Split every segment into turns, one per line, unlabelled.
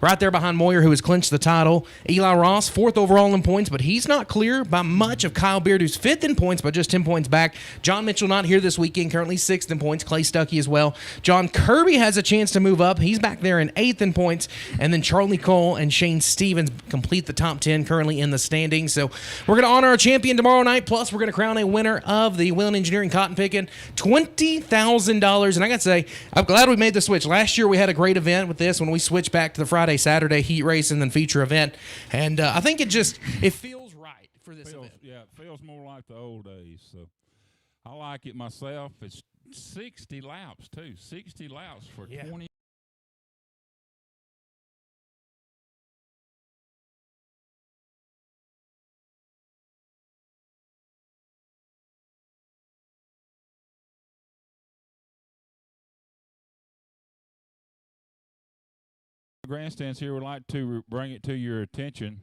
right there behind Moyer, who has clinched the title. Eli Ross, 4th overall in points, but he's not clear by much of Kyle Beard, who's 5th in points, but just 10 points back. John Mitchell not here this weekend, currently 6th in points. Clay Stuckey as well. John Kirby has a chance to move up. He's back there in 8th in points. And then Charlie Cole and Shane Stevens complete the top 10 currently in the standings. So we're going to honor our champion tomorrow night. Plus, we're going to crown a winner of the Whelen Engineering Cotton Picking, $20,000. And I got to say, I'm glad we made the switch. Last year, we had a great event with this when we switched back to the Friday, Saturday heat race and then feature event. And I think it feels right for this event.
Yeah, it feels more like the old days. So I like it myself. It's 60 laps, too. 60 laps for 20. Grandstands here would like to bring it to your attention.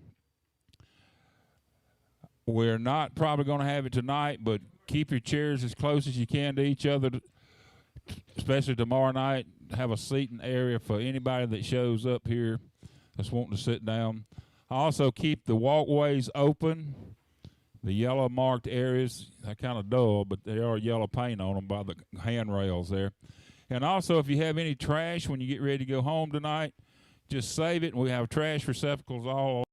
We're not probably going to have it tonight, but keep your chairs as close as you can to each other, especially tomorrow night. Have a seating area for anybody that shows up here that's wanting to sit down. Also, keep the walkways open. The yellow marked areas, they're kind of dull, but there are yellow paint on them by the handrails there. And also, if you have any trash when you get ready to go home tonight, just save it. We have trash receptacles all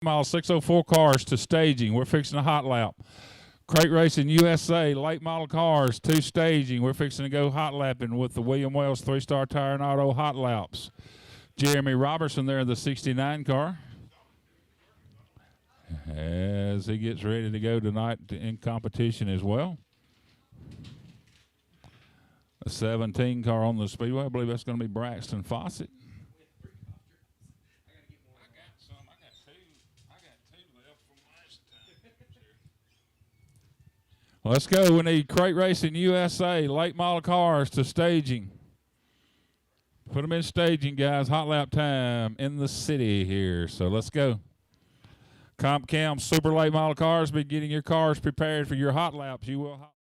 Mile 604 cars to staging. We're fixing a hot lap. Crate Racing USA, late model cars to staging. We're fixing to go hot lapping with the William Wells 3-Star Tire and Auto hot laps. Jeremy Robertson there in the 69 car as he gets ready to go tonight in competition as well. A 17 car on the speedway. I believe that's going to be Braxton Fawcett. Let's go. We need Crate Racing USA, late model cars to staging. Put them in staging, guys. Hot lap time in the city here. So let's go. Comp Cam Super Late Model Cars, be getting your cars prepared for your hot laps. You will.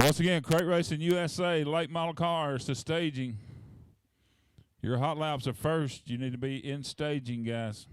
Once again, Crate Racing USA, late model cars to staging. Your hot laps are first. You need to be in staging, guys.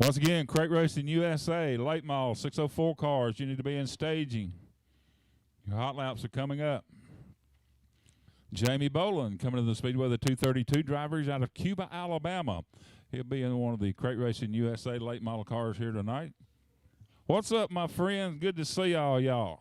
Once again, Crate Racing USA, late model 604 cars. You need to be in staging. Your hot laps are coming up. Jamie Boland coming to the speedway, the 232 driver. He's out of Cuba, Alabama. He'll be in one of the Crate Racing USA late model cars here tonight. What's up, my friends? Good to see all y'all.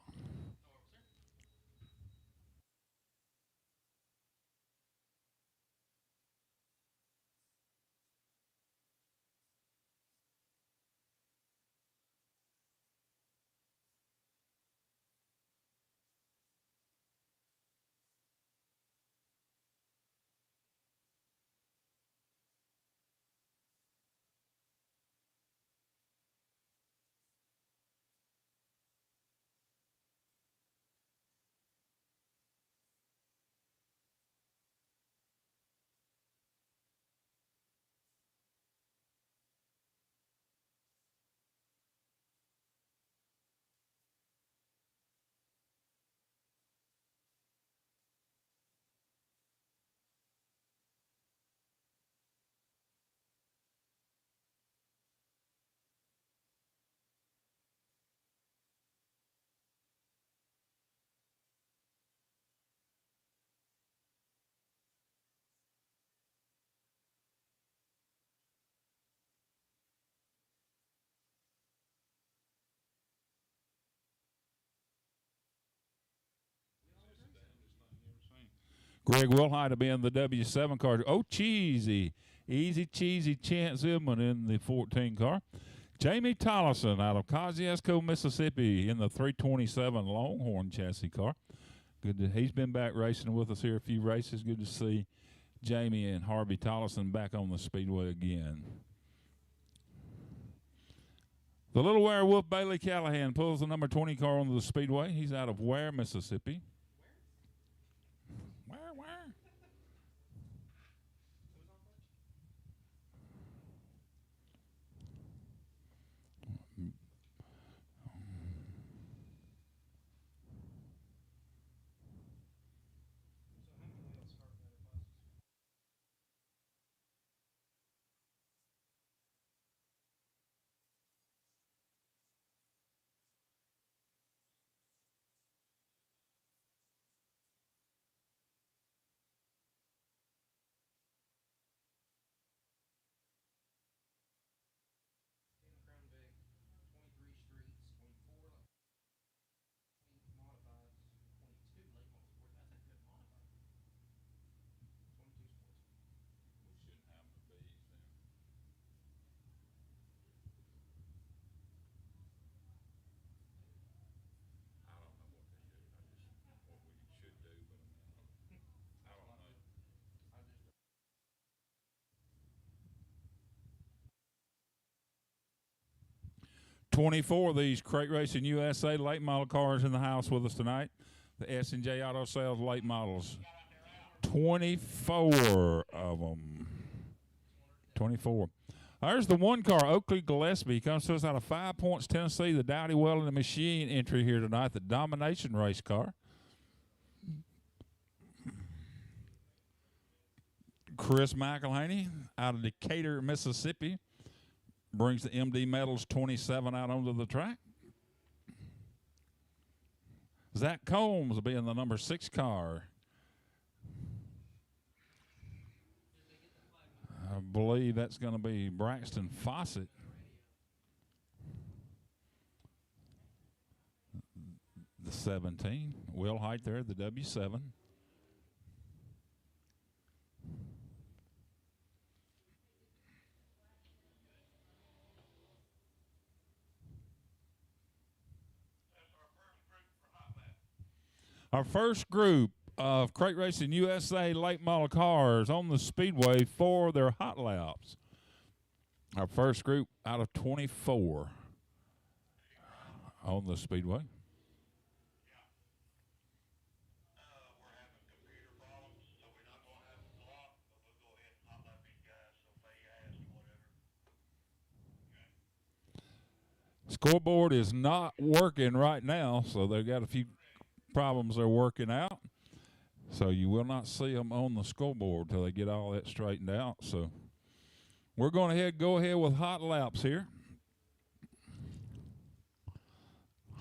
Greg Wilhite will be in the W7 car. Oh, cheesy. Easy cheesy Chance Zimmerman in the 14 car. Jamie Tollison out of Kosciuszko, Mississippi in the 327 Longhorn chassis car. He's been back racing with us here a few races. Good to see Jamie and Harvey Tollison back on the speedway again. The Little Werewolf Bailey Callahan pulls the number 20 car onto the speedway. He's out of Ware, Mississippi. Where? 24 of these Crate Racing USA late model cars in the house with us tonight. The S&J Auto Sales late models. 24 of them. 24. There's the one car, Oakley Gillespie. Comes to us out of 5 Points, Tennessee. The Dowdy Welding and Machine entry here tonight. The Domination race car. Chris McElhaney out of Decatur, Mississippi. Brings the MD Metals 27 out onto the track. Zach Combs will be in the number 6 car. I believe that's going to be Braxton Fawcett. The 17. Will Height there, the W7. Our first group of Crate Racing USA late model cars on the speedway for their hot laps. Our first group out of 24 on the speedway. Scoreboard is not working right now, so they've got a few problems they're working out. So you will not see them on the scoreboard till they get all that straightened out. So we're going to go ahead with hot laps here.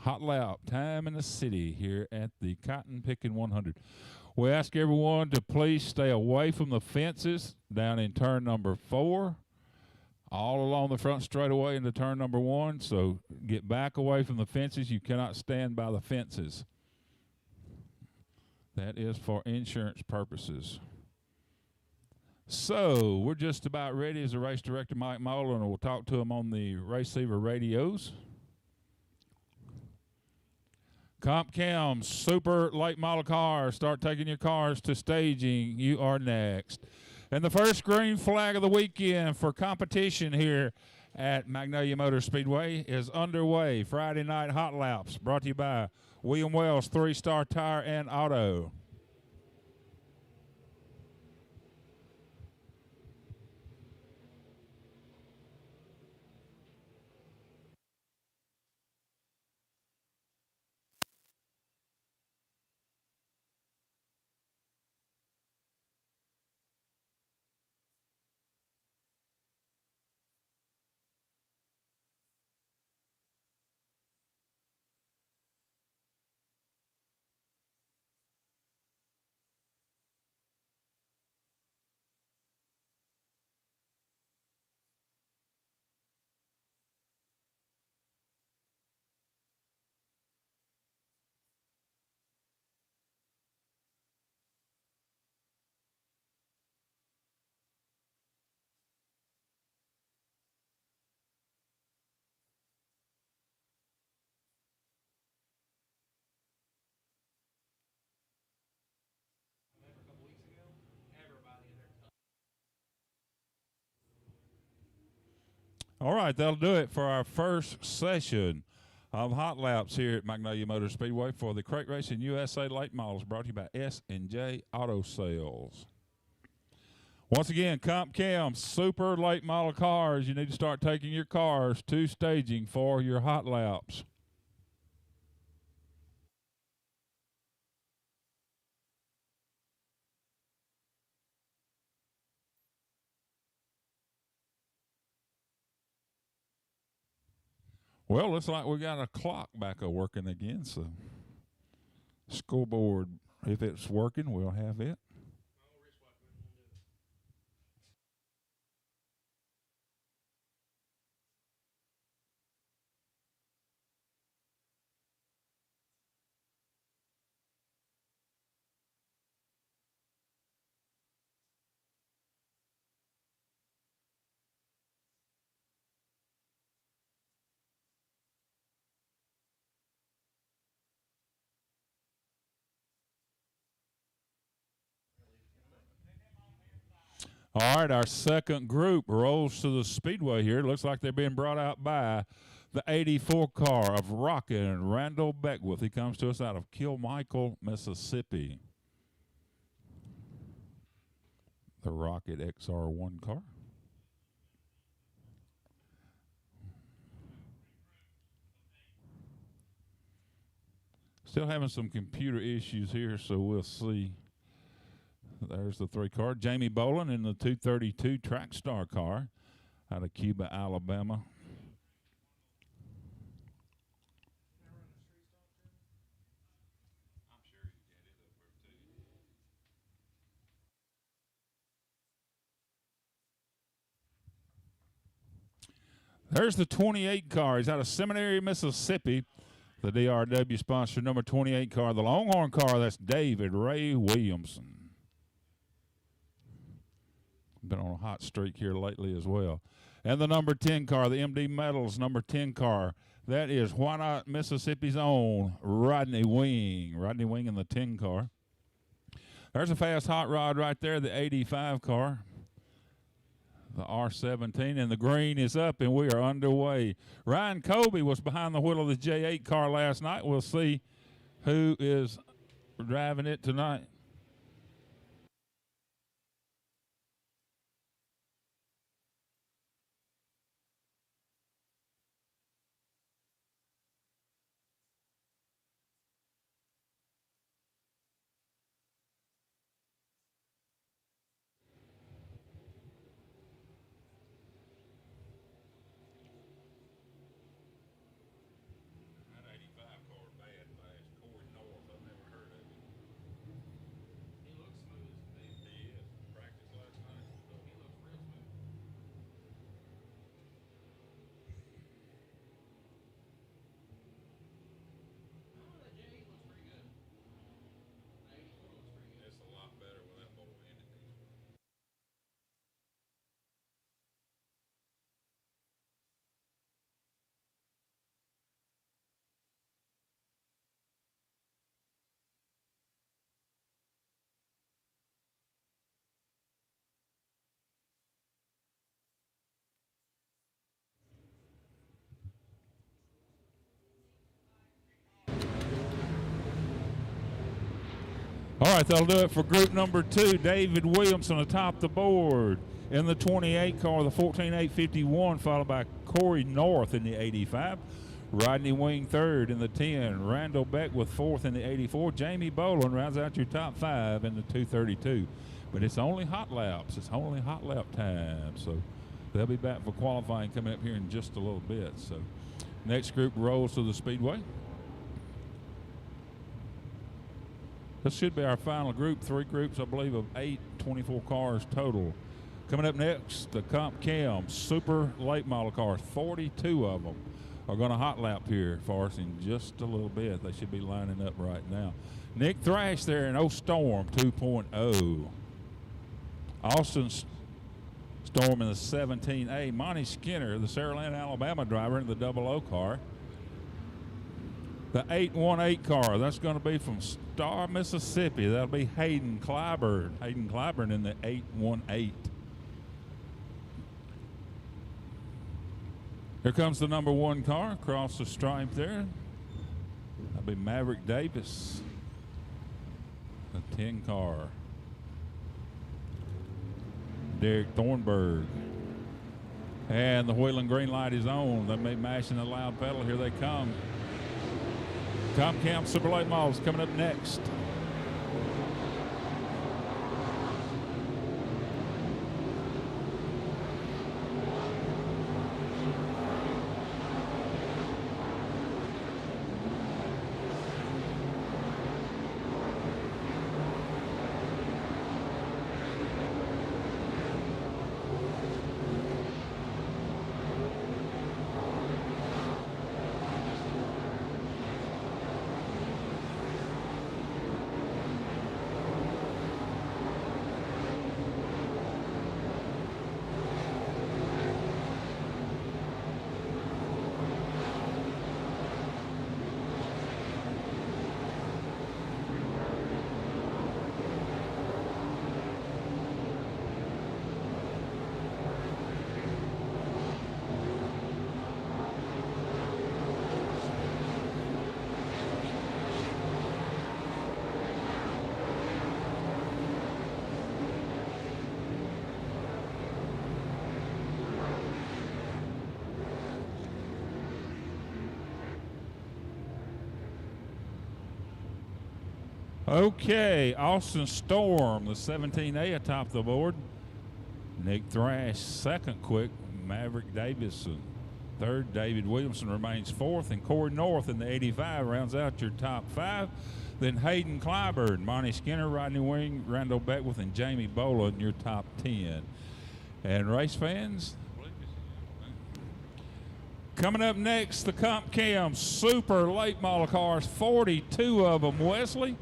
Hot lap time in the city here at the Cotton Picking 100. We ask everyone to please stay away from the fences down in turn number 4. All along the front straightaway into turn number 1. So get back away from the fences. You cannot stand by the fences. That is for insurance purposes. So we're just about ready as the race director, Mike Moeller, and we'll talk to him on the receiver radios. Comp Cam, super late model cars. Start taking your cars to staging. You are next. And the first green flag of the weekend for competition here at Magnolia Motor Speedway is underway. Friday night hot laps brought to you by William Wells, 3-Star Tire and Auto. All right, that'll do it for our first session of Hot Laps here at Magnolia Motor Speedway for the Crate Racing USA Late Models, brought to you by S&J Auto Sales. Once again, Comp Cam, super late model cars. You need to start taking your cars to staging for your Hot Laps. Well, looks like we got a clock back working again, so scoreboard, if it's working, we'll have it. All right, our second group rolls to the speedway here. It looks like they're being brought out by the 84 car of Rocket and Randall Beckwith. He comes to us out of Kilmichael, Mississippi. The Rocket XR1 car. Still having some computer issues here, so we'll see. There's the 3 car. Jamie Boland in the 232 Track Star car out of Cuba, Alabama. There's the 28 car. He's out of Seminary, Mississippi. The DRW sponsor, number 28 car. The Longhorn car, that's David Ray Williamson. Been on a hot streak here lately as well. And the number 10 car, the MD Metals number 10 car, that is Why Not Mississippi's own Rodney Wing. Rodney Wing in the 10 car. There's a fast hot rod right there, the 85 car, the R17, and the green is up, and we are underway. Ryan Colby was behind the wheel of the J8 car last night. We'll see who is driving it tonight. All right, that'll do it for group number 2. David Williamson atop the board in the 28 car, the 14851, followed by Corey North in the 85. Rodney Wing third in the 10. Randall Beckwith fourth in the 84. Jamie Boland rounds out your top 5 in the 232. But it's only hot laps. It's only hot lap time. So they'll be back for qualifying coming up here in just a little bit. So next group rolls to the speedway. This should be our final group. 3 groups, I believe, of 8, 24 cars total. Coming up next, the Comp Cam super late model cars. 42 of them are going to hot lap here for us in just a little bit. They should be lining up right now. Nick Thrash there in Storm 2.0. Austin Storm in the 17A. Monty Skinner, the Saraland, Alabama driver in the 00 car. The 818 car, that's going to be from Star, Mississippi. That'll be Hayden Clyburn. Hayden Clyburn in the 818. Here comes the number 1 car across the stripe there. That'll be Maverick Davis. The 10 car. Derek Thornburg. And the wheel and green light is on. They may mashing the loud pedal. Here they come. Comp Cam Super Late Models coming up next. Okay, Austin Storm, the 17A atop the board. Nick Thrash, second quick. Maverick Davison, third. David Williamson remains fourth. And Corey North in the 85 rounds out your top 5. Then Hayden Clyburn, Monty Skinner, Rodney Wing, Randall Beckwith, and Jamie Bola in your top 10. And race fans, coming up next, the Comp Cam Super Late Model cars, 42 of them. Wesley,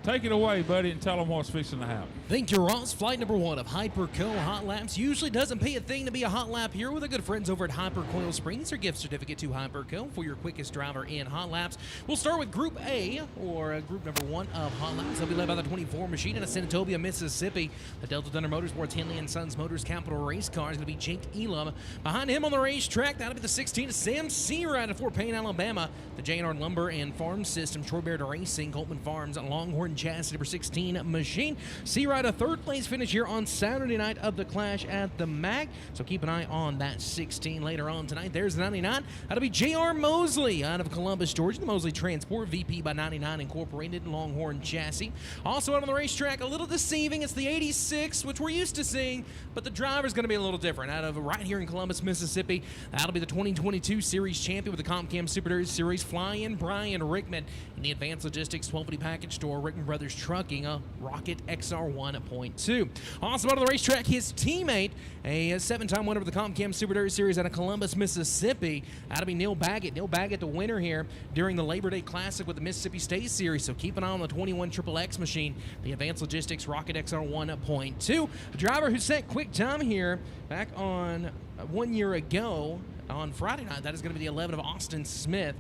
take it away, buddy, and tell them what's fixing to happen.
Thank you, Ross. Flight number 1 of Hyper Coil Hot Laps usually doesn't pay a thing to be a hot lap here with our good friends over at Hyper Coil Springs. Their gift certificate to Hyper Coil for your quickest driver in hot laps. We'll start with Group A, or group number 1 of hot laps. They'll be led by the 24 machine out of Senatobia, Mississippi. The Delta Thunder Motorsports Henley & Sons Motors Capital Race car is going to be Jake Elam. Behind him on the racetrack, that'll be the 16 of Sam Searer out of Fort Payne, Alabama. The J&R Lumber and Farm System, Troy Baird Racing, Coltman Farms, Longhorn Chassis number 16 machine. Searer a third place finish here on Saturday night of the Clash at the MAG. So keep an eye on that 16 later on tonight. There's the 99. That'll be J.R. Mosley out of Columbus, Georgia. The Mosley Transport, VP by 99 Incorporated, Longhorn Chassis. Also out on the racetrack, a little deceiving. It's the 86, which we're used to seeing, but the driver's going to be a little different. Out of right here in Columbus, Mississippi, that'll be the 2022 Series champion with the Comp Cam Super Series Fly-In Brian Rickman. In the Advanced Logistics 1250 package store, Rickman Brothers Trucking, a Rocket XR 1.2. Also out on the racetrack, his teammate, a 7-time winner of the Comp Cam Super Series out of Columbus, Mississippi. That'll be Neil Baggett. Neil Baggett, the winner here during the Labor Day Classic with the Mississippi State Series. So keep an eye on the 21 XXX machine, the Advanced Logistics Rocket XR 1.2. A driver who set quick time here back on 1 year ago on Friday night. That is going to be the 11 of Austin Smith.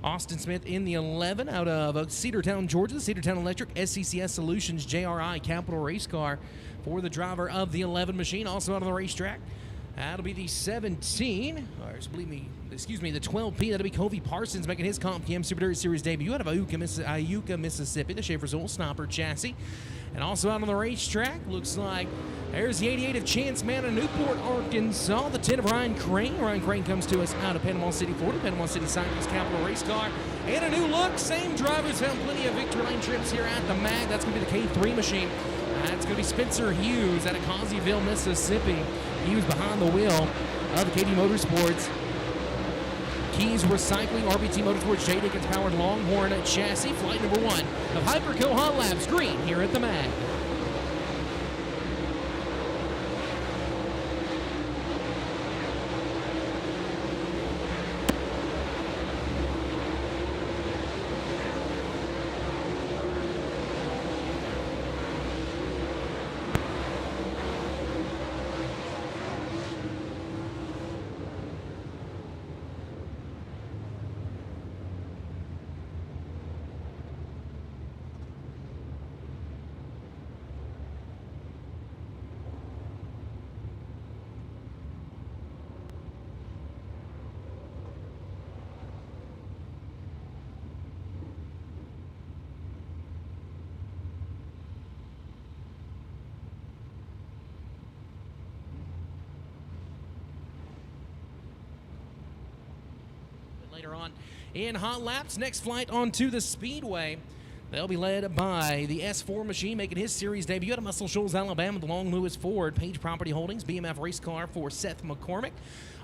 Austin Smith in the 11 out of Cedartown, Georgia. The Cedartown Electric SCCS Solutions JRI Capital Race Car for the driver of the 11 machine. Also out on the racetrack, that'll be the 17, or excuse me, the 12P. That'll be Covey Parsons making his Comp Cam Super Series debut out of Iuka, Mississippi. The Schaefer Zoll Sniper chassis. And also out on the racetrack, looks like there's the 88 of Chance Man in Newport, Arkansas. The 10 of Ryan Crane. Ryan Crane comes to us out of Panama City, Florida. Panama City Cycles Capital Race Car. And a new look. Same drivers found plenty of victory lane trips here at the MAG. That's going to be the K3 machine. That's going to be Spencer Hughes out of Causeyville, Mississippi. Hughes behind the wheel of the KD Motorsports. Keys Recycling, RBT Motorsports, J. Dickens powered Longhorn chassis. Flight number 1 of Hyper Coil Hot Labs Green here at the MAG. Later on in Hot Laps, next flight onto the Speedway. They'll be led by the S4 machine making his series debut out of Muscle Shoals, Alabama, the Long Lewis Ford Page Property Holdings BMF race car for Seth McCormick.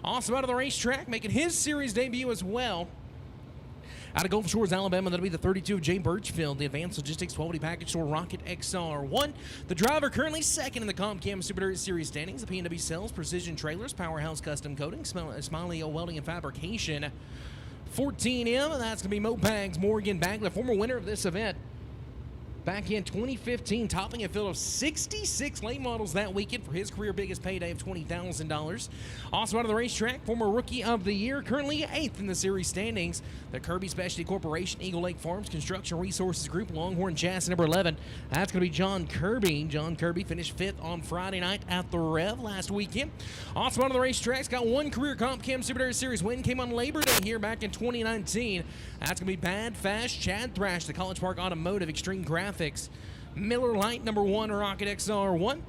Also out of the racetrack making his series debut as well. Out of Gulf Shores, Alabama, that'll be the 32 of Jay Birchfield, the Advanced Logistics 1280 Package Store Rocket XR1. The driver currently second in the ComCam Super Dirt Series standings. The P&W Sales, Precision Trailers, Powerhouse Custom Coating, Smiley Welding and Fabrication. 14M, that's going to be Mopags Morgan Bagler, former winner of this event back in 2015, topping a field of 66 late models that weekend for his career biggest payday of $20,000. Also out of the racetrack, former Rookie of the Year, currently 8th in the series standings, the Kirby Specialty Corporation, Eagle Lake Farms Construction Resources Group, Longhorn Chassis number 11. That's going to be John Kirby. John Kirby finished 5th on Friday night at the Rev last weekend. Also out of the racetracks, got one career ComCam Super Dirt Series win, came on Labor Day here back in 2019. That's going to be Bad Fast Chad Thrash, the College Park Automotive Extreme Graphics Miller Lite number 1 Rocket XR1.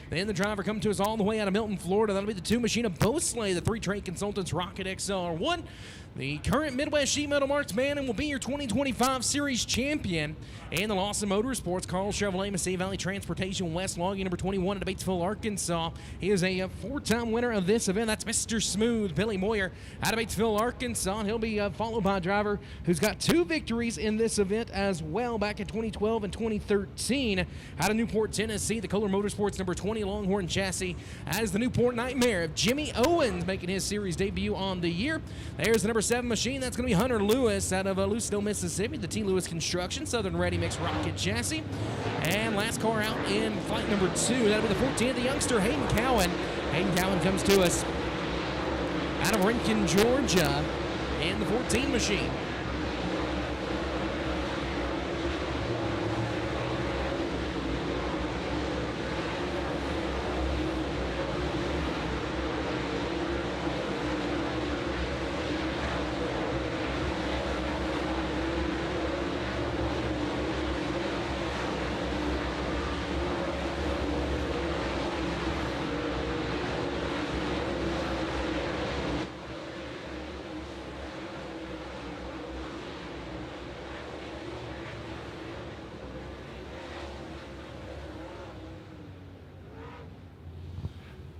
Then the driver comes to us all the way out of Milton, Florida. That'll be the 2 machine of Bosley, the 3 Trade Consultants Rocket XR1. The current Midwest Sheet Metal Marksman and will be your 2025 Series champion. And the Lawson Motorsports, Carl Chevrolet, Mississippi Valley Transportation, West Logging, number 21 at Batesville, Arkansas. He is a 4-time winner of this event. That's Mr. Smooth, Billy Moyer, out of Batesville, Arkansas. He'll be followed by a driver who's got 2 victories in this event as well back in 2012 and 2013. Out of Newport, Tennessee, the Kohler Motorsports, number 20 Longhorn Chassis, as the Newport Nightmare of Jimmy Owens making his series debut on the year. There's the number 7 machine. That's going to be Hunter Lewis out of Lucedale, Mississippi, the T. Lewis Construction Southern Ready Mix Rocket Chassis. And last car out in flight number 2, that'll be the 14th, the youngster Hayden Cowan. Hayden Cowan comes to us out of Rincon, Georgia, in the 14 machine.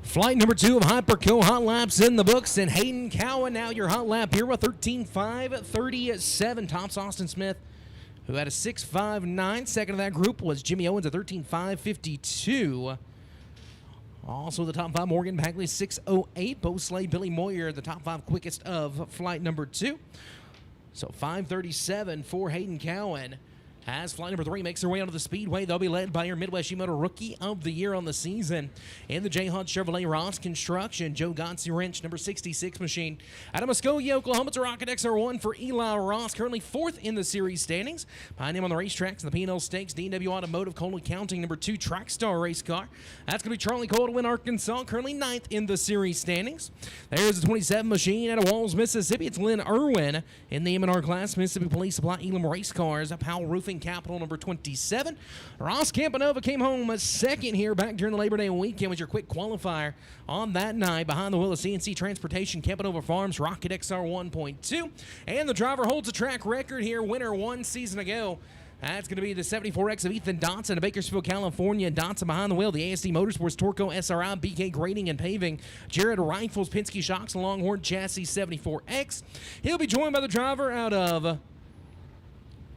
Flight number 2 of Hyper Coil Hot Laps in the books, and Hayden Cowan now your hot lap hero, 13.537. Tops Austin Smith, who had a 6.59. Second of that group was Jimmy Owens at 13.552. Also the top 5, Morgan Bagley, 6.08. Bo Slay, Billy Moyer, the top 5 quickest of flight number 2. So 5.37 for Hayden Cowan. As flight number 3 makes their way onto the Speedway, they'll be led by your Midwest Motor Rookie of the Year on the season. In the J. Hodge Chevrolet Ross Construction, Joe Gotze Wrench, number 66 machine. Out of Muskogee, Oklahoma, it's a Rocket XR1 for Eli Ross, currently 4th in the series standings. Behind him on the racetracks, the P&L Stakes, D&W Automotive, Coley County, number 2 Trackstar race car. That's going to be Charlie Cole to win Arkansas, currently 9th in the series standings. There's the 27 machine out of Walls, Mississippi. It's Lynn Irwin in the M&R class, Mississippi Police Supply Elam Race Cars, Powell Roofing Capital, number 27. Ross Campanova came home second here back during the Labor Day weekend, was your quick qualifier on that night. Behind the wheel of CNC Transportation, Campanova Farms, Rocket XR 1.2. And the driver holds a track record here, winner 1 season ago. That's going to be the 74X of Ethan Dotson of Bakersfield, California. Dotson behind the wheel, the ASD Motorsports, Torco SRI, BK Grading and Paving, Jared Rifles, Penske Shocks, Longhorn Chassis 74X. He'll be joined by the driver out of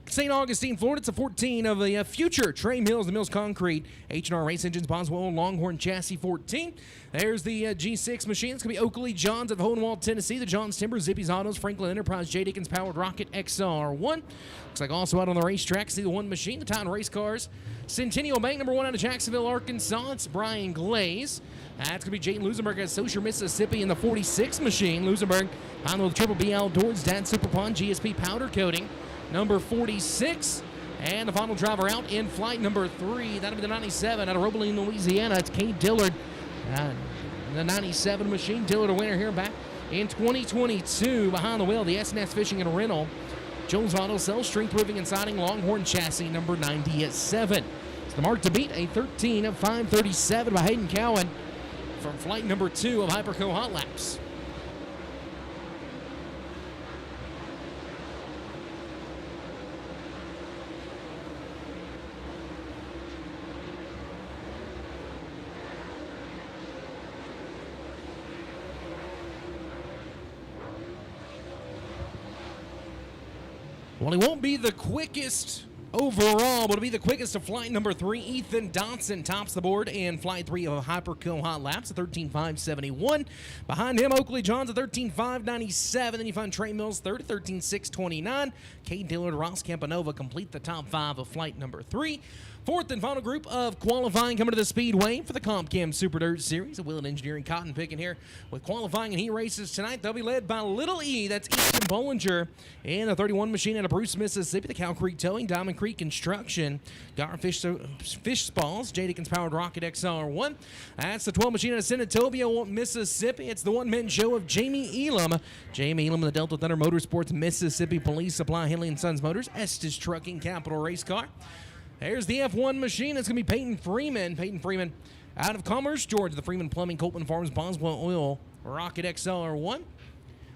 St. Augustine, Florida. It's a 14 of the future Trey Mills, the Mills Concrete, H&R Race Engines, Boswell, Longhorn Chassis 14. There's the G6 machine. It's going to be Oakley Johns of Hohenwald, Tennessee, the Johns Timber, Zippy's Autos, Franklin Enterprise, J. Dickens Powered Rocket XR1. Looks like also out on the racetrack, see the 1 machine, the Titan Race Cars. Centennial Bank, number 1 out of Jacksonville, Arkansas. It's Brian Glaze. That's going to be Jayden Lusenberg at Saucier, Mississippi in the 46 machine. Lusenberg on the Triple B Outdoors, Dad Super Pond, GSP Powder Coating, number 46. And the final driver out in flight number 3. That'll be the 97 out of Robeline, Louisiana. It's Kate Dillard. The 97 machine. Dillard a winner here back in 2022. Behind the wheel, the SNS Fishing and Rental, Jones Auto Sales, Strength Roofing and Siding, Longhorn Chassis, number 97. It's the mark to beat, a 13 of 537 by Hayden Cowan from flight number 2 of Hyper Coil Hot Laps. Well, he won't be the quickest overall, but it'll be the quickest of flight number 3. Ethan Dotson tops the board in flight 3 of Hyper Coil Hot Laps at 13.571. Behind him, Oakley Johns at 13.597. Then you find Trey Mills third at 13.629. Cade Dillard, Ross Campanova complete the top 5 of flight number 3. Fourth and final group of qualifying coming to the Speedway for the Comp Chem Super Dirt Series. A Willett Engineering cotton picking here with qualifying and heat races tonight. They'll be led by Little E, that's Easton Bollinger, and the 31 machine out of Bruce, Mississippi. The Cow Creek Towing, Diamond Creek Construction, Gar Fish Spalls, J. Dickens Powered Rocket XR1. That's the 12 machine out of Senatobia, Mississippi. It's the one-man show of Jamie Elam. Jamie Elam, the Delta Thunder Motorsports, Mississippi Police Supply, Henley & Sons Motors, Estes Trucking, Capital Race Car. There's the F1 machine. It's going to be Peyton Freeman. Peyton Freeman out of Commerce, Georgia. The Freeman Plumbing, Coltman Farms, Boswell Oil, Rocket XLR1.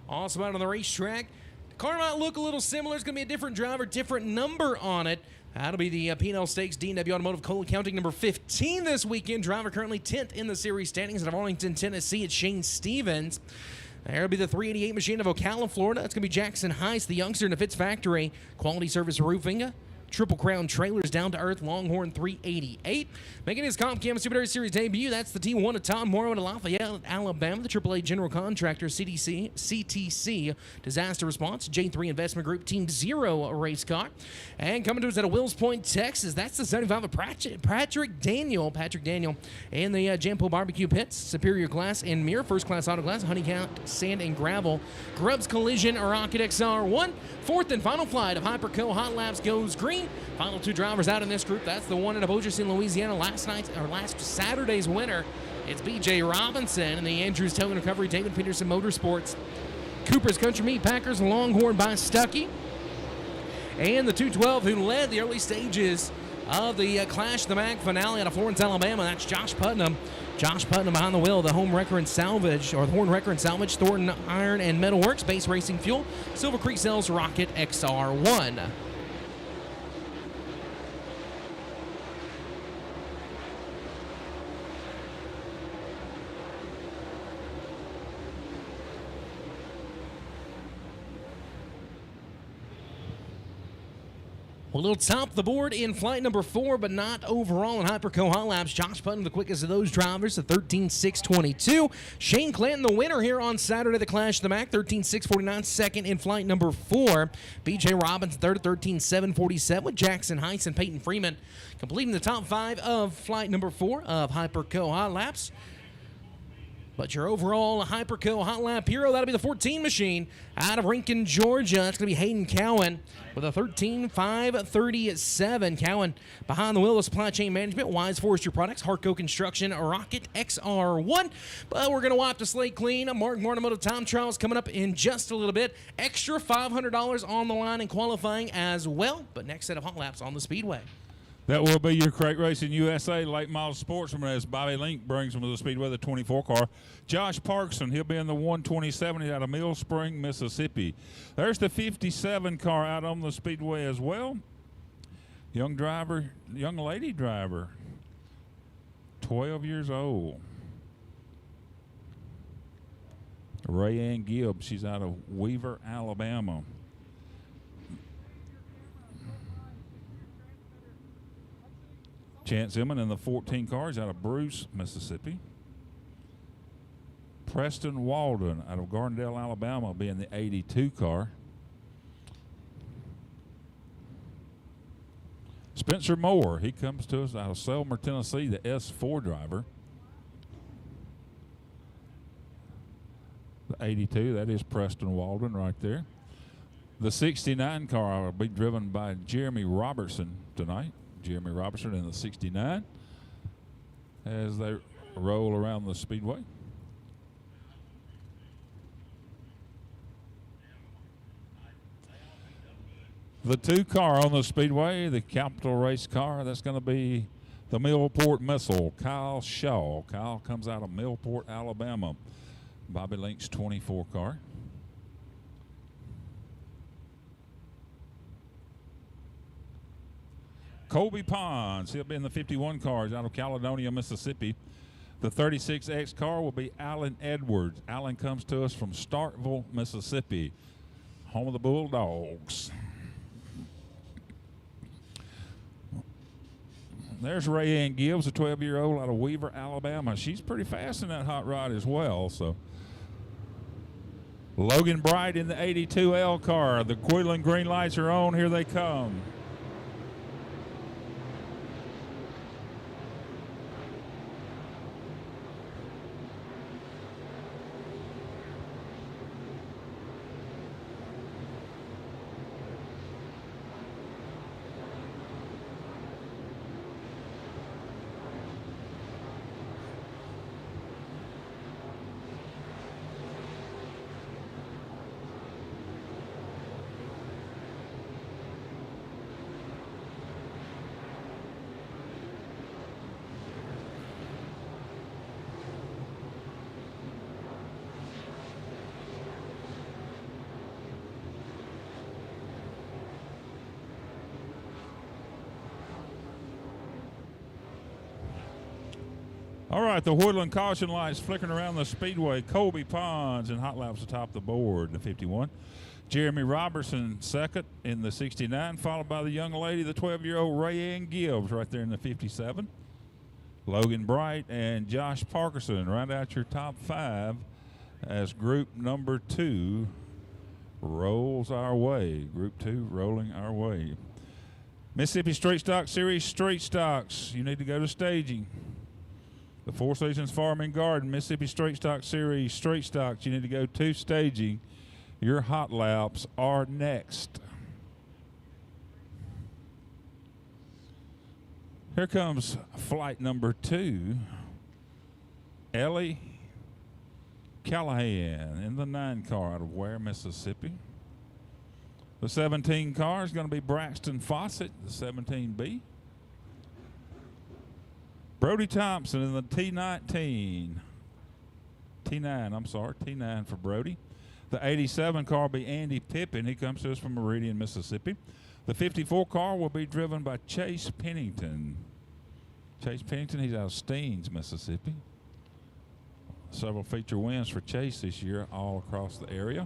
Also out on the racetrack. The car might look a little similar. It's going to be a different driver, different number on it. That'll be the P&L Stakes D&W Automotive Cola Counting number 15 this weekend. Driver currently 10th in the series standings out of Arlington, Tennessee. It's Shane Stevens. There'll be the 388 machine of Ocala, Florida. It's going to be Jackson Heiss, the youngster in the Fitz Factory. Quality Service Roofing. Triple Crown Trailers, Down to Earth, Longhorn 388. Making his Comp Chem Super Dirt Series debut, that's the T1 of Tom Morrow out of Lafayette, Alabama. The AAA General Contractor, CTC Disaster Response, J3 Investment Group, Team Zero Race Car. And coming to us out of Wills Point, Texas, that's the 75 of Patrick Daniel, and the Jampo Barbecue Pits, Superior Glass and Mirror, First Class Auto Glass, Honeycount, Sand and Gravel, Grubbs Collision, Rocket XR1. Fourth and final flight of Hyper Coil Hot Laps goes green. Final 2 drivers out in this group. That's the one in Bossier, Louisiana, last Saturday's winner. It's B.J. Robinson and the Andrews Towing Recovery, David Peterson Motorsports, Cooper's Country Meat Packers, Longhorn by Stuckey, and the 212 who led the early stages of the Clash of the Mag finale out of Florence, Alabama. That's Josh Putnam. Josh Putnam behind the wheel of the Home Wrecker and Salvage, or the Horn Wrecker and Salvage, Thornton Iron and Metal Works, Base Racing Fuel, Silver Creek Sales, Rocket XR1. Well, he'll top the board in flight number 4, but not overall in Hyper Coil Hot Laps. Josh Putnam, the quickest of those drivers, at 13.622. Shane Clanton, the winner here on Saturday, the Clash of the Mac, 13.649. Second in flight number 4. B.J. Robinson, third at 13.747, with Jackson Heiss and Peyton Freeman completing the top 5 of flight number 4 of Hyper Coil Hot Laps. But your overall Hyper Coil Hot Lap hero, that'll be the 14 machine out of Rincon, Georgia. That's going to be Hayden Cowan with a 13.537. Cowan behind the wheel of Supply Chain Management, Wise Forestry Products, Harco Construction, Rocket XR1. But we're going to wipe the slate clean. Martin Automotive time trials coming up in just a little bit. Extra $500 on the line in qualifying as well. But next set of hot laps on the Speedway.
That will be your Crate Racing USA late model sportsman as Bobby Link brings them to the Speedway, the 24 car. Josh Parkson, he'll be in the 12070 out of Mill Spring, Mississippi. There's the 57 car out on the Speedway as well. Young lady driver, 12 years old. Rayanne Gibbs, she's out of Weaver, Alabama. Chance Inman in the 14 cars out of Bruce, Mississippi. Preston Walden out of Gardendale, Alabama, will be in the 82 car. Spencer Moore, he comes to us out of Selmer, Tennessee, the S4 driver. The 82, that is Preston Walden right there. The 69 car will be driven by Jeremy Robertson tonight. Jeremy Robertson in the 69 as they roll around the Speedway. The 2 car on the Speedway, the Capital Race car, that's going to be the Millport Missile, Kyle Shaw. Kyle comes out of Millport, Alabama. Bobby Link's 24 car. Colby Pons, he'll be in the 51 cars out of Caledonia, Mississippi. The 36X car will be Alan Edwards. Alan comes to us from Starkville, Mississippi, home of the Bulldogs. There's Ray Ann Gibbs, a 12-year-old out of Weaver, Alabama. She's pretty fast in that hot rod as well. So Logan Bright in the 82L car. The Quillen green lights are on. Here they come. All right, the Woodland caution lights flickering around the speedway. Colby Pons in hot laps atop the board in the 51. Jeremy Robertson second in the 69, followed by the young lady, the 12-year-old Ray Ann Gibbs right there in the 57. Logan Bright and Josh Parkinson round out your top 5 as group number 2 rolls our way. Group 2 rolling our way. Mississippi Straight Stock Series Straight Stocks, you need to go to staging. The Four Seasons Farm and Garden, Mississippi Straight Stock Series, Straight Stocks, you need to go to staging. Your hot laps are next. Here comes flight number 2, Ellie Callahan in the 9 car out of Ware, Mississippi. The 17 car is going to be Braxton Fawcett, the 17B. Brody Thompson in the T9 for Brody. The 87 car will be Andy Pippin. He comes to us from Meridian, Mississippi. The 54 car will be driven by Chase Pennington. Chase Pennington, he's out of Steens, Mississippi. Several feature wins for Chase this year all across the area.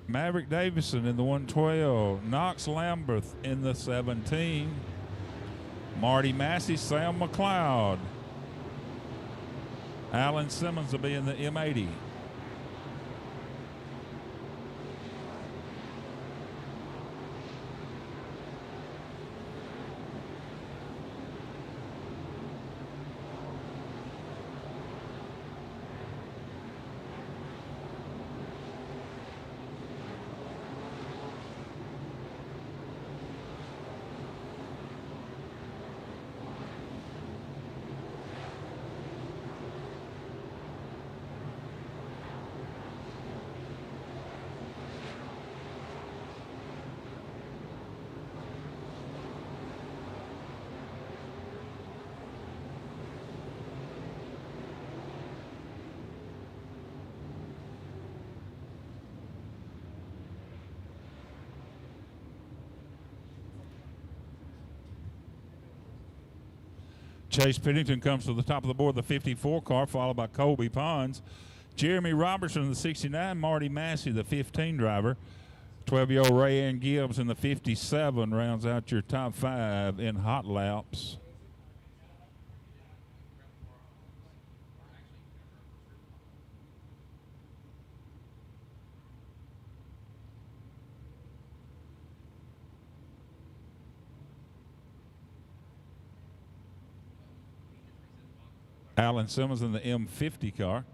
Maverick Davison in the 112. Knox Lambert in the 17. Marty Massey, Sam McLeod. Alan Simmons will be in the M80. Chase Pennington comes to the top of the board, the 54 car, followed by Colby Pons. Jeremy Robertson in the 69, Marty Massey, the 15 driver. 12-year-old Ray Ann Gibbs in the 57 rounds out your top 5 in hot laps. Alan Simmons in the M50 car.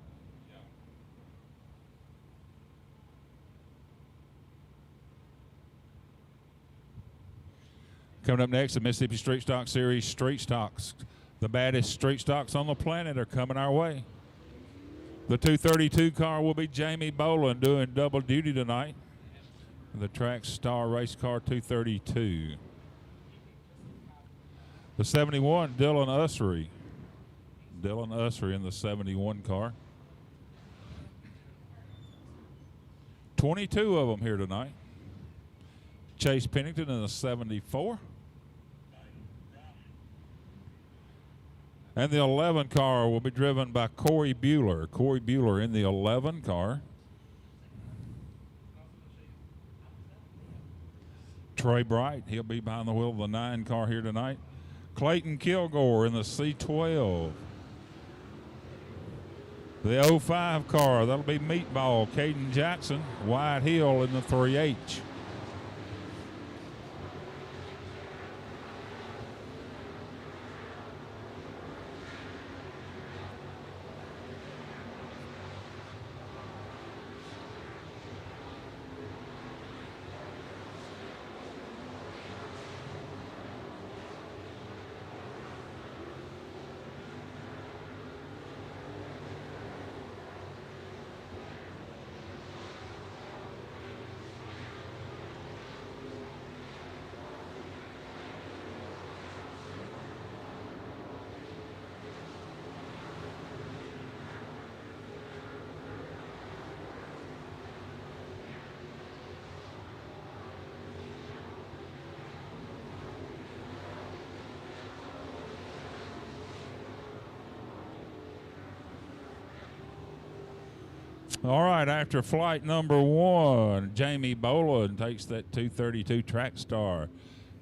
Coming up next, the Mississippi Straight Stock Series Straight Stocks. The baddest straight stocks on the planet are coming our way. The 232 car will be Jamie Boland doing double duty tonight. The Track Star Race Car 232. The 71, Dylan Ussery. Dylan Ussery in the 71 car. 22 of them here tonight. Chase Pennington in the 74. And the 11 car will be driven by Corey Bueller. Corey Bueller in the 11 car. Trey Bright, he'll be behind the wheel of the 9 car here tonight. Clayton Kilgore in the C12. The 05 car, that'll be Meatball. Caden Jackson, White Hill in the 3H. All right, after flight number 1, Jamie Boland takes that 232 Track Star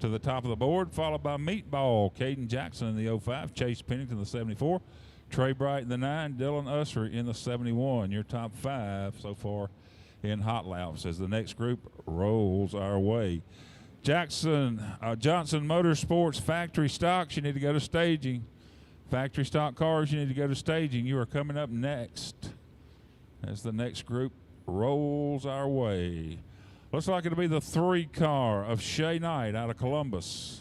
to the top of the board, followed by Meatball, Caden Jackson in the 05, Chase Pennington in the 74, Trey Bright in the 9, Dylan Usser in the 71. Your top 5 so far in hot laps as the next group rolls our way. Johnson Motorsports Factory Stocks, you need to go to staging. Factory stock cars, you need to go to staging. You are coming up next as the next group rolls our way. Looks like it'll be the 3 car of Shay Knight out of Columbus.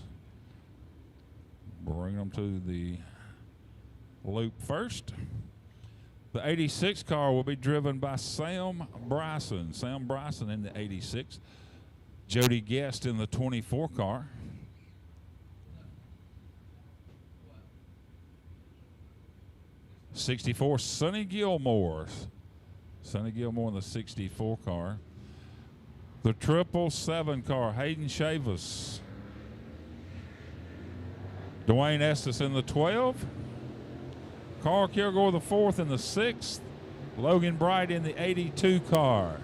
Bring them to the loop first. The 86 car will be driven by Sam Bryson. Sam Bryson in the 86. Jody Guest in the 24 car. '64 Sonny Gilmore. Sonny Gilmore in the 64 car. The 777 car, Hayden Chavis. Dwayne Estes in the 12. Carl Kilgore the 4th in the 6th. Logan Bright in the 82 car.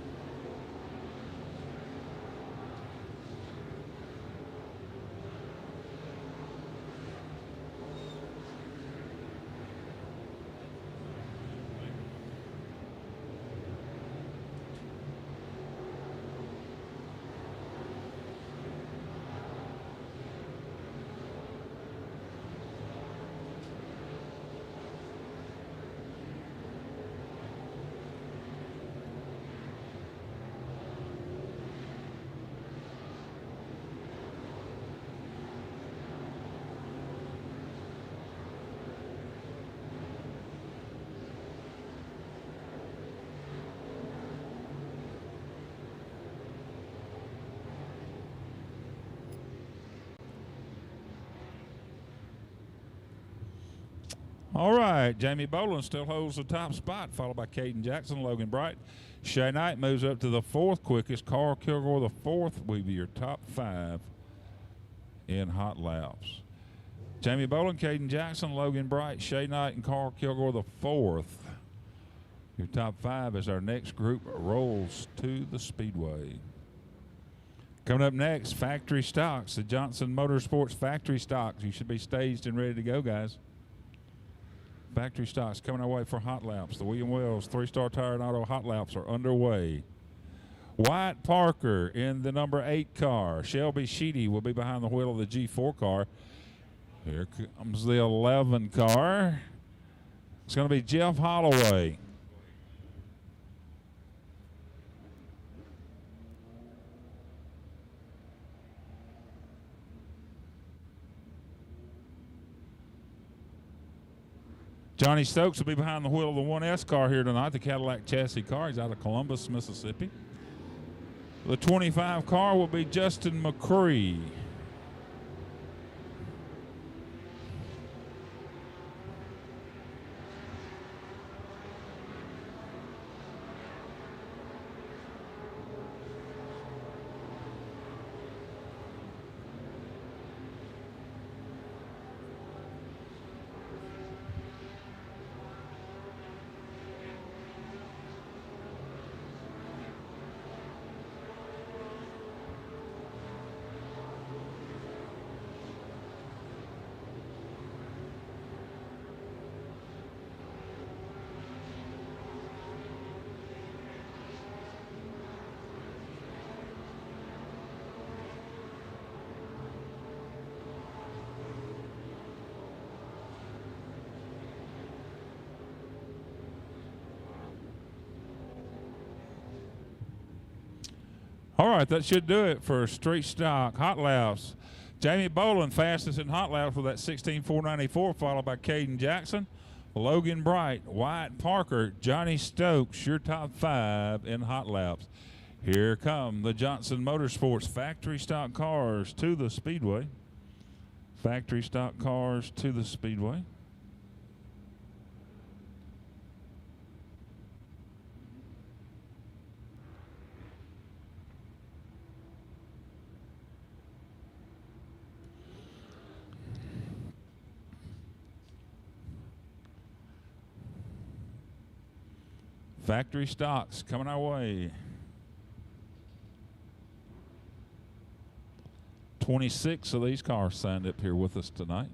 All right, Jamie Boland still holds the top spot, followed by Caden Jackson, Logan Bright. Shay Knight moves up to the 4th quickest. Carl Kilgore the 4th will be your top 5 in hot laps. Jamie Boland, Caden Jackson, Logan Bright, Shay Knight, and Carl Kilgore the 4th. Your top 5 as our next group rolls to the speedway. Coming up next, Factory Stocks, the Johnson Motorsports Factory Stocks. You should be staged and ready to go, guys. Factory Stocks coming our way for hot laps. The William Wells 3-Star Tire and Auto hot laps are underway. Wyatt Parker in the number 8 car. Shelby Sheedy will be behind the wheel of the G4 car. Here comes the 11 car. It's going to be Jeff Holloway. Johnny Stokes will be behind the wheel of the 1S car here tonight, the Cadillac chassis car. He's out of Columbus, Mississippi. The 25 car will be Justin McCree. All right, that should do it for Street Stock Hot Laps. Jamie Boland fastest in Hot Laps with that 16.494, followed by Caden Jackson, Logan Bright, Wyatt Parker, Johnny Stokes, your top 5 in Hot Laps. Here come the Johnson Motorsports factory stock cars to the Speedway. Factory stock cars to the Speedway. Factory stocks coming our way. 26 of these cars signed up here with us tonight.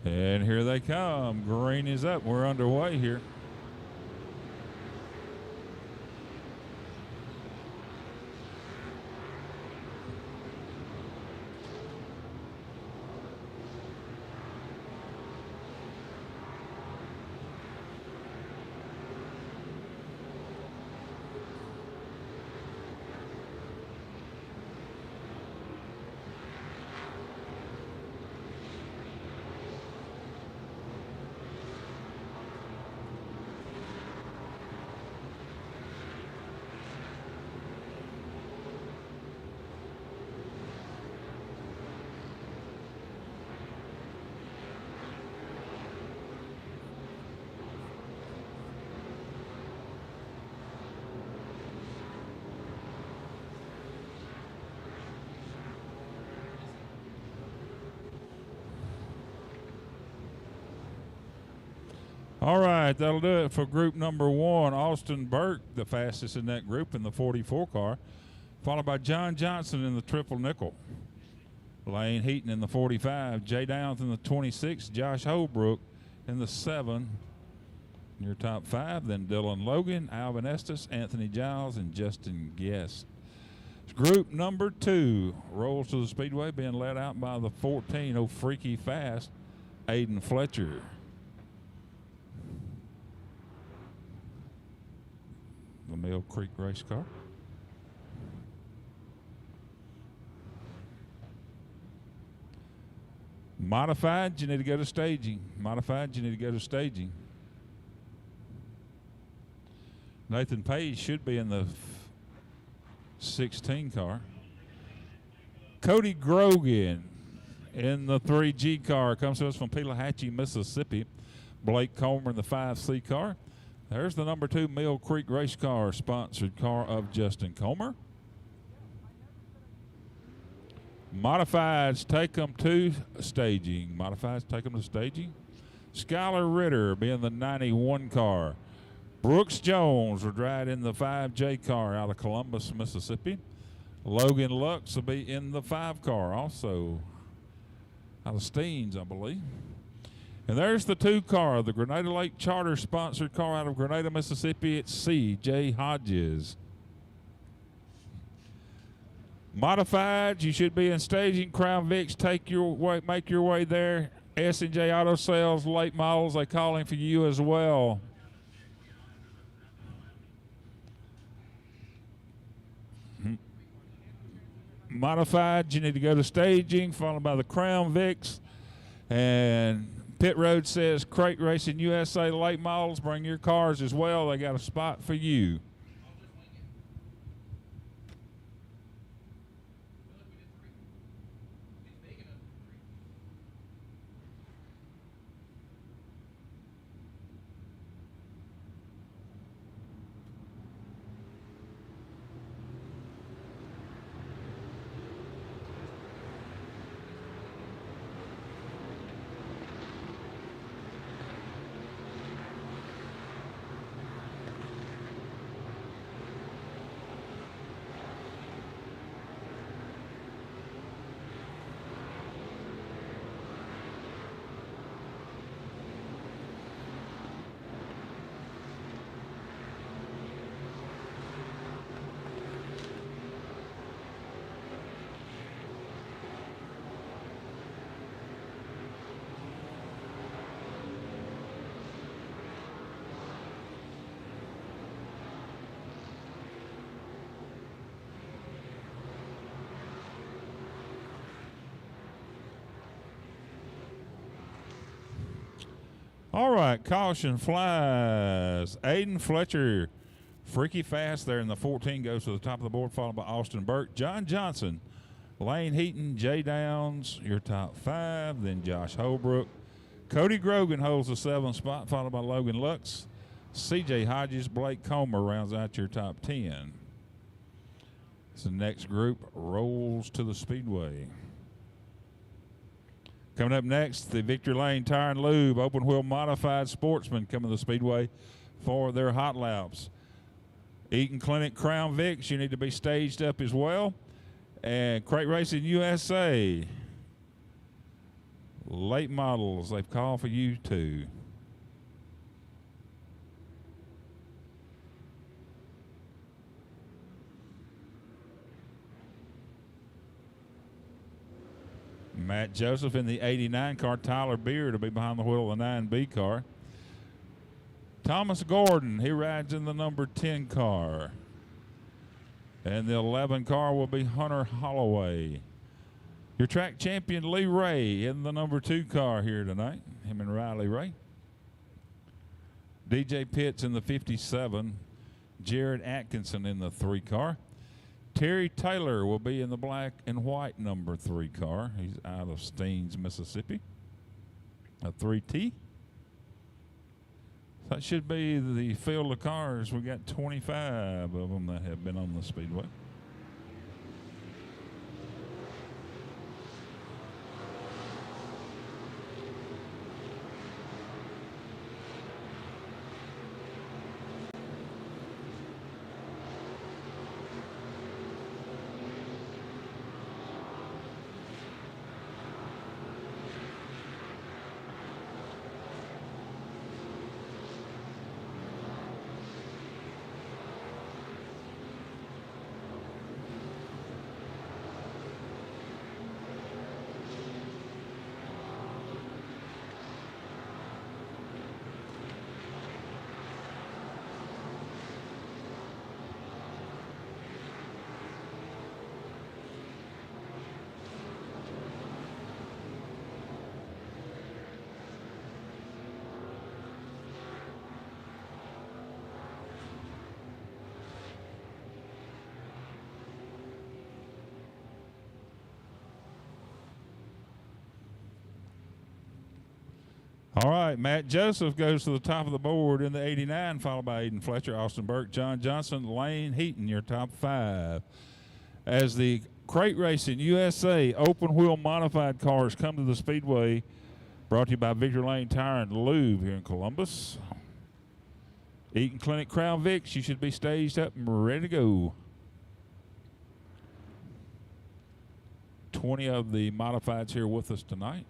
And here they come. Green is up. We're underway here. All right, that'll do it for group number 1. Austin Burke, the fastest in that group in the 44 car, followed by John Johnson in the triple nickel. Lane Heaton in the 45, Jay Downs in the 26, Josh Holbrook in the 7. Your top 5, then Dylan Logan, Alvin Estes, Anthony Giles, and Justin Guest. Group number 2 rolls to the Speedway, being led out by the 14, oh freaky fast, Aiden Fletcher. The Mill Creek race car. Modified, you need to go to staging. Modified, you need to go to staging. Nathan Page should be in the 16 car. Cody Grogan in the 3G car comes to us from Pelahatchie, Mississippi. Blake Comer in the 5C car. There's the number 2 Mill Creek race car, sponsored car of Justin Comer. Modifieds take them to staging. Modifieds take them to staging. Skylar Ritter being the 91 car. Brooks Jones will ride in the 5J car out of Columbus, Mississippi. Logan Lux will be in the 5 car, also out of Steens, I believe. And there's the 2 car, the Grenada Lake Charter sponsored car out of Grenada, Mississippi. It's C.J. Hodges. Modified, you should be in staging. Crown Vics, make your way there. S&J Auto Sales, late models, they calling for you as well. Modified, you need to go to staging, followed by the Crown Vics. And Pit Road says Crate Racing USA late models, bring your cars as well. They got a spot for you. All right, caution flies. Aiden Fletcher, freaky fast there in the 14, goes to the top of the board, followed by Austin Burke. John Johnson, Lane Heaton, Jay Downs, your top 5. Then Josh Holbrook. Cody Grogan holds the 7th spot, followed by Logan Lux. C.J. Hodges, Blake Comer rounds out your top 10. So the next group rolls to the Speedway. Coming up next, the Victory Lane Tire and Lube Open Wheel Modified Sportsman coming to the Speedway for their hot laps. Eaton Clinic Crown Vics, you need to be staged up as well. And Crate Racing USA, late models, they've called for you too. Matt Joseph in the 89 car. Tyler Beard will be behind the wheel of the 9B car. Thomas Gordon, he rides in the number 10 car. And the 11 car will be Hunter Holloway. Your track champion Lee Ray in the number 2 car here tonight. Him and Riley Ray. DJ Pitts in the 57. Jared Atkinson in the 3 car. Terry Taylor will be in the black and white number 3 car. He's out of Steens, Mississippi. A 3T. That should be the field of cars. We got 25 of them that have been on the Speedway. All right, Matt Joseph goes to the top of the board in the 89, followed by Aiden Fletcher, Austin Burke, John Johnson, Lane Heaton, your top 5. As the Crate Racing USA Open Wheel Modified cars come to the Speedway, brought to you by Victory Lane Tire and Lube here in Columbus. Eaton Clinic Crown Vics, you should be staged up and ready to go. 20 of the modifieds here with us tonight.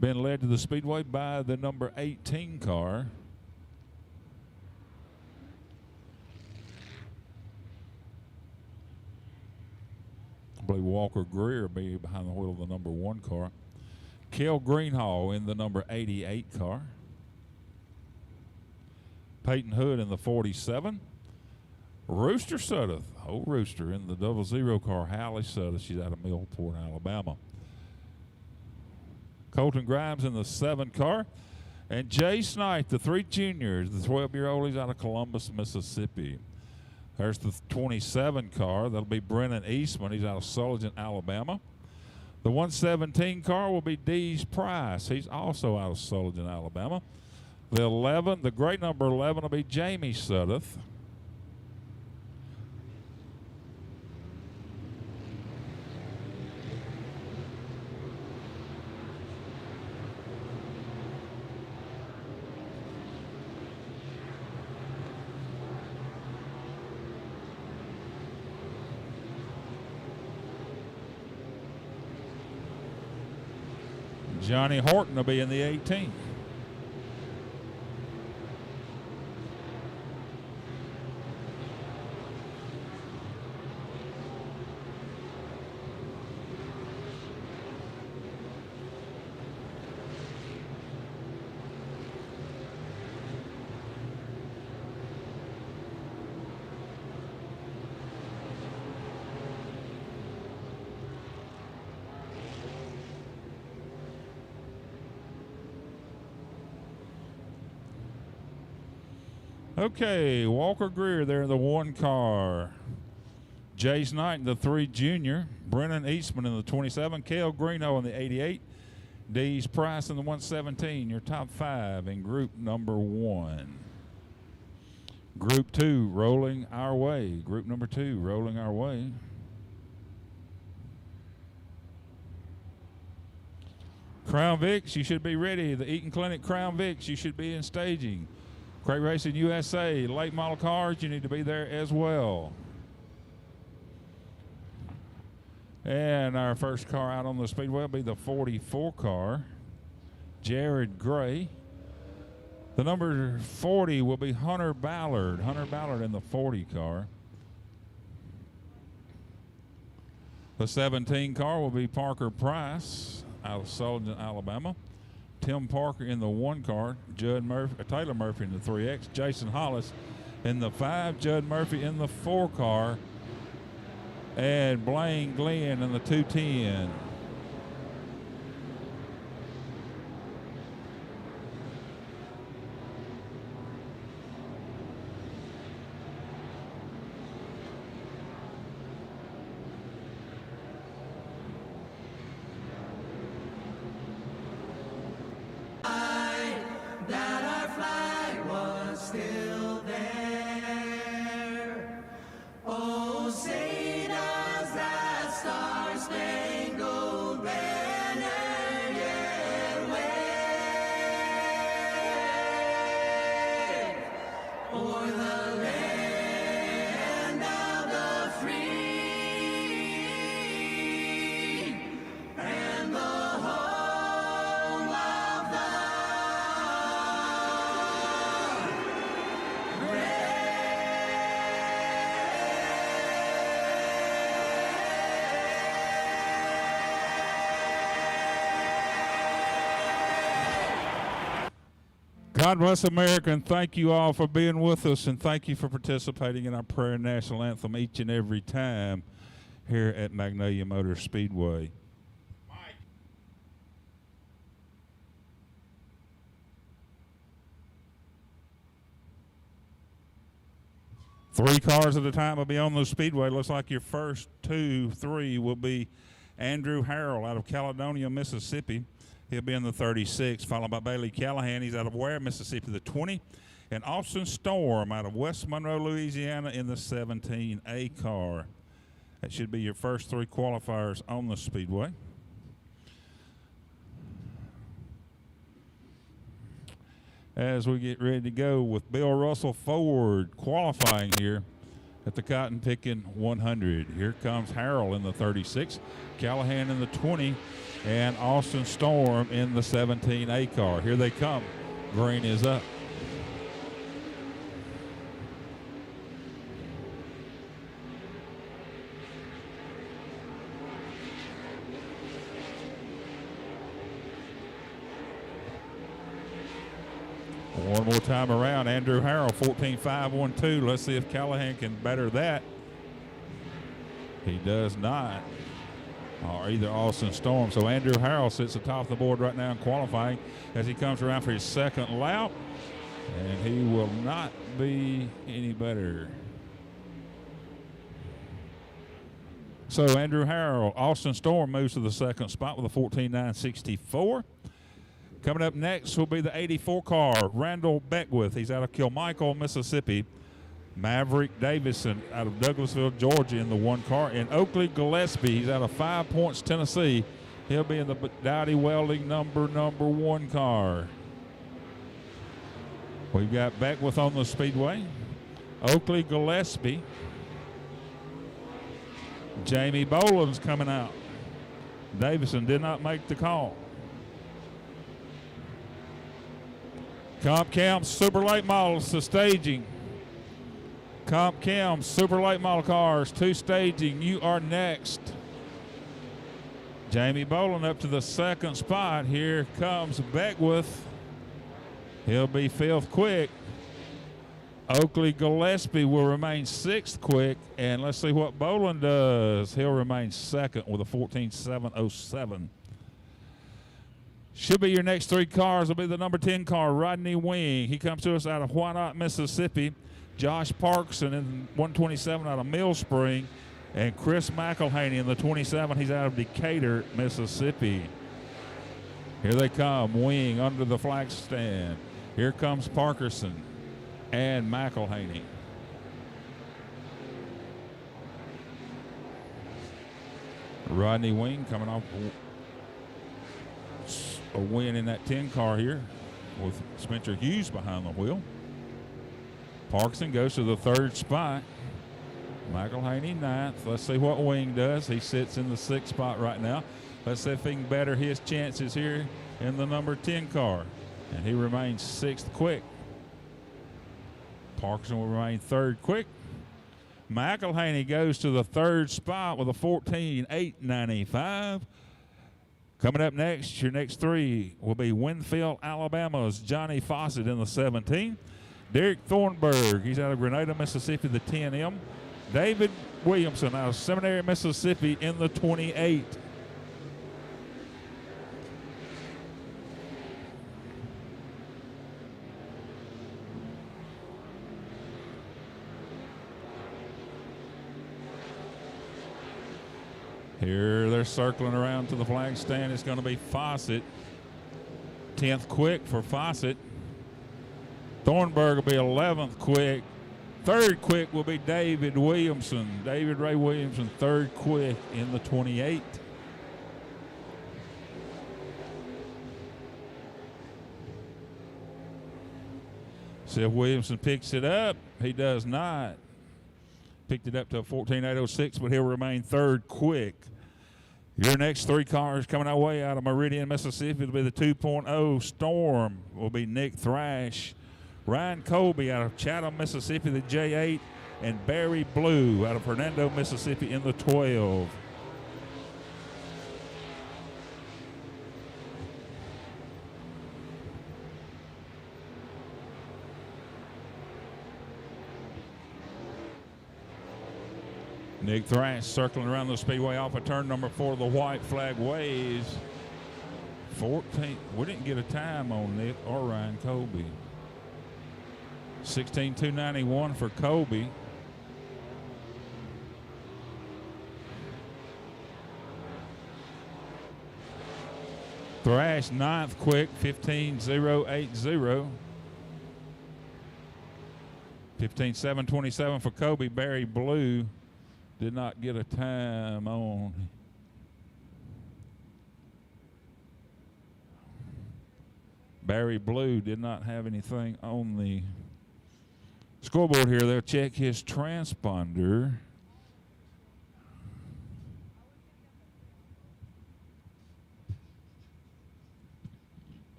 Been led to the Speedway by the number 18 car. I believe Walker Greer will be behind the wheel of the number 1 car. Kel Greenhall in the number 88 car. Peyton Hood in the 47. Rooster Sudduth, old Rooster, in the 00 car. Hallie Sudduth, she's out of Millport, Alabama. Colton Grimes in the 7 car. And Jay Snipe, the 3 juniors, the 12-year-old, he's out of Columbus, Mississippi. There's the 27 car. That'll be Brennan Eastman. He's out of Sullivan, Alabama. The 117 car will be Dees Price. He's also out of Sullivan, Alabama. The 11, the great number 11 will be Jamie Sudduth. Johnny Horton will be in the 18. Okay, Walker Greer there in the 1 car. Jace Knight in the 3 junior. Brennan Eastman in the 27. Cale Greeno in the 88. Dees Price in the 117. Your top 5 in group number 1. Group 2 rolling our way. Group number 2 rolling our way. Crown Vics, you should be ready. The Eaton Clinic Crown Vics, you should be in staging. Crate Racing USA, late model cars, you need to be there as well. And our first car out on the speedway will be the 44 car, Jared Gray. The number 40 will be Hunter Ballard. Hunter Ballard in the 40 car. The 17 car will be Parker Price out of Sullivan, Alabama. Tim Parker in the 1 car. Taylor Murphy in the 3X. Jason Hollis in the 5. Judd Murphy in the 4 car. And Blaine Glenn in the 210.
That our flag was still there. Oh, say does that star-spangled banner yet wave o'er the land of the free and the home of the
God bless America, and thank you all for being with us, and thank you for participating in our prayer national anthem each and every time here at Magnolia Motor Speedway. Three cars at a time will be on the speedway. Looks like your first 2, 3 will be Andrew Harrell out of Caledonia, Mississippi. He'll be in the 36, followed by Bailey Callahan. He's out of Ware, Mississippi, the 20. And Austin Storm out of West Monroe, Louisiana, in the 17A car. That should be your first 3 qualifiers on the speedway. As we get ready to go with Bill Russell Ford qualifying here at the Cotton Picking 100. Here comes Harrell in the 36, Callahan in the 20, and Austin Storm in the 17A car. Here they come. Green is up. One more time around, Andrew Harrell, 14.512. Let's see if Callahan can better that. He does not. Or either Austin Storm. So Andrew Harrell sits atop the board right now in qualifying as he comes around for his second lap. And he will not be any better. So Andrew Harrell, Austin Storm moves to the second spot with a 14.964. Coming up next will be the 84 car, Randall Beckwith. He's out of Kilmichael, Mississippi. Maverick Davison out of Douglasville, Georgia in the 1 car. And Oakley Gillespie, he's out of 5 Points, Tennessee. He'll be in the Dowdy Welding number 1 car. We've got Beckwith on the speedway. Oakley Gillespie. Jamie Boland's coming out. Davison did not make the call. Comp Cam Super Late Models to staging. Comp Cam Super Late Model cars to staging. You are next. Jamie Boland up to the second spot. Here comes Beckwith. He'll be 5th quick. Oakley Gillespie will remain 6th quick. And let's see what Boland does. He'll remain 2nd with a 14.707. Should be your next 3 cars. Will be the number 10 car, Rodney Wing. He comes to us out of Wyandotte, Mississippi. Josh Parkson in 127 out of Mill Spring. And Chris McElhaney in the 27. He's out of Decatur, Mississippi. Here they come, Wing under the flag stand. Here comes Parkerson and McElhaney. Rodney Wing coming off a win in that 10 car here with Spencer Hughes behind the wheel. Parkinson goes to the 3rd spot. McElhaney 9th. Let's see what Wing does. He sits in the 6th spot right now. Let's see if he can better his chances here in the number 10 car. And he remains 6th quick. Parkinson will remain 3rd quick. McElhaney goes to the 3rd spot with a 14.895. Coming up next, your next 3 will be Winfield, Alabama's Johnny Fawcett in the 17. Derek Thornburg, he's out of Grenada, Mississippi, the 10M. David Williamson out of Seminary, Mississippi in the 28. Here they're circling around to the flag stand. It's going to be Fawcett. 10th quick for Fawcett. Thornburg will be 11th quick. 3rd quick will be David Williamson. David Ray Williamson, 3rd quick in the 28. See if Williamson picks it up. He does not. Picked it up to a 14.806, but he'll remain 3rd quick. Your next 3 cars coming our way out of Meridian, Mississippi. It'll be the 2.0 Storm. Will be Nick Thrash. Ryan Colby out of Chatham, Mississippi, the J8. And Barry Blue out of Hernando, Mississippi in the 12. Nick Thrash circling around the speedway off of turn number 4. The white flag waves. 14. We didn't get a time on Nick or Ryan Colby. 16.291 for Colby. Thrash 9th quick, 15.080. 15.727 for Colby. Barry Blue did not get a time on. Barry Blue did not have anything on the scoreboard here. They'll check his transponder.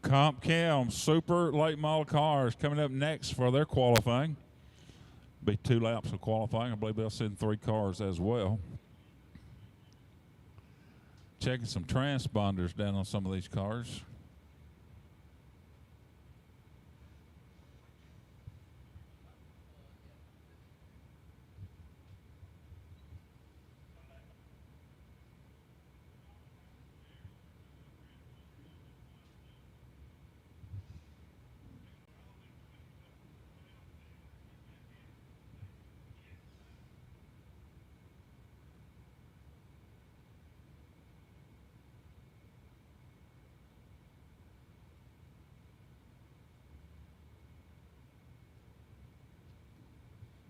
Comp Cam Super Late Model cars coming up next for their qualifying. Be 2 laps of qualifying. I believe they'll send 3 cars as well. Checking some transponders down on some of these cars.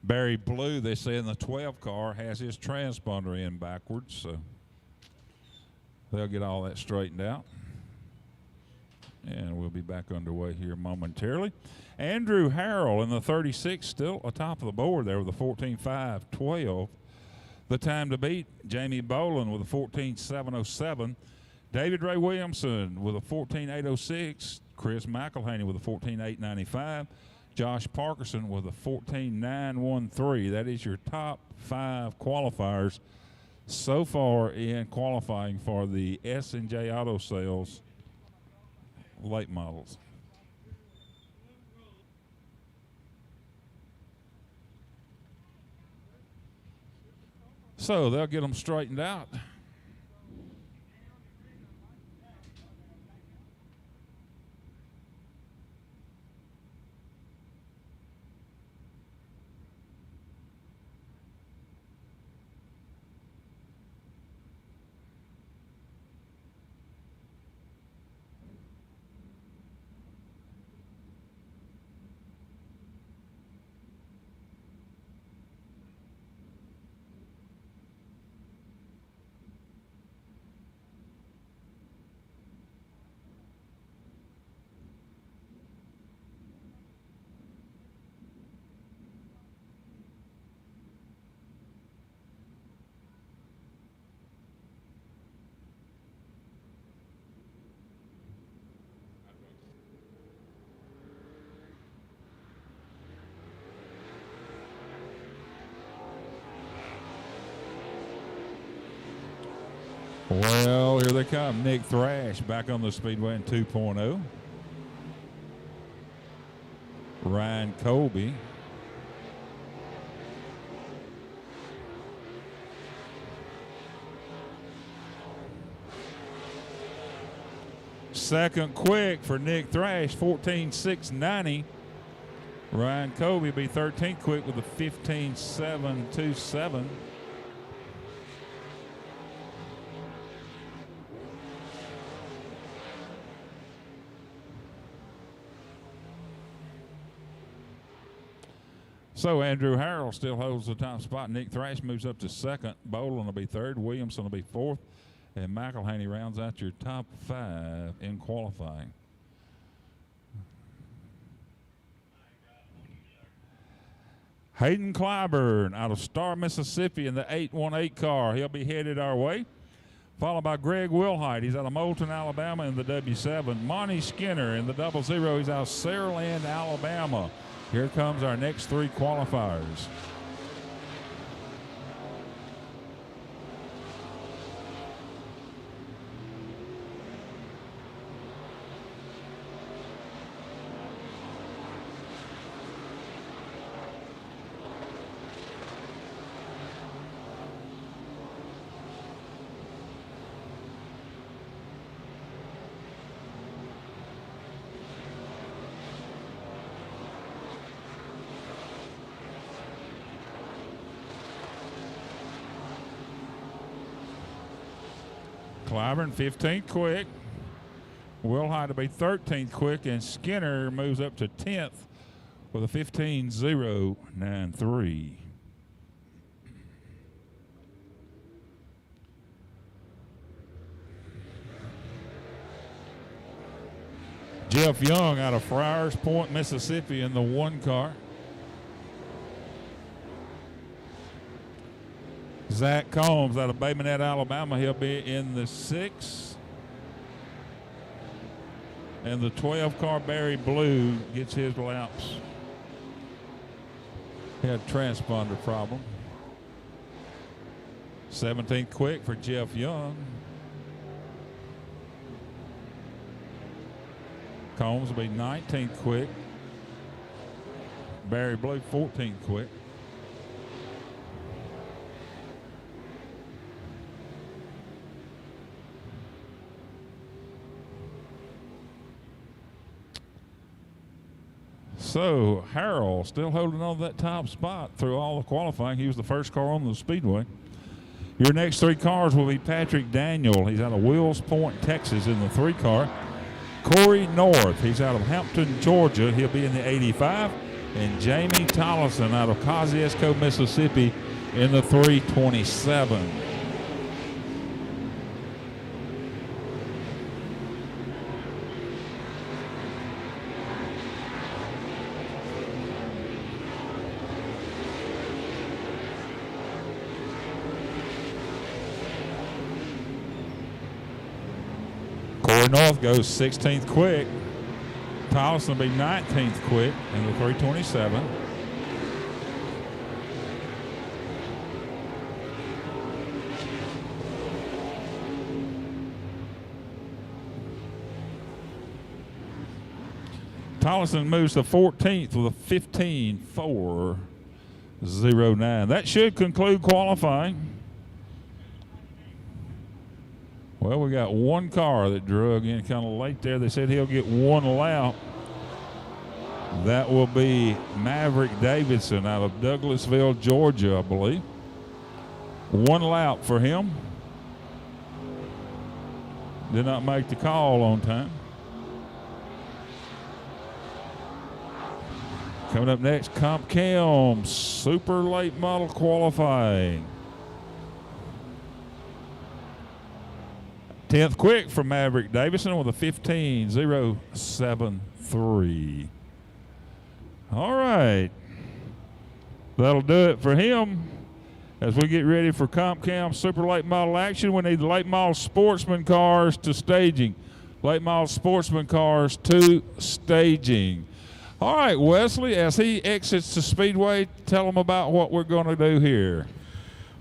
Barry Blue, they say in the 12 car, has his transponder in backwards, so they'll get all that straightened out. And we'll be back underway here momentarily. Andrew Harrell in the 36, still atop of the board there with a 14.512. The time to beat, Jamie Boland with a 14.707. David Ray Williamson with a 14.806. Chris McElhaney with a 14.895. Josh Parkerson with a 14.913. That is your top 5 qualifiers so far in qualifying for the S&J Auto Sales late models. So they'll get them straightened out. Well, here they come. Nick Thrash back on the Speedway in 2.0. Ryan Colby. Second quick for Nick Thrash, 14.690. Ryan Colby be 13th quick with a 15.727. So Andrew Harrell still holds the top spot. Nick Thrash moves up to second. Bolin will be third. Williamson will be fourth. And McElhaney rounds out your top 5 in qualifying. Hayden Clyburn out of Star, Mississippi in the 818 car. He'll be headed our way. Followed by Greg Wilhite. He's out of Moulton, Alabama in the W7. Monty Skinner in the 00. He's out of Saraland, Alabama. Here comes our next 3 qualifiers. Clyburn 15th quick. Wilhite to be 13th quick, and Skinner moves up to 10th with a 15.093. Jeff Young out of Friars Point, Mississippi in the 1 car. Zach Combs out of Bay Minette, Alabama. He'll be in the 6. And the 12 car Barry Blue gets his laps. He had a transponder problem. 17th quick for Jeff Young. Combs will be 19th quick. Barry Blue 14th quick. So Harrell still holding on to that top spot through all the qualifying. He was the first car on the Speedway. Your next 3 cars will be Patrick Daniel. He's out of Wills Point, Texas in the 3 car. Corey North, he's out of Hampton, Georgia. He'll be in the 85. And Jamie Tollison out of Kosciuszko, Mississippi in the 327. North goes 16th quick. Tolleson will be 19th quick in the 327. Tolleson moves to 14th with a 15.409. That should conclude qualifying. Well, we got one car that drug in kind of late there. They said he'll get one lap. That will be Maverick Davidson out of Douglasville, Georgia, I believe. One lap for him. Did not make the call on time. Coming up next, Comp Cam, super late model qualifying. 10th quick for Maverick Davison with a 15.073. All right. That'll do it for him. As we get ready for Comp Cam super late model action, we need the late model Sportsman cars to staging. Late model Sportsman cars to staging. All right, Wesley, as he exits the speedway, tell him about what we're going to do here.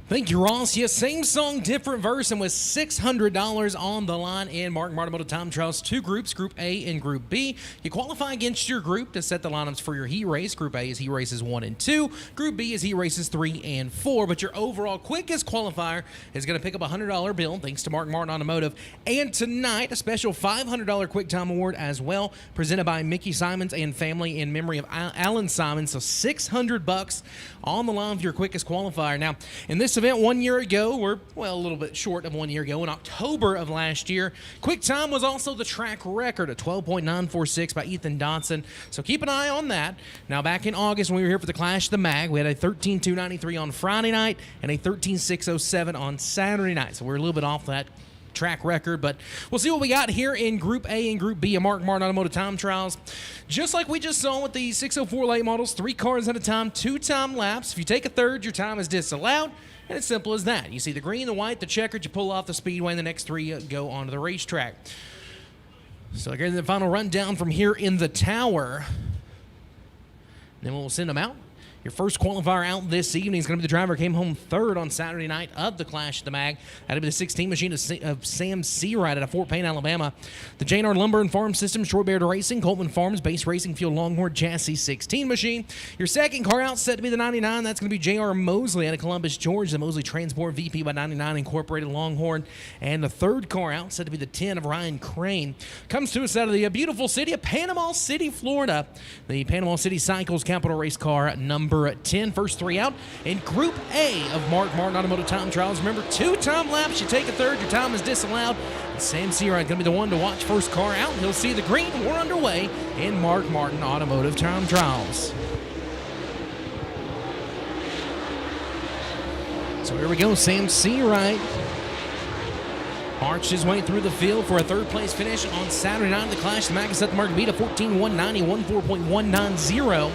Thank you, Ross. Yes, same song, different verse, and with $600 on the line in Martin Automotive Time Trials, two groups, Group A and Group B. You qualify against your group to set the lineups for your heat race. Group A is heat races 1 and 2. Group B is heat races 3 and 4. But your overall quickest qualifier is going to pick up a $100 bill, thanks to Martin Automotive. And tonight, a special $500 Quick Time Award as well, presented by Mickey Simons and family in memory of Alan Simons. So $600 on the line for your quickest qualifier. Now, in this event 1 year ago, or well, a little bit short of 1 year ago, in October of last year, quick time was also the track record at 12.946 by Ethan Dodson. So keep an eye on that. Now, back in August when we were here for the Clash of the Mag, we had a 13.293 on Friday night and a 13.607 on Saturday night. So we're a little bit off that track record, but we'll see what we got here in Group A and Group B of Martin Automotive Time Trials. Just like we just saw with the 604 late models, 3 cars at a time, 2 time laps. If you take a third, your time is disallowed, and it's simple as that. You see the green, the white, the checkered, you pull off the speedway, and the next 3 go onto the racetrack. So here's the final rundown from here in the tower. Then we'll send them out. Your first qualifier out this evening is going to be the driver who came home third on Saturday night of the Clash of the Mag. That'll be the 16 machine of Sam Seawright out of Fort Payne, Alabama. The J&R Lumber and Farm Systems, Short Beard Racing, Coleman Farms, Base Racing Field Longhorn Chassis 16 machine. Your second car out set to be the 99. That's going to be J.R. Mosley out of Columbus, Georgia. The Mosley Transport VP by 99 Incorporated Longhorn. And the third car out set to be the 10 of Ryan Crane. Comes to us out of the beautiful city of Panama City, Florida. The Panama City Cycles Capital Race car number 10. First 3 out in Group A of Martin Automotive Time Trials. Remember, 2 time laps. You take a third, your time is disallowed. And Sam Seawright going to be the one to watch first car out. He'll see the green. We're underway in Martin Automotive Time Trials. So here we go. Sam Seawright arched his way through the field for a third place finish on Saturday night. The Clash of the Mag set the mark to beat a 14.190, 14.190.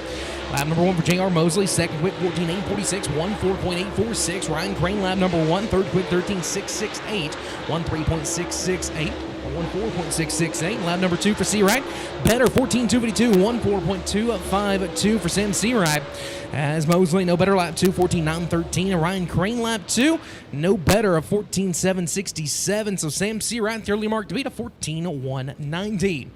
Lap number 1 for J.R. Mosley. Second quick, 14.846, 14.846. Ryan Crane, lap number 1. Third quick, 13.668, 13.668. 14.668. Lap number 2 for Seawright. Better, 14.252, 14.252 for Sam Seawright. As Mosley, no better, lap 2, 14.913. And Ryan Crane, lap 2, no better, a 14.767. So Sam Seawright, the early mark to beat a 14.190.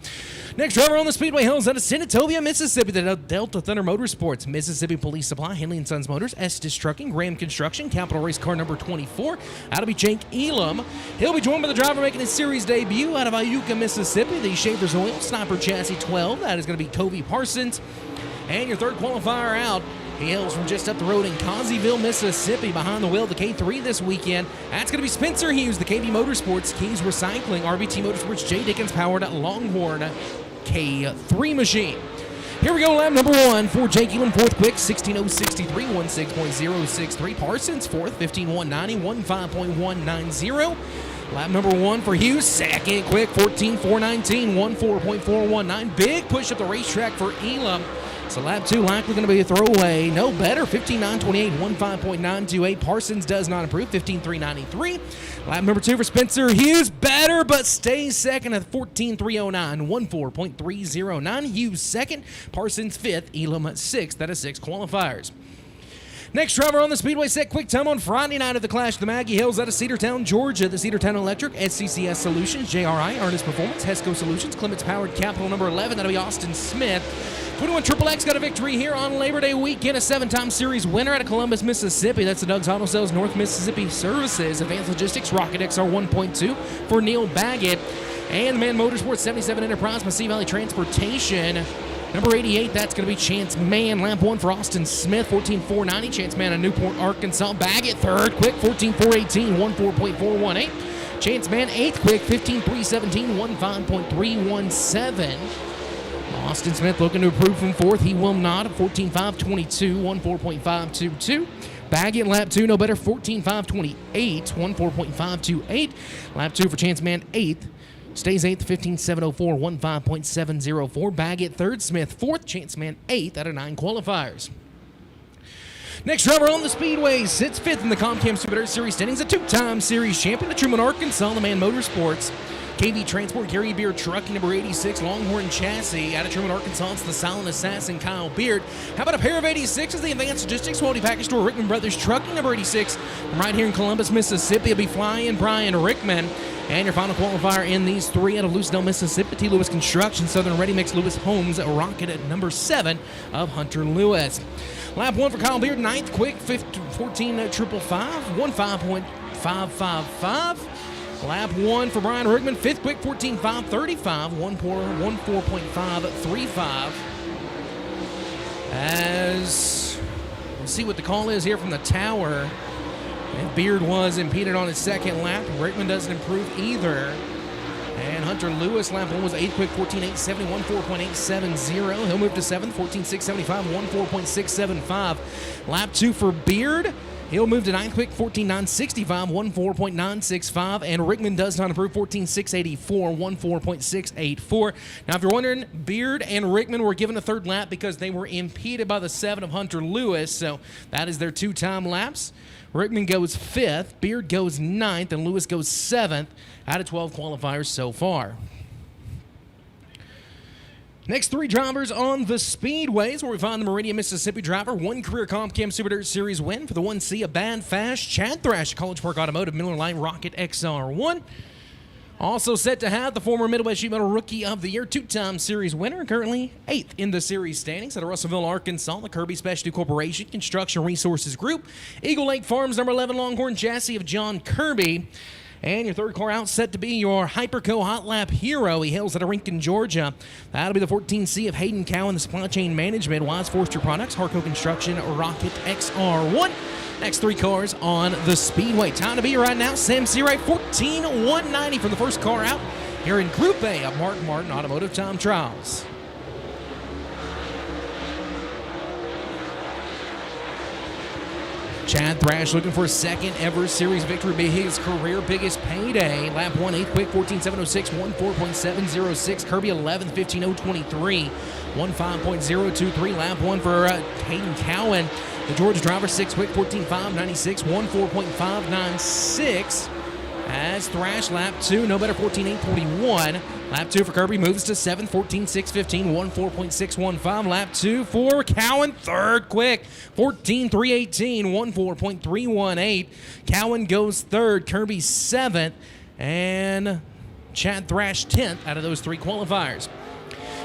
Next driver on the Speedway Hills out of Senatobia, Mississippi, the Delta Thunder Motorsports, Mississippi Police Supply, Henley & Sons Motors, Estes Trucking, Graham Construction, Capital Race car number 24. That'll be Jake Elam. He'll be joined by the driver making his series debut out of Iuka, Mississippi, the Schaefer's Oil Sniper Chassis 12. That is going to be Covey Parsons. And your third qualifier out, he hails from just up the road in Causeyville, Mississippi, behind the wheel of the K3 this weekend. That's going to be Spencer Hughes, the KB Motorsports, Keys Recycling, RBT Motorsports, J. Dickens powered Longhorn K3 machine. Here we go, lap number 1 for Jake Elam, fourth quick, 16.063, 16.063. Parsons, fourth, 15.190, 15.190. Lap number 1 for Hughes, second quick, 14.419, 14.419. Big push up the racetrack for Elam. So lap 2 likely going to be a throwaway. No better, 15.928, 15.928. Parsons does not improve, 15.393. Lap number 2 for Spencer Hughes, better, but stays second at 14.309, 14.309. Hughes second, Parsons fifth, Elam sixth. That is 6 qualifiers. Next driver on the Speedway set quick time on Friday night at the Clash of the Maggie Hills out of Cedartown, Georgia. The Cedartown Electric, SCCS Solutions, JRI, Ernest Performance, Hesco Solutions, Clements Powered Capital number 11. That'll be Austin Smith. 21 Triple X got a victory here on Labor Day weekend. A 7-time series winner out of Columbus, Mississippi. That's the Doug's Auto Sales North Mississippi Services. Advanced Logistics Rocket XR 1.2 for Neil Baggett. And the Man Motorsports 77 Enterprise, Massey Valley Transportation. Number 88, that's going to be Chance Man. Lap 1 for Austin Smith, 14.490. Chance Man of Newport, Arkansas. Baggett third, quick, 14.418, 14.418. Chance Man 8th, quick, 15.317, 15.317. Austin Smith looking to improve from 4th. He will not. 14.522, 14.522. Baggett, lap 2, no better, 14.528, 14.528. Lap 2 for Chance Man, 8th. Stays 8th, 15.704, 15.704. Baggett 3rd, Smith 4th, Chance Man 8th out of 9 qualifiers. Next driver on the Speedway sits 5th in the Comcam Super Dirt Series standings, a 2-time series champion of Truman, Arkansas, the Man Motorsports. KV Transport, Gary Beard Trucking, number 86, Longhorn Chassis. Out of Truman, Arkansas, it's the Silent Assassin, Kyle Beard. How about a pair of 86s? The Advanced Logistics Quality Package Store, Rickman Brothers Trucking, number 86. From right here in Columbus, Mississippi, will be flying Brian Rickman. And your final qualifier in these 3 out of Lucedale, Mississippi, T. Lewis Construction, Southern Ready Mix, Lewis Homes, Rocket at number 7 of Hunter Lewis. Lap 1 for Kyle Beard, 9th, quick, 14.555, 15.555. Lap 1 for Brian Rickman, 5th, quick, 14.535, 14.535. As we'll see what the call is here from the tower. And Beard was impeded on his second lap. Rickman doesn't improve either. And Hunter Lewis, lap 1 was 8th, quick, 14.870, 14.870. He'll move to 7th, 14.675, 14.675. Lap 2 for Beard. He'll move to 9th, quick, 14.965, 14.965. And Rickman does not improve, 14.684, 14.684. Now, if you're wondering, Beard and Rickman were given a third lap because they were impeded by the 7 of Hunter Lewis. So that is their 2-time laps. Rickman goes 5th, Beard goes 9th, and Lewis goes 7th out of 12 qualifiers so far. Next 3 drivers on the Speedways, where we find the Meridian, Mississippi driver. 1 career Comcam Super Dirt Series win for the 1C, a bad fast Chad Thrash, College Park Automotive, Miller Lite Rocket XR1. Also set to have the former Midwest Sheet Metal Rookie of the Year, 2-time series winner, currently 8th in the series standings out of Russellville, Arkansas, the Kirby Specialty Corporation, Construction Resources Group, Eagle Lake Farms, number 11 Longhorn Chassis of John Kirby. And your 3rd car out set to be your Hyper Coil Hot Lap Hero. He hails out of Rincon, Georgia. That'll be the 14C of Hayden Cowan, the Supply Chain Management, Wise Forster Products, Harco Construction, Rocket XR1. Next 3 cars on the Speedway. Time to be right now, Sam Seawright, 14.190 for the first car out here in Group A of Martin Automotive Time Trials. Chad Thrash looking for a second ever series victory, be his career biggest payday. Lap 1, 8th, quick, 14.706, 14.706. Kirby 11th, 15.023, 15.023. Lap 1 for Hayden Cowan, the Georgia driver, 6th, quick, 14.596, 14.596. As Thrash, lap 2, no better, 14.841. Lap 2 for Kirby moves to 7th, 14.615, 14.615. Lap 2 for Cowan, 3rd, quick, 14.318, 14.318. Cowan goes 3rd, Kirby 7th, and Chad Thrash 10th out of those 3 qualifiers.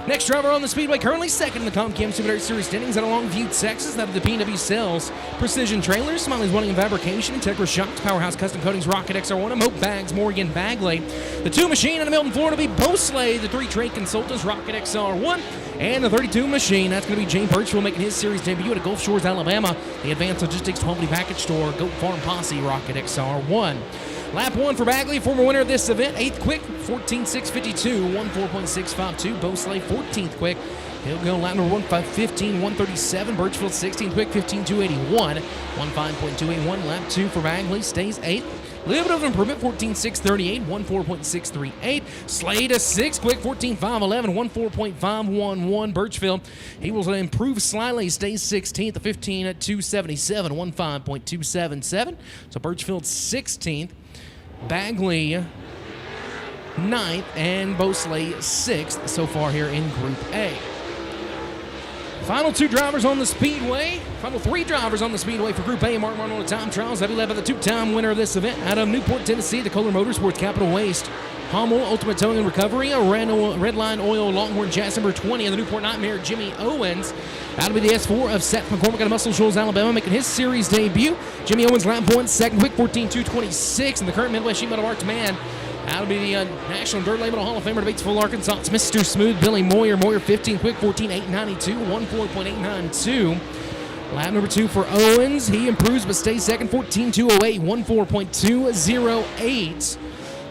Next driver on the Speedway, currently 2nd in the Comcam Super Dirt Series standings out of Longview, Texas, out of the P&W Sales, Precision Trailers, Smiley's Welding and Fabrication, Integra Shocks, Powerhouse Custom Coatings, Rocket XR1, Moat Bags, Morgan Bagley. The 2 machine out of Milton, Florida, will be Bosley, the 3 trade consultants, Rocket XR1, and the 32 machine, that's going to be Jane Birchfield making his series debut at Gulf Shores, Alabama, the Advanced Logistics 12-day package store, Goat Farm Posse, Rocket XR1. Lap 1 for Bagley, former winner of this event, 8th quick, 14.652, 14.652. Bosley, 14th quick, He'll go lap number 1, 15, 137. Birchfield 16, quick 15, 281. 15.281. Lap 2 for Bagley, stays 8th. Little bit of improvement, 14.638, 14.638. Slade a 6, quick 14.511, 14.511. Birchfield, he will improve slightly, stays 16th, 15.277, 15.277. So Birchfield 16th, Bagley 9th, and Bosley 6th so far here in Group A. Final 2 drivers on the speedway. Final 3 drivers on the speedway for Group A. Martin Automotive time trials. That'll be led by the 2-time winner of this event out of Newport, Tennessee, the Kohler Motorsports Capital Waste. Hummel, Ultimate Towing and Recovery, a Red Line Oil Longhorn Chassis number 20 of the Newport Nightmare, Jimmy Owens. That'll be the S4 of Seth McCormick out of Muscle Shoals, Alabama, making his series debut. Jimmy Owens lap 1, second, quick 14.226, and the current Midwest Sheet Metal Arts man. That'll be the National Dirt Label Hall of Famer to Batesville, Arkansas. It's Mr. Smooth, Billy Moyer. Moyer 15, quick 14.892, 14.892. Lap number 2 for Owens. He improves but stays second, 14.208, 14.208.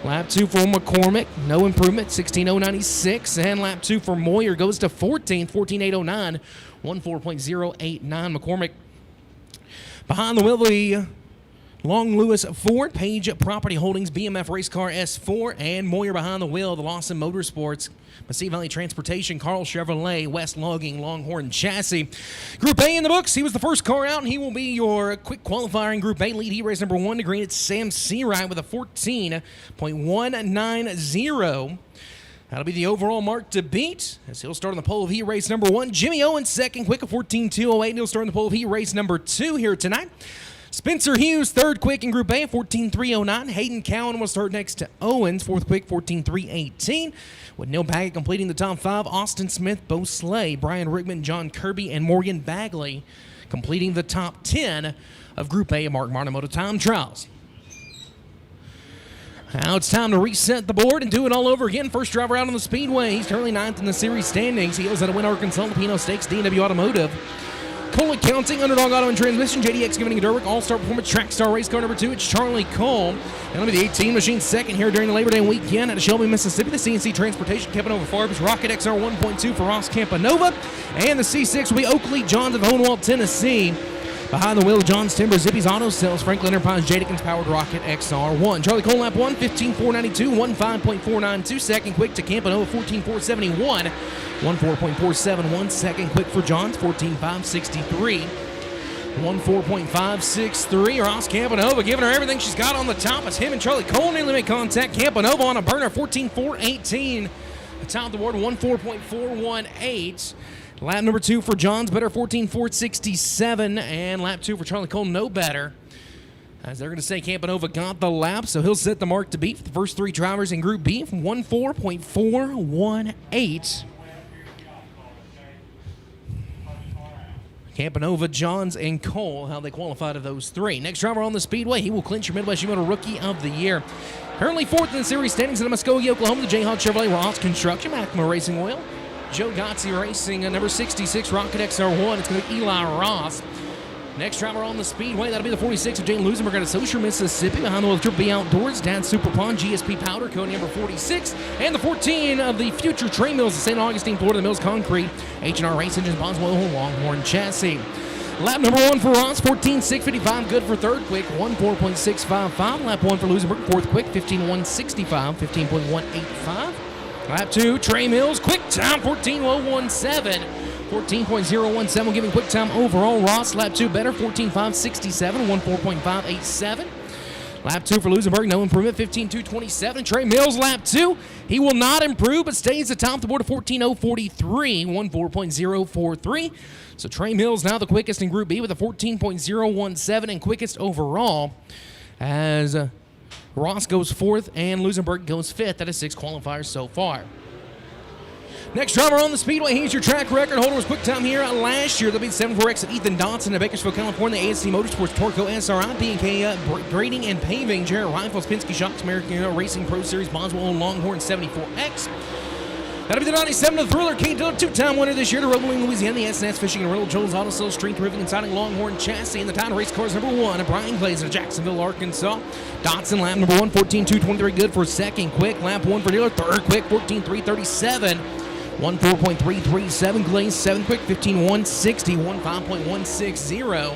Lap 2 for McCormick, no improvement, 16.096. And lap 2 for Moyer goes to 14th, 14.809, 14.089. McCormick behind the wheel, the Long Lewis Ford, Page Property Holdings, BMF Race Car S4, and Moyer behind the wheel, the Lawson Motorsports, Massey Valley Transportation, Carl Chevrolet, West Logging, Longhorn Chassis. Group A in the books. He was the first car out, and he will be your quick qualifier in Group A. Lead heat race number 1 to green. It's Sam Seawright with a 14.190. That'll be the overall mark to beat, as he'll start on the pole of heat race number 1. Jimmy Owens second, quick of 14.208, and he'll start on the pole of heat race number 2 here tonight. Spencer Hughes, third quick in Group A, 14.309. Hayden Cowan will start next to Owens, fourth quick, 14.318. With Neil Baggett completing the top 5, Austin Smith, Bo Slay, Brian Rickman, John Kirby, and Morgan Bagley completing the top 10 of Group A at Martin Automotive time trials. Now it's time to reset the board and do it all over again. First driver out on the speedway. He's currently 9th in the series standings. He goes out to win Arkansas Lapino Stakes, D&W Automotive. Coley Counting, Underdog Auto and Transmission, JDX giving Derwick, All-Star Performance, Track Star Race Car number 2, it's Charlie Cole. And it'll be the 18 machine second here during the Labor Day weekend at Shelby, Mississippi. The CNC Transportation, Campanova Farbs, Rocket XR 1.2 for Ross Campanova. And the C6 will be Oakley Johns of Hohenwald, Tennessee. Behind the wheel, John's Timber, Zippy's Auto Sales, Franklin Enterprise, J. Dickens Powered Rocket XR1. Charlie Cole lap 1, 15.492, 15.492. Second quick to Campanova, 14.471. 14.471. Second quick for Johns, 14.563. 14.563. Ross Campanova giving her everything she's got on the top as him and Charlie Cole nearly make contact. Campanova on a burner, 14.418. Atop of the board, 14.418. Lap number 2 for Johns, better, 14.467. And lap 2 for Charlie Cole, no better. As they're going to say Campanova got the lap, so he'll set the mark to beat for the first 3 drivers in Group B from 14.418. Campanova, Johns, and Cole, how they qualified of those 3. Next driver on the speedway, he will clinch your Midwest Motor Rookie of the Year. Currently 4th in the series standings in Muskogee, Oklahoma, the Jayhawk Chevrolet Ross Construction, Acma Racing Oil, Joe Gotzi Racing, number 66 Rocket XR1. It's going to be Eli Ross. Next driver on the speedway, that'll be the 46 of Jane Lusenberg out of Social, Mississippi. Behind the wheel of Triple B Outdoors, Dan Super Pond, GSP Powder, code number 46. And the 14 of the future Trey Mills of St. Augustine, Florida, the Mills Concrete, H&R Race Engines, Boswell, Longhorn Chassis. Lap number 1 for Ross, 14.655, good for third quick, 14.655. Lap 1 for Lusenberg, fourth quick, 15.165, 15.185. Lap 2, Trey Mills, quick time, 14.017. 14.017, giving quick time overall. Ross, lap 2 better, 14.567, 14.587. Lap 2 for Lusenberg, no improvement, 15.227. Trey Mills, lap 2, he will not improve, but stays atop the board of 14.043, 14.043. So Trey Mills now the quickest in Group B with a 14.017 and quickest overall, as Ross goes 4th and Lusenberg goes 5th. That is 6 qualifiers so far. Next driver on the speedway, he's your track record holder. Was quick time here last year. They'll be the 7.4X of Ethan Dotson in Bakersfield, California. The ASC Motorsports, Torco SRI, B&K Grading and Paving, Jarrett Rifles, Penske Shocks, American Racing Pro Series, Boswell Longhorn 74X. That'll be the 97 of the Thriller, Kane Dillon, 2-time winner this year to Roebling, Louisiana, the S&S Fishing and Rental, Joel's Auto Sales, Strength Riveting and Siding, Longhorn Chassis, and the title race cars number 1, Brian Glazer of Jacksonville, Arkansas. Dotson, lap number 1, 14.223, good for second quick. Lap 1 for Dillon, third quick, 14.337. 14.337. Glaze 7th quick, 15.160. 15.160.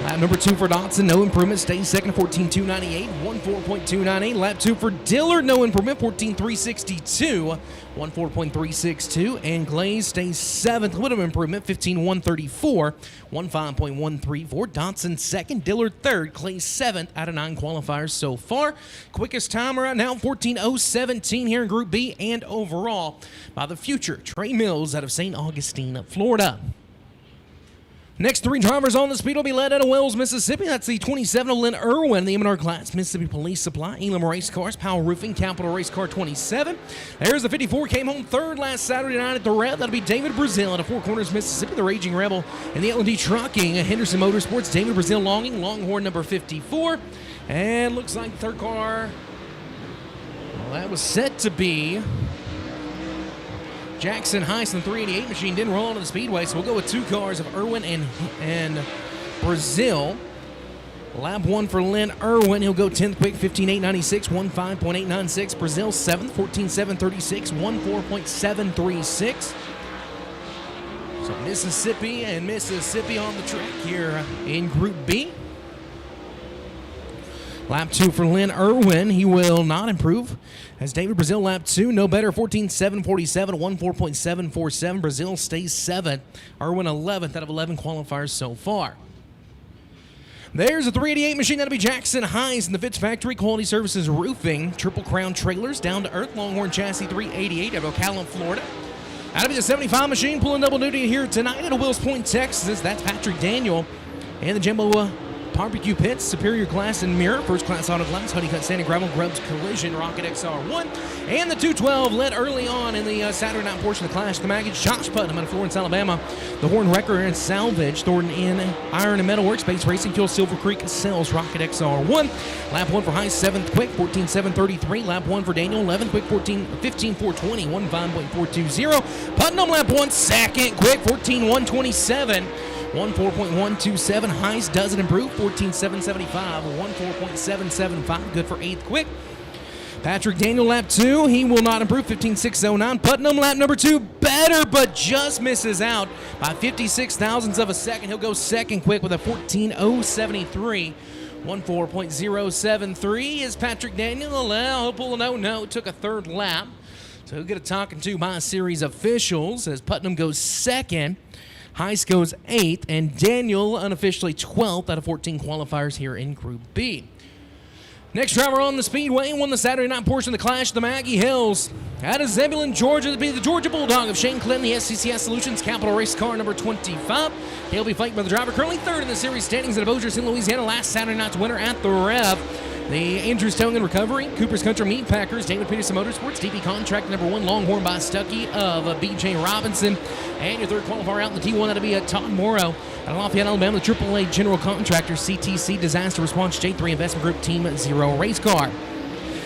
Lap number 2 for Dotson, no improvement, stays second, 14.298, 14.298. Lap 2 for Dillard, no improvement, 14.362, 14.362. And Glaze stays 7th, little improvement, 15.134, 15.134. Dotson second, Dillard third, Glaze 7th out of 9 qualifiers so far. Quickest time right now, 14.017 here in Group B and overall by the future Trey Mills out of St. Augustine, Florida. Next 3 drivers on the speed will be led out of Wells, Mississippi. That's the 27 of Lynn Irwin, the M&R class, Mississippi Police Supply, Elam Race Cars, Powell Roofing, Capital Race Car 27. There's the 54, came home third last Saturday night at the Rev. That'll be David Brazil out of Four Corners, Mississippi, the Raging Rebel. And the L&D Trucking, Henderson Motorsports, David Brazil Longing, Longhorn number 54. And looks like the third car, well, that was set to be Jackson Heisen, 388 machine, didn't roll onto the speedway, so we'll go with 2 cars of Irwin and Brazil. Lap 1 for Lynn Irwin. He'll go 10th quick, 15.896, 15.896. Brazil 7th, 14.736, 14.736. So Mississippi and Mississippi on the track here in Group B. Lap 2 for Lynn Irwin. He will not improve. As David Brazil, lap 2, no better, 14.747, 14.747. Brazil stays 7th. Irwin 11th out of 11 qualifiers so far. There's a 388 machine. That'll be Jackson Hines in the Fitz Factory Quality Services Roofing. Triple Crown Trailers, down to earth, Longhorn Chassis 388 out of Ocala, Florida. That'll be the 75 machine pulling double duty here tonight at Wills Point, Texas. That's Patrick Daniel. And the Jimbo Barbecue Pits, Superior Glass and Mirror, First Class Auto Glass, Honeycutt Sand and Gravel, Grubbs Collision, Rocket XR1, and the 212 led early on in the Saturday night portion of the Clash. The Maggage, Josh Putnam out of Florence, Alabama. The Horn Wrecker and Salvage, Thornton in Iron and Metal Works, Base Racing Fuel, Silver Creek Sales, Rocket XR1. Lap 1 for High, 7th quick, 14.733. Lap 1 for Daniel, 11th quick, 15.420, 15.420. Putnam, lap 1, 2nd quick, 14.127. 14.127. Heist doesn't improve. 14.775. 14.775. Good for 8th quick. Patrick Daniel, lap 2. He will not improve. 15.609. Putnam, lap number 2. Better, but just misses out by 56 thousandths of a second. He'll go 2nd quick with a 14.073. 14.073 is Patrick Daniel. He'll pull a no. Took a 3rd lap. So he'll get a talking to by a series of officials as Putnam goes 2nd. Heist goes 8th, and Daniel unofficially 12th out of 14 qualifiers here in Group B. Next driver on the speedway won the Saturday night portion of the Clash, the Maggie Hills. Out of Zebulon, Georgia, to be the Georgia Bulldog of Shane Clinton, the SCCS Solutions Capital Race Car number 25. He'll be flanked by the driver currently 3rd in the series standings at Bossier, St. Louisiana, last Saturday night's winner at the Rev. The Andrews Towing and Recovery, Cooper's Country Meat Packers, David Peterson Motorsports, DP Contract number 1, Longhorn by Stuckey of BJ Robinson. And your 3rd qualifier out in the T1, that'll be Todd Morrow out of Lafayette, Alabama, the AAA General Contractor, CTC Disaster Response J3 Investment Group Team 0 Race Car.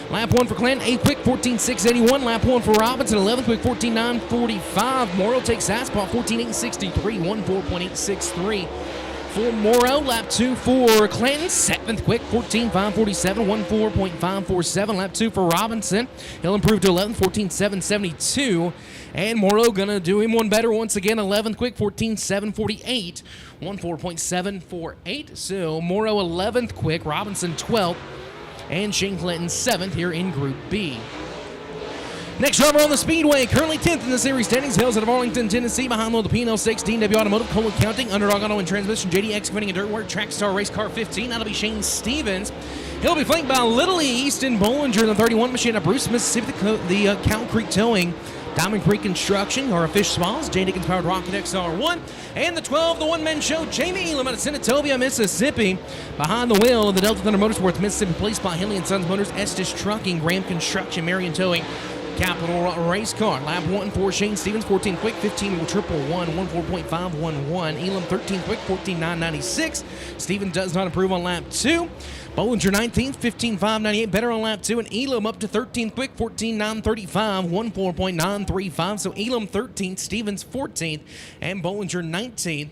Lap 1 for Clinton, 8th quick, 14.681. Lap 1 for Robinson, 11th quick, 14.945. Morrow takes that spot, 14.863, 14.863. For Morrow, lap 2 for Clinton, 7th quick, 14.547, 14.547. Lap 2 for Robinson, he'll improve to 11th, 14.772. And Morrow gonna do him one better once again, 11th quick, 14.748, 14.748. So Morrow 11th quick, Robinson 12th, and Shane Clinton 7th here in Group B. Next driver on the speedway, currently 10th in the series standings, hails out of Arlington, Tennessee, behind the P&L 16, W Automotive, Cole Accounting, Underdog Auto and Transmission, JD Excavating and Dirtwork, Trackstar Race Car 15. That'll be Shane Stevens. He'll be flanked by Little East and Bollinger in the 31 machine at Bruce, Mississippi, the Cow Creek Towing, Diamond Creek Construction, our Fish Spas, J. Dickens Powered Rocket XR1, and the 12, the one-man show, Jamie Elam out of Senatobia, Mississippi. Behind the wheel of the Delta Thunder Motorsports, Mississippi Police Spot, Henley & Sons Motors, Estes Trucking, Graham Construction, Marion Towing, Capital Race Car. Lap 1 for Shane Stevens, 14 quick, 15 111, 14.511. Elam 13 quick, 14.996. Stevens does not improve on lap 2. Bollinger 19th, 15.598, better on lap 2, and Elam up to 13th quick, 14.935, 14.935. So Elam 13th, Stevens 14th, and Bollinger 19th.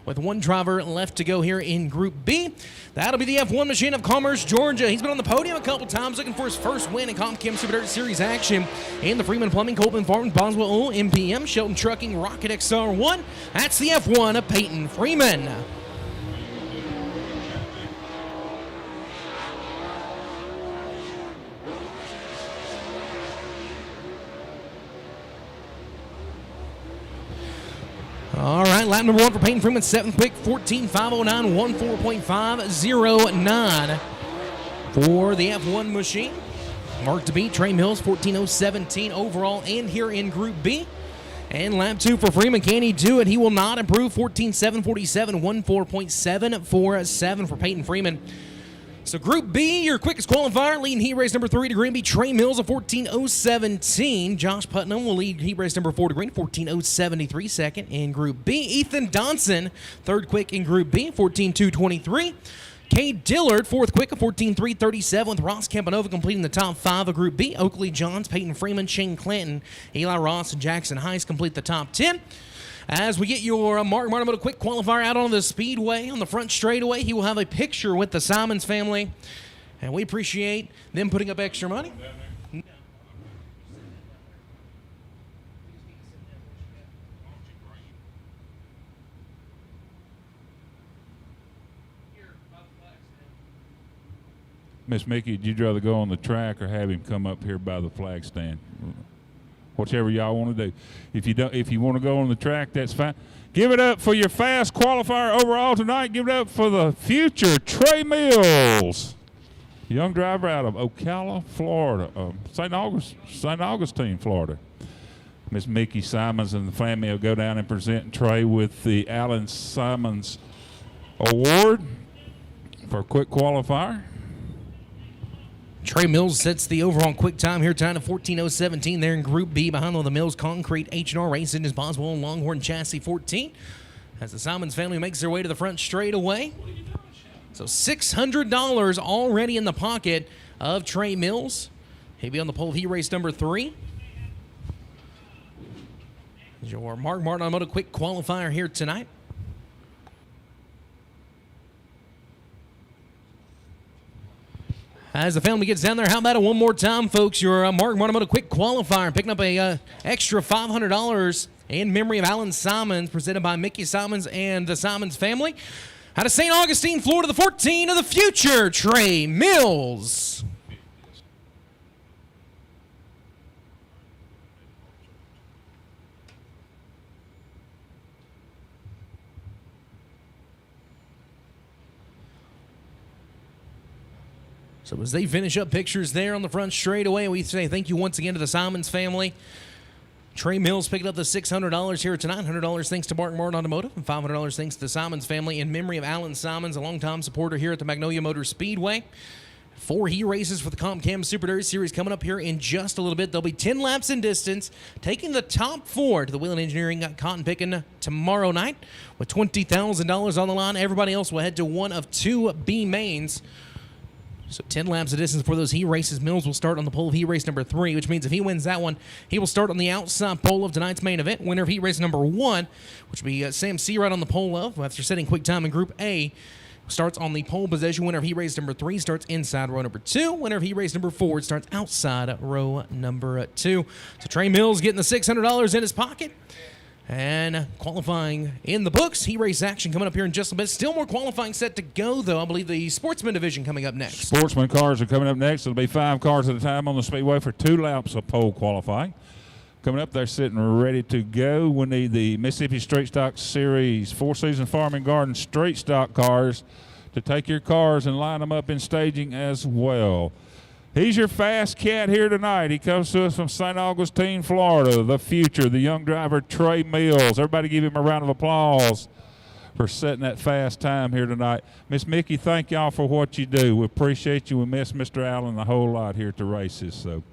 with one driver left to go here in Group B. That'll be the F1 machine of Commerce, Georgia. He's been on the podium a couple times looking for his first win in Comp Chem Super Dirt Series action. And the Freeman Plumbing, Coleman Farms, Boswell Oil, MPM, Shelton Trucking, Rocket XR1. That's the F1 of Peyton Freeman. All right, lap number 1 for Peyton Freeman, 7th quick, 14.509, 14.509 for the F1 machine. Mark to beat, Trey Mills, 14.017 overall and here in Group B. And lap 2 for Freeman, can he do it? He will not improve, 14.747, 14.747 for Peyton Freeman. So Group B, your quickest qualifier, leading heat race number 3 to green, be Trey Mills of 14.017. Josh Putnam will lead heat race number 4 to green, 14.073 second in Group B. Ethan Donson, 3rd quick in Group B, 14.223. Cade Dillard, 4th quick of 14.337 with Ross Campanova completing the top 5 of Group B. Oakley Johns, Peyton Freeman, Shane Clanton, Eli Ross, and Jackson Heiss complete the top 10. As we get your Martin Automotive quick qualifier out on the speedway, on the front straightaway, he will have a picture with the Simons family, and we appreciate them putting up extra money.
Miss Mickey, would you rather go on the track or have him come up here by the flag stand? Whichever y'all want to do. If you want to go on the track, that's fine. Give it up for your fast qualifier overall tonight. Give it up for the future Trey Mills, young driver out of Ocala, Florida, St. Augustine, Florida. Miss Mickey Simons and the family will go down and present Trey with the Alan Simons Award for quick qualifier.
Trey Mills sets the overall quick time here tonight of 14.017 there in Group B behind all the Mills Concrete H&R Racing is Boswell and Longhorn Chassis 14 as the Simons family makes their way to the front straightaway. So $600 already in the pocket of Trey Mills. He'll be on the pole of heat race number 3. Your Martin Automotive quick qualifier here tonight. As the family gets down there, how about it one more time, folks? Your Martin Automotive quick qualifier, picking up a extra $500 in memory of Alan Simons, presented by Mickey Simons and the Simons family. Out of St. Augustine, Florida, the 14 of the future, Trey Mills. So as they finish up pictures there on the front straightaway, we say thank you once again to the Simons family. Trey Mills picking up the $600 here tonight. $100 thanks to Martin Automotive, and $500 thanks to the Simons family in memory of Alan Simons, a longtime supporter here at the Magnolia Motor Speedway. 4 heat races for the Comp Chem Super Dirt Series coming up here in just a little bit. There'll be 10 laps in distance, taking the top 4 to the Whelen Engineering Cotton Picking tomorrow night with $20,000 on the line. Everybody else will head to one of 2 B mains. So 10 laps of distance for those heat races. Mills will start on the pole of heat race number 3, which means if he wins that one, he will start on the outside pole of tonight's main event. Winner of heat race number 1, which will be Sam Seawright on the pole of, after setting quick time in Group A, starts on the pole position. Winner of heat race number 3 starts inside row number 2. Winner of heat race number 4 starts outside row number 2. So Trey Mills getting the $600 in his pocket. And qualifying in the books. Heat race action coming up here in just a bit. Still more qualifying set to go, though. I believe the Sportsman division coming up next.
Sportsman cars are coming up next. It'll be 5 cars at a time on the speedway for 2 laps of pole qualifying. Coming up, they're sitting ready to go. We need the Mississippi Straight Stock Series 4-season Farm and Garden straight stock cars to take your cars and line them up in staging as well. He's your fast cat here tonight. He comes to us from St. Augustine, Florida, the future, the young driver, Trey Mills. Everybody give him a round of applause for setting that fast time here tonight. Miss Mickey, thank y'all for what you do. We appreciate you. We miss Mr. Allen a whole lot here at the races. So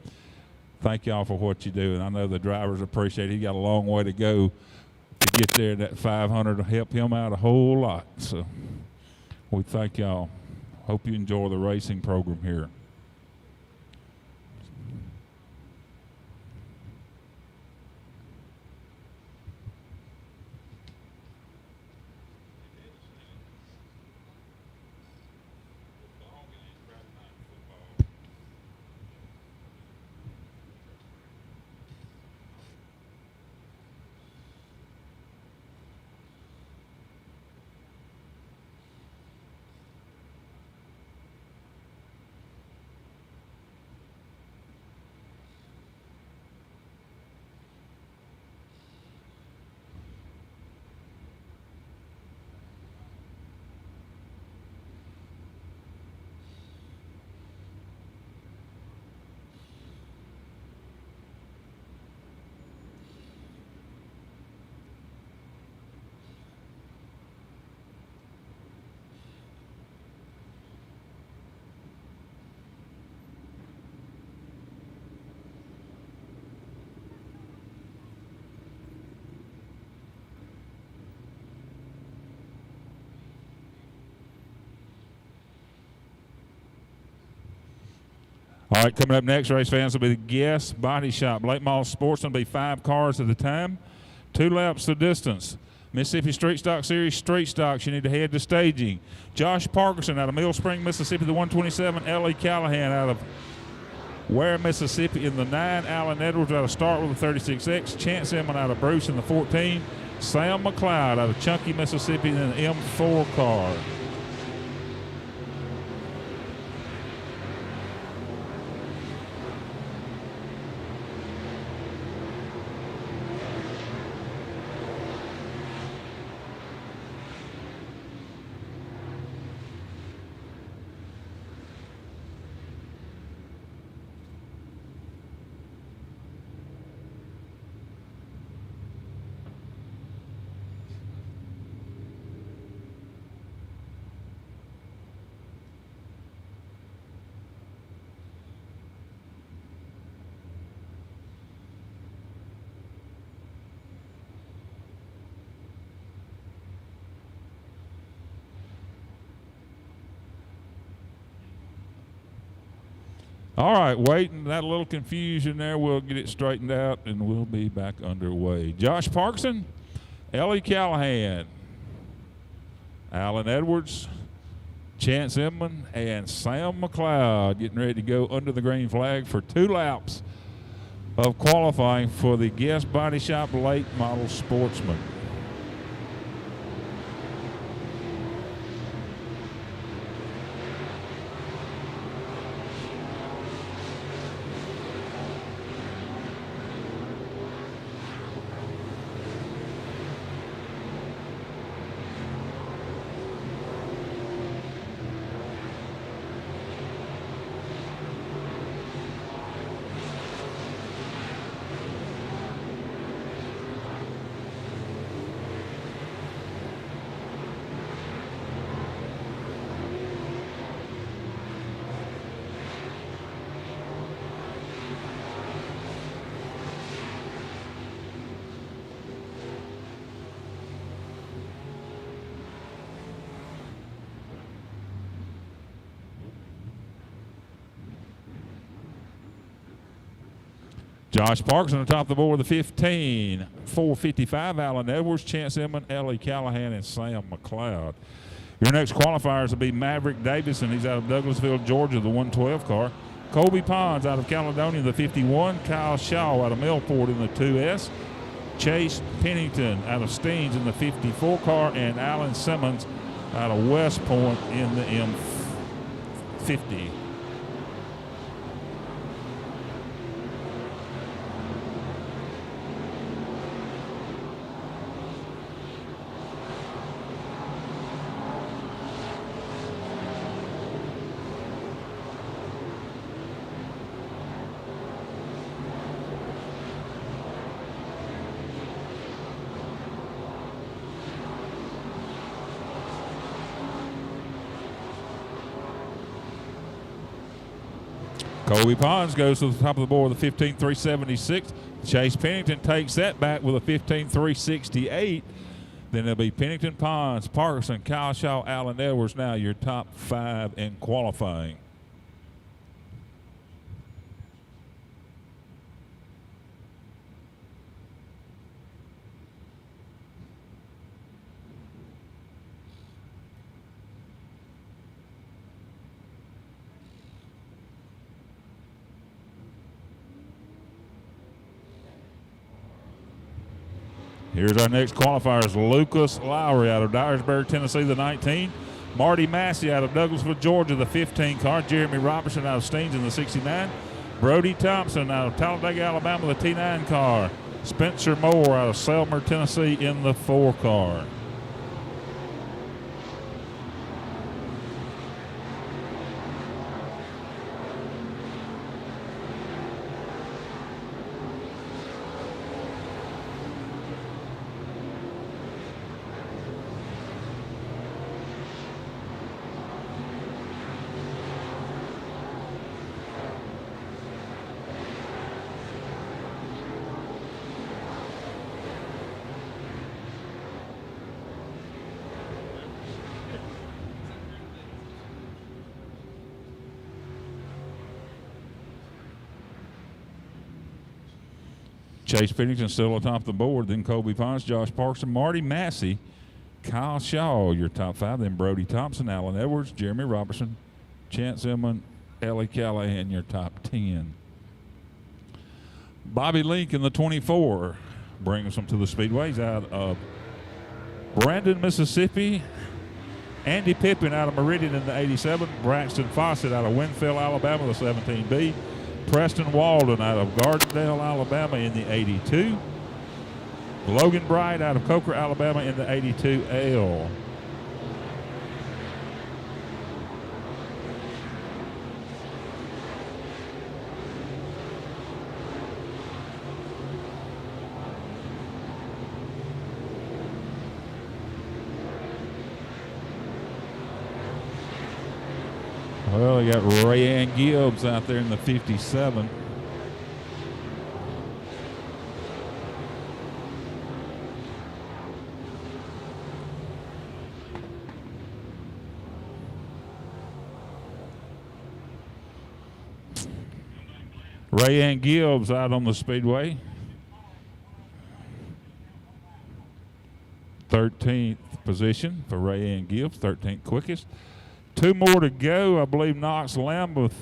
thank y'all for what you do. And I know the drivers appreciate it. He got a long way to go to get there. That 500 will help him out a whole lot. So we thank y'all. Hope you enjoy the racing program here. All right, coming up next, race fans, will be the Guest Body Shop. Late model Sportsman will be 5 cars at a time, 2 laps the distance. Mississippi Street Stock Series Street Stocks, you need to head to staging. Josh Parkerson out of Mill Spring, Mississippi, the 127. Ellie Callahan out of Ware, Mississippi in the 9. Alan Edwards out of Start with the 36X. Chance Emmon out of Bruce in the 14. Sam McLeod out of Chunky, Mississippi in an M4 car. All right, waiting that little confusion there. We'll get it straightened out, and we'll be back underway. Josh Parkinson, Ellie Callahan, Alan Edwards, Chance Inman, and Sam McLeod getting ready to go under the green flag for 2 laps of qualifying for the Guest Body Shop Late Model Sportsman. Josh Parks on the top of the board with the 15. 455, Alan Edwards, Chance Inman, Ellie Callahan, and Sam McLeod. Your next qualifiers will be Maverick Davison. He's out of Douglasville, Georgia, the 112 car. Colby Pons out of Caledonia, the 51. Kyle Shaw out of Millport in the 2S. Chase Pennington out of Steens in the 54 car. And Alan Simmons out of West Point in the M50. Colby Pons goes to the top of the board with a 15.376. Chase Pennington takes that back with a 15.368. Then it'll be Pennington, Pons, Parkinson, Kyle Shaw, Alan Edwards. Now your top 5 in qualifying. Here's our next qualifiers. Lucas Lowry out of Dyersburg, Tennessee, the 19. Marty Massey out of Douglasville, Georgia, the 15 car. Jeremy Robertson out of Steens in the 69. Brody Thompson out of Talladega, Alabama, the T9 car. Spencer Moore out of Selmer, Tennessee in the 4 car. Chase Pennington still atop the board. Then Colby Pons, Josh Parkson, Marty Massey, Kyle Shaw, your top 5. Then Brody Thompson, Alan Edwards, Jeremy Robertson, Chance Inman, Ellie Callahan, your top 10. Bobby Link in the 24 brings them to the speedways out of Brandon, Mississippi. Andy Pippin out of Meridian in the 87. Braxton Fawcett out of Winfield, Alabama, the 17B. Preston Walden out of Gardendale, Alabama in the 82. Logan Bright out of Coker, Alabama in the 82L. Well, they got Rayanne Gibbs out there in the 57. Rayanne Gibbs out on the speedway. 13th position for Rayanne Gibbs, 13th quickest. 2 more to go. I believe Knox Lambeth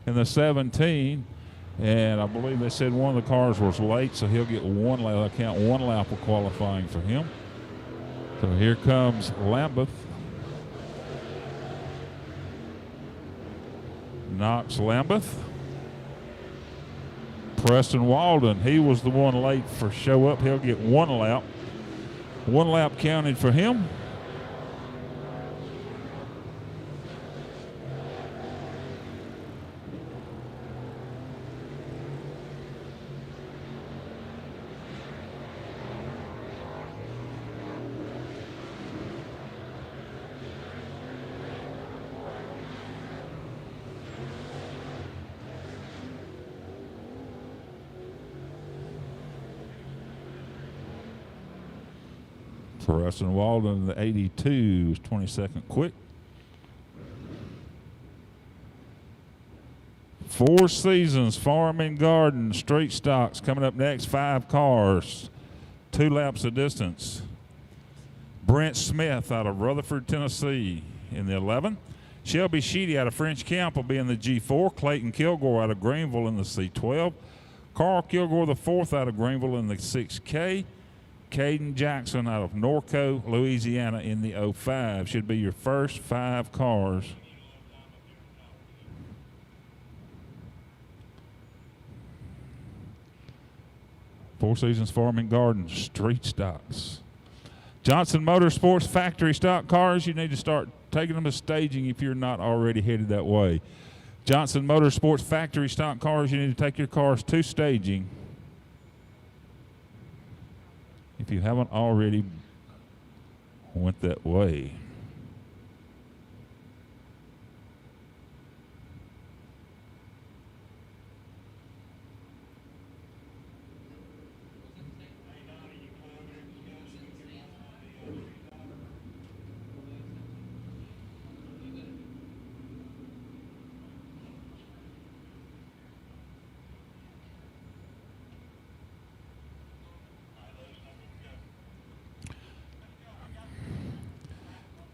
in the 17. And I believe they said one of the cars was late, so he'll get 1 lap. I count 1 lap of qualifying for him. So here comes Lambeth. Knox Lambeth. Preston Walden, he was the one late for show up. He'll get 1 lap. 1 lap counted for him. Preston Walden, the 82, is 22nd quick. 4 Seasons Farm and Garden Street Stocks coming up next. 5 cars, 2 laps of distance. Brent Smith out of Rutherford, Tennessee in the 11. Shelby Sheedy out of French Camp will be in the G4. Clayton Kilgore out of Greenville in the C12. Carl Kilgore, the 4th out of Greenville in the 6K. Caden Jackson out of Norco, Louisiana in the 05. Should be your first 5 cars. Four Seasons Farm and Garden Street Stocks. Johnson Motorsports Factory Stock Cars, you need to start taking them to staging if you're not already headed that way. Johnson Motorsports Factory Stock Cars, you need to take your cars to staging if you haven't already went that way.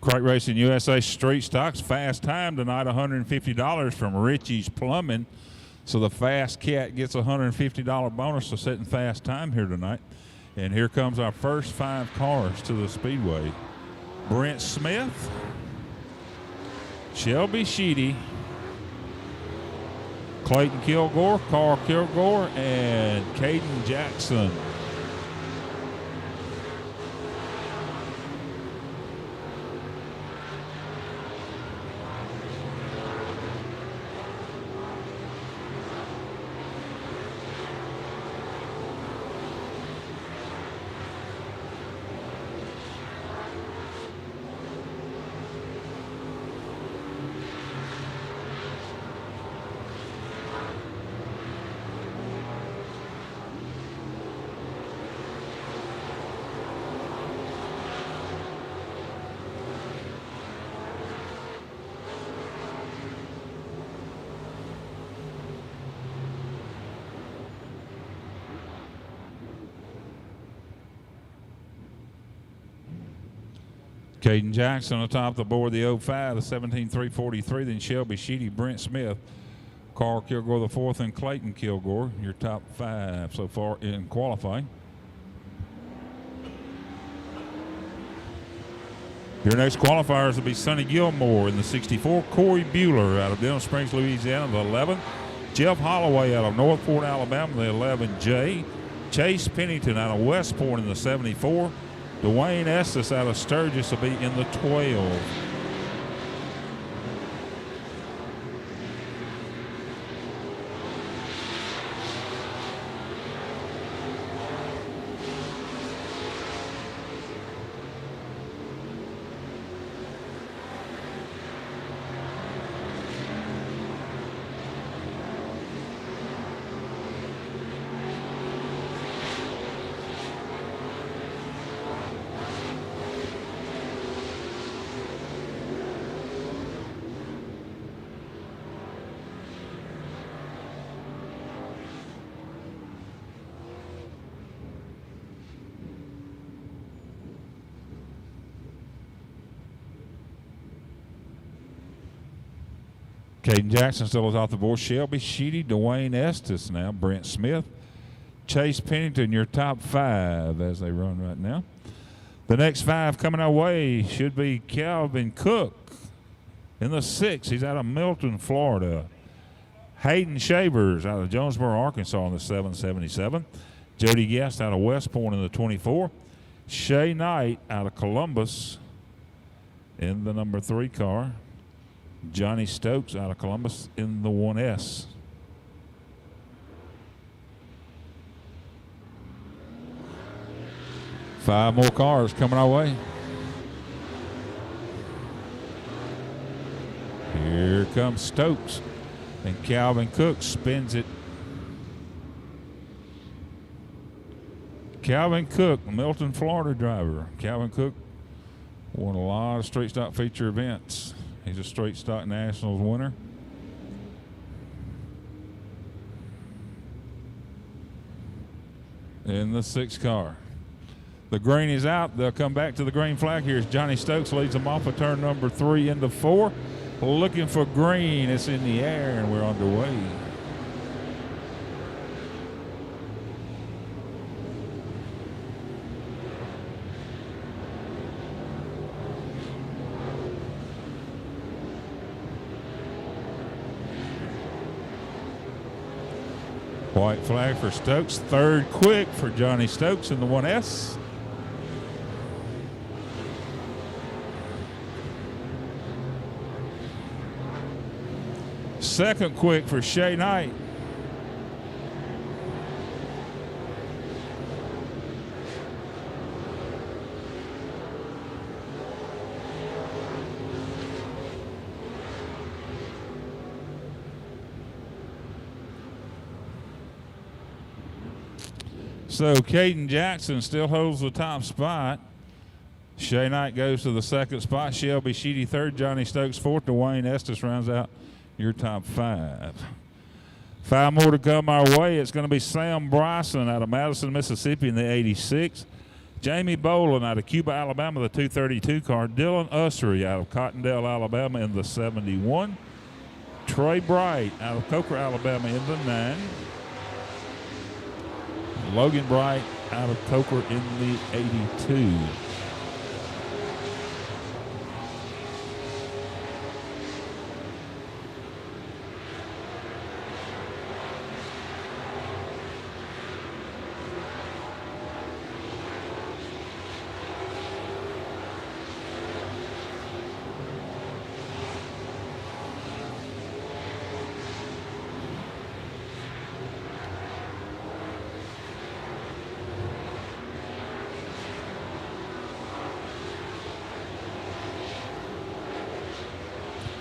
Crate Racing USA Street Stocks fast time tonight, $150 from Richie's Plumbing. So the fast cat gets a $150 bonus for setting fast time here tonight. And here comes our first 5 cars to the speedway. Brent Smith, Shelby Sheedy, Clayton Kilgore, Carl Kilgore, and Caden Jackson. Caden Jackson on the top of the board, the 05, the 17.343. Then Shelby Sheedy, Brent Smith, Carl Kilgore the fourth, and Clayton Kilgore. Your top 5 so far in qualifying. Your next qualifiers will be Sonny Gilmore in the 64, Corey Bueller out of Denham Springs, Louisiana, the 11, Jeff Holloway out of North Fort, Alabama, the 11J, Chase Pennington out of West Point in the 74, Dwayne Estes out of Sturgis will be in the 12. Caden Jackson still is off the board. Shelby Sheedy, Dwayne Estes now, Brent Smith, Chase Pennington, your top 5 as they run right now. The next 5 coming our way should be Calvin Cook in the 6. He's out of Milton, Florida. Hayden Shavers out of Jonesboro, Arkansas in the 777. Jody Guest out of West Point in the 24. Shay Knight out of Columbus in the number 3 car. Johnny Stokes out of Columbus in the 1S. Five more cars coming our way. Here comes Stokes, and Calvin Cook spins it. Calvin Cook, Milton, Florida driver. Calvin Cook won a lot of straight stock feature events. He's a straight stock nationals winner. In the 6 car. The green is out. They'll come back to the green flag. Here's Johnny Stokes, leads them off of turn number 3 into 4. Looking for green. It's in the air, and we're underway. White flag for Stokes. 3rd quick for Johnny Stokes in the 1S. Second quick for Shay Knight. So Caden Jackson still holds the top spot. Shay Knight goes to the 2nd spot. Shelby Sheedy 3rd. Johnny Stokes 4th. Dwayne Estes rounds out your top 5. 5 more to come our way. It's going to be Sam Bryson out of Madison, Mississippi in the 86. Jamie Boland out of Cuba, Alabama, the 232 car. Dylan Ussery out of Cottondale, Alabama in the 71. Trey Bright out of Coker, Alabama in the 9. Logan Bright out of Coker in the 82.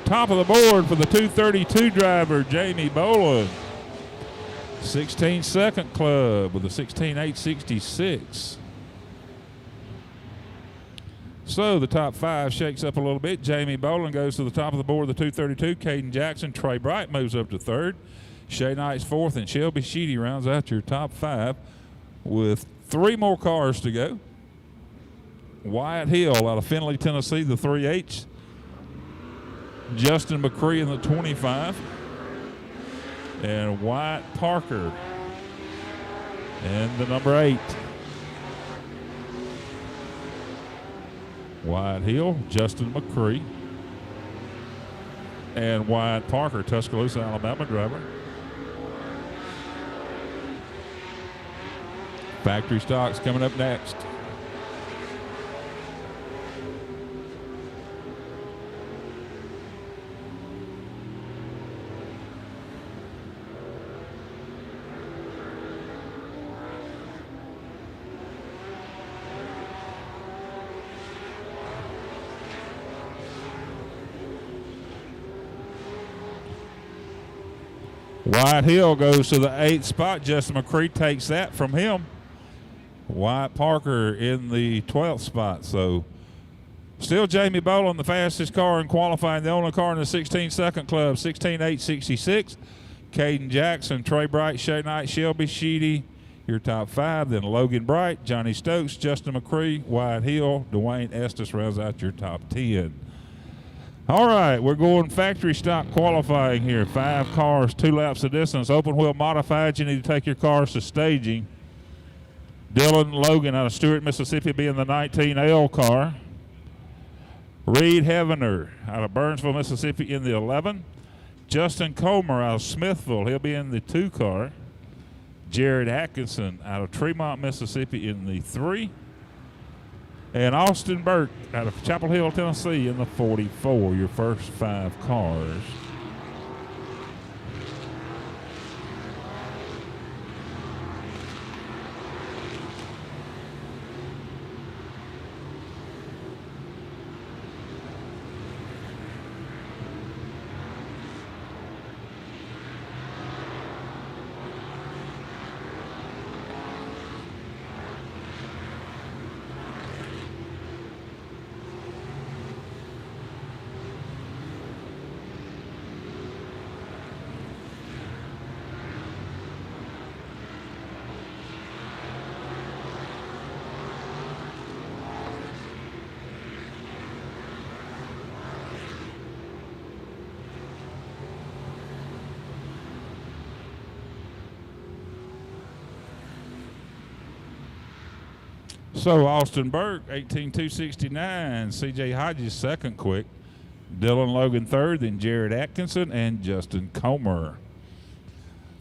Top of the board for the 232 driver, Jamie Boland. 16-second club with a 16.866. So the top 5 shakes up a little bit. Jamie Boland goes to the top of the board, the 232. Caden Jackson, Trey Bright moves up to 3rd. Shay Knight's 4th, and Shelby Sheedy rounds out your top 5 with 3 more cars to go. Wyatt Hill out of Findlay, Tennessee, the 3H. Justin McCree in the 25. And Wyatt Parker in the number 8. Wyatt Hill, Justin McCree, and Wyatt Parker, Tuscaloosa, Alabama driver. Factory stocks coming up next. Wyatt Hill goes to the 8th spot. Justin McCree takes that from him. Wyatt Parker in the 12th spot. So still Jamie Boland, the fastest car in qualifying, the only car in the 16-second club, 16.866. Caden Jackson, Trey Bright, Shay Knight, Shelby Sheedy, your top 5. Then Logan Bright, Johnny Stokes, Justin McCree, Wyatt Hill, Dwayne Estes rounds out your top 10. All right, we're going factory stock qualifying here. 5 cars, 2 laps of distance. Open wheel modified, you need to take your cars to staging. Dylan Logan out of Stewart, Mississippi, being the 19L car. Reed Heavener out of Burnsville, Mississippi, in the 11. Justin Comer out of Smithville, he'll be in the 2 car. Jared Atkinson out of Tremont, Mississippi, in the 3. And Austin Burke out of Chapel Hill, Tennessee, in the 44, your first 5 cars. So Austin Burke, 18,269. C.J. Hodges, second quick. Dylan Logan, third. Then Jared Atkinson and Justin Comer.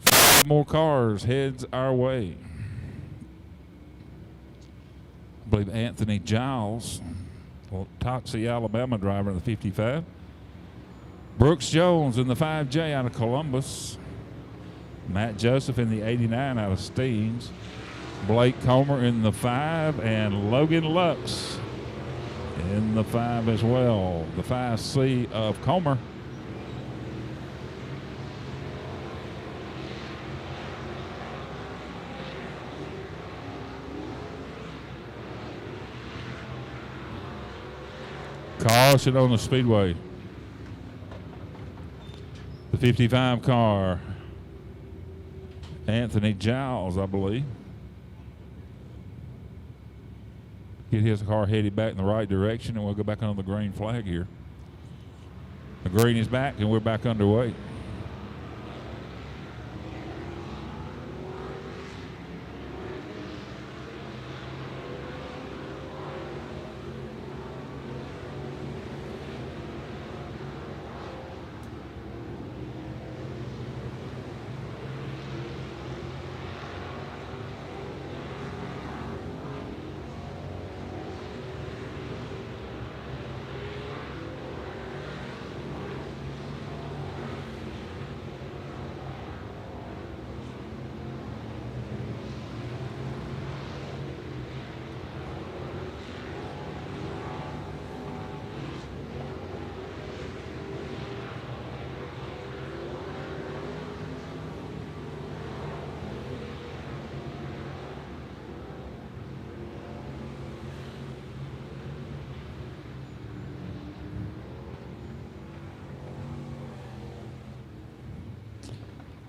5 more cars heads our way. I believe Anthony Giles, Toxie, Alabama driver in the 55. Brooks Jones in the 5J out of Columbus. Matt Joseph in the 89 out of Steens. Blake Comer in the 5, and Logan Lux in the 5 as well. The 5C of Comer. Caution on the speedway. The 55 car, Anthony Giles, I believe. Get his car headed back in the right direction, and we'll go back on the green flag here. The green is back, and we're back underway.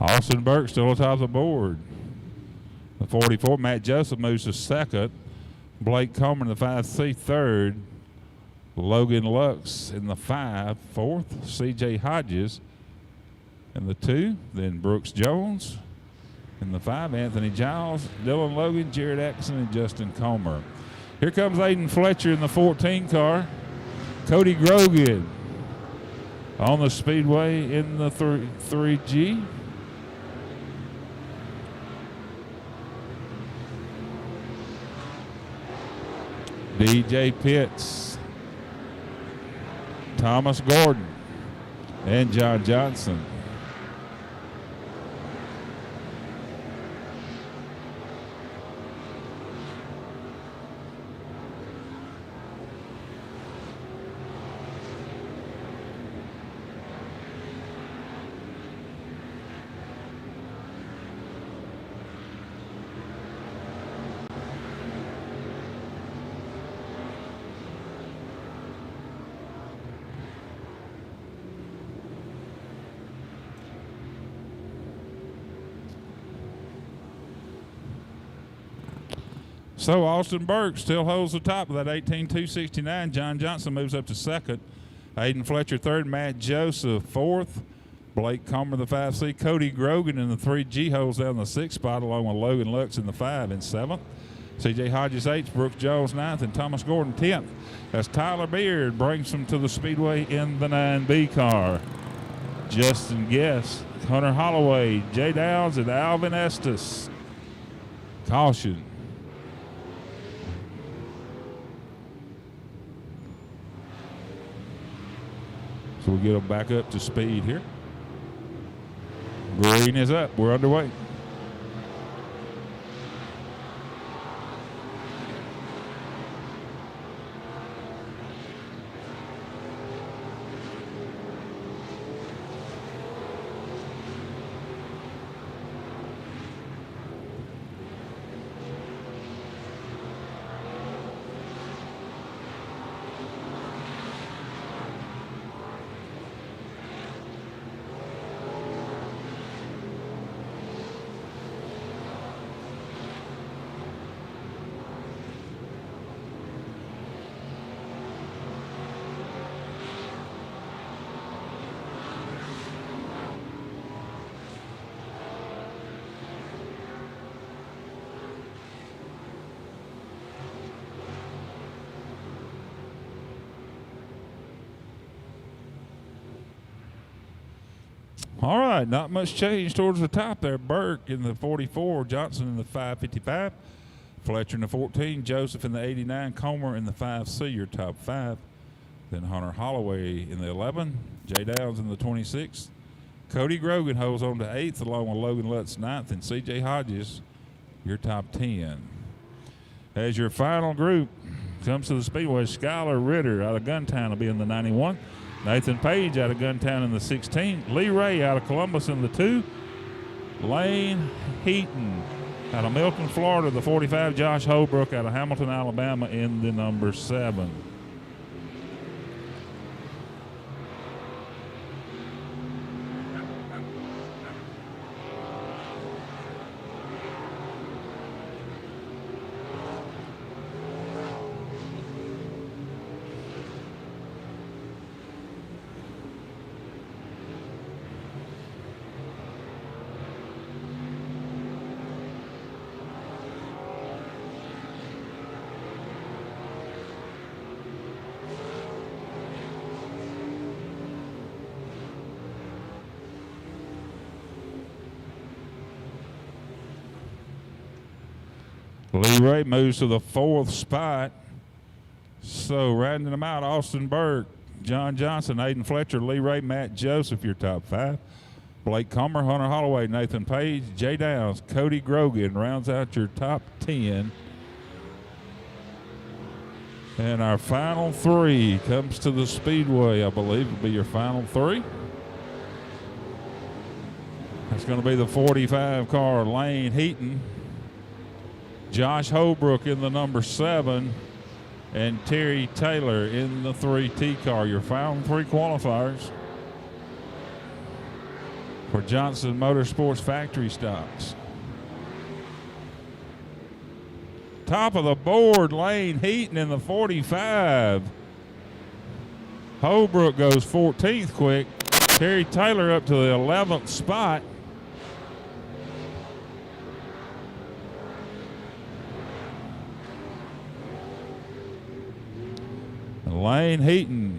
Austin Burke still on top of the board. The 44, Matt Joseph moves to second. Blake Comer in the 5C third. Logan Lux in the 5 fourth. C.J. Hodges in the 2. Then Brooks Jones in the 5. Anthony Giles, Dylan Logan, Jared Atkinson, and Justin Comer. Here comes Aiden Fletcher in the 14 car. Cody Grogan on the speedway in the 3G. DJ Pitts, Thomas Gordon, and John Johnson. So Austin Burke still holds the top of that 18.269. John Johnson moves up to second. Aiden Fletcher third. Matt Joseph fourth. Blake Comer the 5C. Cody Grogan in the 3G holds down the 6th spot along with Logan Lux in the 5 and 7th. C.J. Hodges 8th. Brooks Jones 9th. And Thomas Gordon 10th. As Tyler Beard brings him to the speedway in the 9B car. Justin Guest, Hunter Holloway, Jay Downs, and Alvin Estes. Caution. So we get them back up to speed here. Green is up. We're underway. All right, not much change towards the top there. Burke in the 44, Johnson in the 555, Fletcher in the 14, Joseph in the 89, Comer in the 5C, your top 5. Then Hunter Holloway in the 11, Jay Downs in the 26. Cody Grogan holds on to 8th along with Logan Lutz 9th, and C.J. Hodges, your top 10. As your final group comes to the speedway, Skylar Ritter out of Guntown will be in the 91. Nathan Page out of Guntown in the 16. Lee Ray out of Columbus in the 2. Lane Heaton out of Milton, Florida, the 45. Josh Holbrook out of Hamilton, Alabama in the number 7. Lee Ray moves to the 4th spot. So rounding them out, Austin Burke, John Johnson, Aiden Fletcher, Lee Ray, Matt Joseph, your top 5. Blake Comer, Hunter Holloway, Nathan Page, Jay Downs, Cody Grogan rounds out your top 10. And our final 3 comes to the speedway, I believe will be your final 3. That's going to be the 45 car, Lane Heaton, Josh Holbrook in the number 7, and Terry Taylor in the 3T car. Your final 3 qualifiers for Johnson Motorsports factory stocks. top of the board, Lane Heaton in the 45. Holbrook goes 14th quick. Terry Taylor up to the 11th spot. Lane Heaton.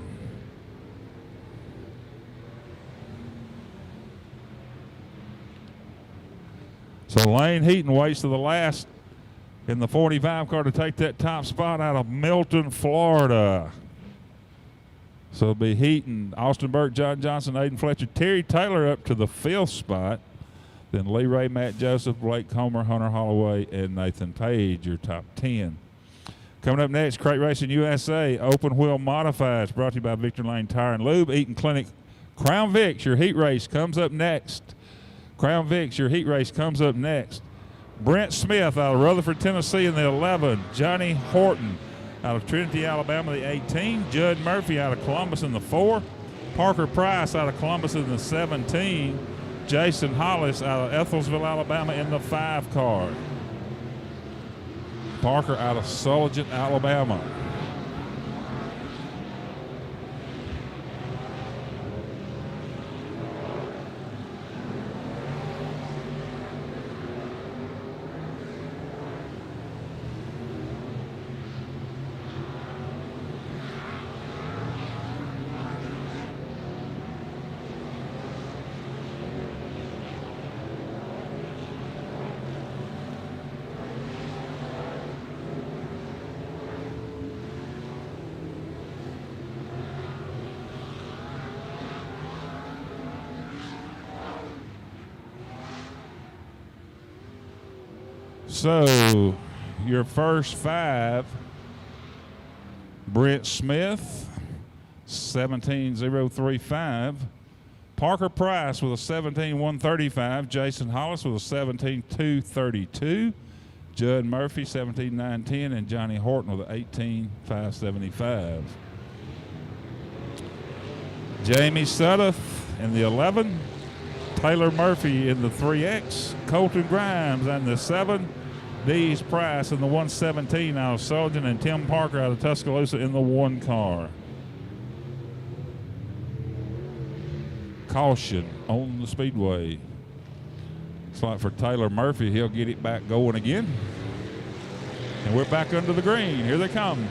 So Lane Heaton waits to the last in the 45 car to take that top spot out of Milton, Florida. So it'll be Heaton, Austin Burke, John Johnson, Aiden Fletcher, Terry Taylor up to the 5th spot. Then Lee Ray, Matt Joseph, Blake Homer, Hunter Holloway, and Nathan Page, your top 10. Coming up next, Crate Racing USA, Open Wheel Modifieds, brought to you by Victor Lane Tire and Lube. Eaton Clinic, Crown Vics, your heat race comes up next. Crown Vics, your heat race comes up next. Brent Smith out of Rutherford, Tennessee in the 11. Johnny Horton out of Trinity, Alabama, the 18. Judd Murphy out of Columbus in the 4. Parker Price out of Columbus in the 17. Jason Hollis out of Ethelsville, Alabama in the 5 car. Parker out of Sulligent, Alabama. So, your first 5, Brent Smith, 17.035. Parker Price with a 17.135. Jason Hollis with a 17.232. Judd Murphy, 17.910. And Johnny Horton with an 18.575. Jamie Sudduth in the 11. Taylor Murphy in the 3X. Colton Grimes in the 7. Dees Price in the 117 out of Sullivan, and Tim Parker out of Tuscaloosa in the 1 car. Caution on the speedway. It's like for Taylor Murphy, he'll get it back going again. And we're back under the green. Here they come.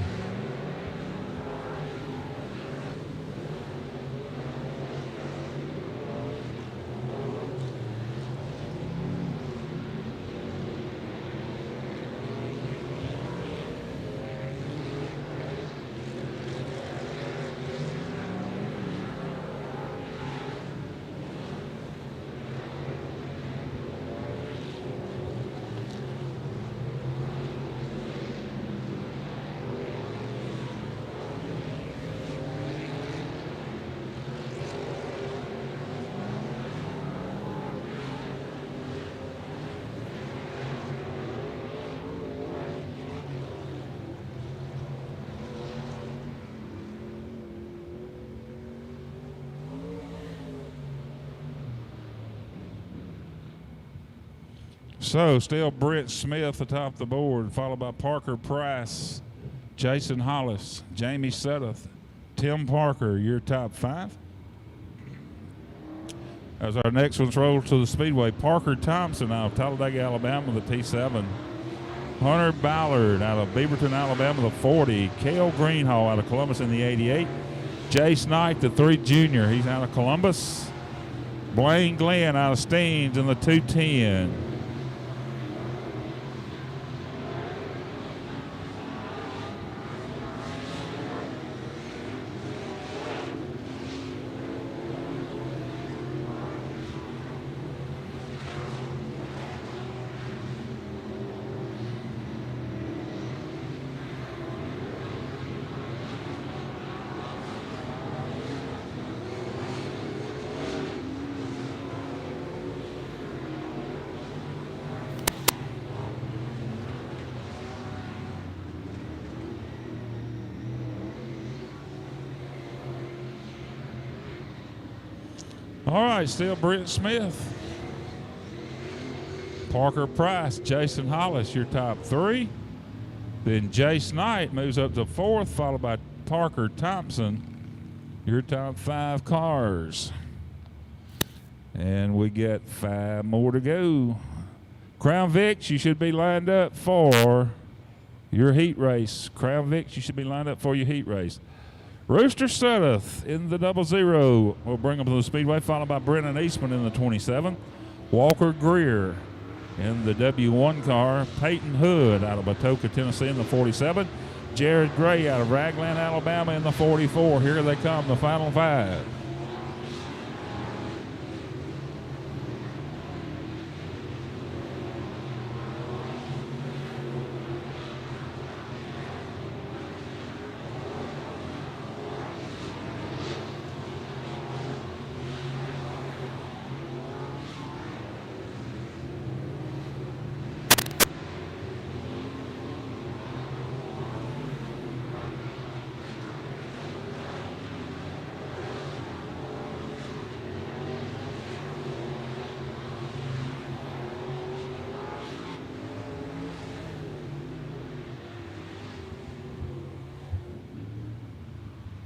So still Brent Smith atop the board, followed by Parker Price, Jason Hollis, Jamie Sudduth, Tim Parker, your top 5. As our next one's rolled to the speedway, Parker Thompson out of Talladega, Alabama, the T7. Hunter Ballard out of Beaverton, Alabama, the 40. Cale Greenhall out of Columbus in the 88. Jace Knight, the 3 junior, he's out of Columbus. Blaine Glenn out of Steens in the 210. All right, still Brent Smith. Parker Price, Jason Hollis, your top 3. Then Jace Knight moves up to 4th, followed by Parker Thompson. Your top 5 cars. And we got 5 more to go. Crown Vics, you should be lined up for your heat race. Crown Vics, you should be lined up for your heat race. Rooster Sudduth in the 00 will bring them to the speedway, followed by Brennan Eastman in the 27. Walker Greer in the W1 car. Peyton Hood out of Atoka, Tennessee in the 47. Jared Gray out of Ragland, Alabama in the 44. Here they come, the final 5.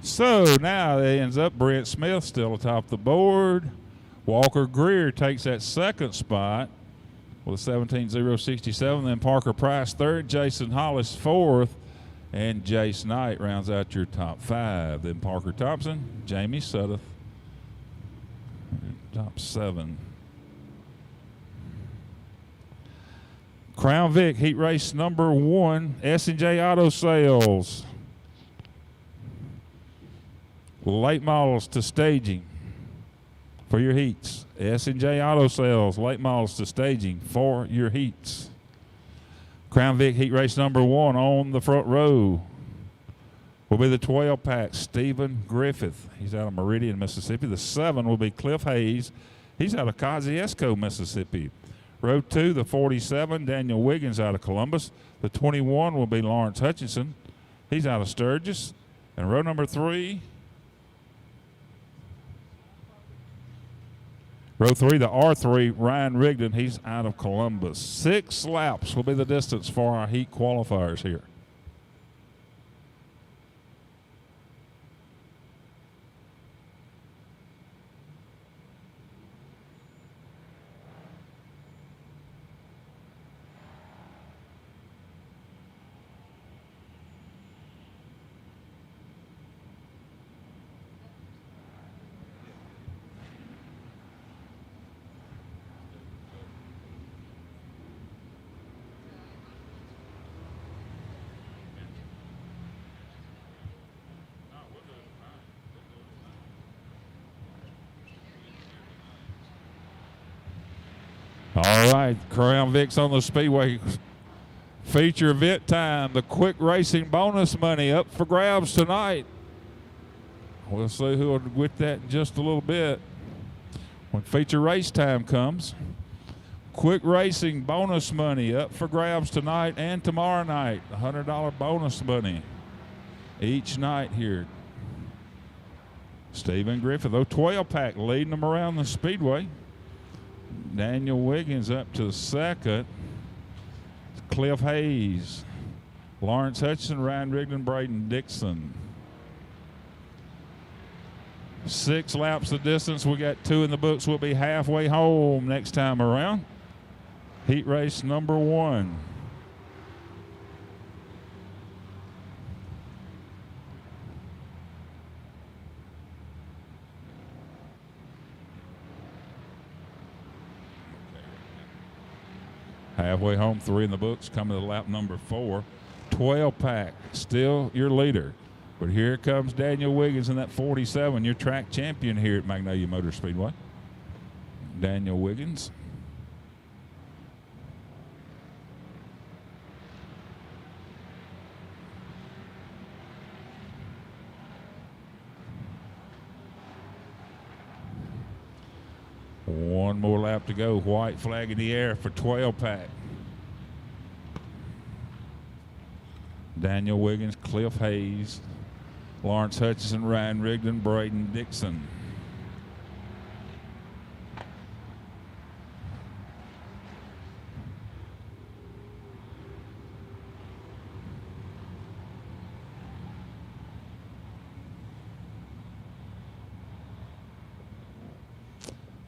So now it ends up Brent Smith still atop the board. Walker Greer takes that 2nd spot with a 17.067. Then Parker Price 3rd, Jason Hollis 4th, and Jace Knight rounds out your top 5. Then Parker Thompson, Jamie Sudduth, top 7. Crown Vic heat race number 1, S&J Auto Sales. Late models to staging for your heats. S&J Auto Sales, late models to staging for your heats. Crown Vic heat race number 1 on the front row will be the 12-pack Stephen Griffith. He's out of Meridian, Mississippi. The 7 will be Cliff Hayes. He's out of Kosciuszko, Mississippi. Row 2, the 47, Daniel Wiggins out of Columbus. The 21 will be Lawrence Hutchinson. He's out of Sturgis. And row number 3, row 3, the R3, Ryan Rigdon. He's out of Columbus. 6 laps will be the distance for our heat qualifiers here. All right, Crown Vics on the speedway. Feature event time. The quick racing bonus money up for grabs tonight. We'll see who will get that in just a little bit when feature race time comes. Quick racing bonus money up for grabs tonight and tomorrow night. $100 bonus money each night here. Stephen Griffith, 12-pack, leading them around the speedway. Daniel Wiggins up to 2nd. Cliff Hayes, Lawrence Hutchinson, Ryan Rigdon, Braden Dixon. 6 laps of distance. We got 2 in the books. We'll be halfway home next time around. Heat race number 1. Halfway home, 3 in the books, coming to lap number 4. 12-pack, still your leader. But here comes Daniel Wiggins in that 47, your track champion here at Magnolia Motor Speedway. Daniel Wiggins. One more lap to go. White flag in the air for 12-pack. Daniel Wiggins, Cliff Hayes, Lawrence Hutchinson, Ryan Rigdon, Braden Dixon.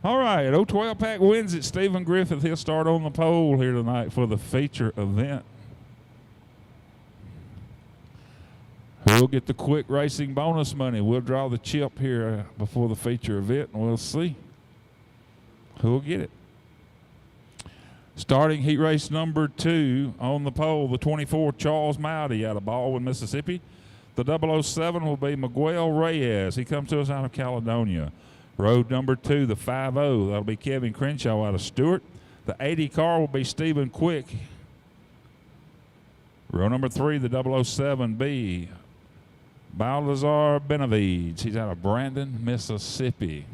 All right, 012 pack wins it. Stephen Griffith, he'll start on the pole here tonight for the feature event. Who'll get the quick racing bonus money? We'll draw the chip here before the feature event, and we'll see who'll get it. Starting heat race number 2 on the pole, the 24, Charles Mowdy out of Baldwin, Mississippi. The 007 will be Miguel Reyes. He comes to us out of Caledonia. Road number 2, the 50, that'll be Kevin Crenshaw out of Stewart. The 80 car will be Stephen Quick. Row number 3, the 007B, Balthazar Benavides. He's out of Brandon, Mississippi.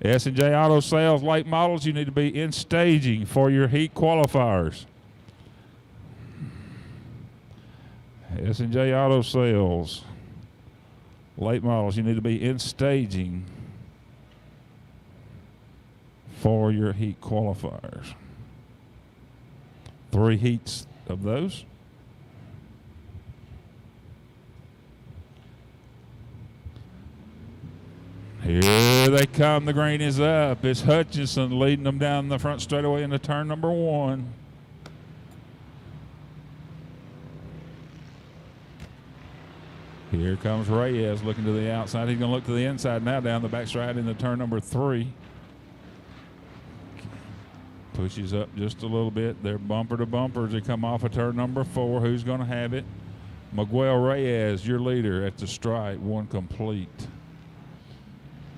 S&J Auto Sales late models, you need to be in staging for your heat qualifiers. S&J Auto Sales late models, you need to be in staging for your heat qualifiers. 3 heats of those. Here they come. The green is up. It's Hutchinson leading them down the front straightaway into turn number 1. Here comes Reyes looking to the outside. He's going to look to the inside now down the backstride into turn number 3. Pushes up just a little bit. They're bumper to bumper as they come off of turn number 4. Who's going to have it? Miguel Reyes, your leader at the stripe, 1 complete.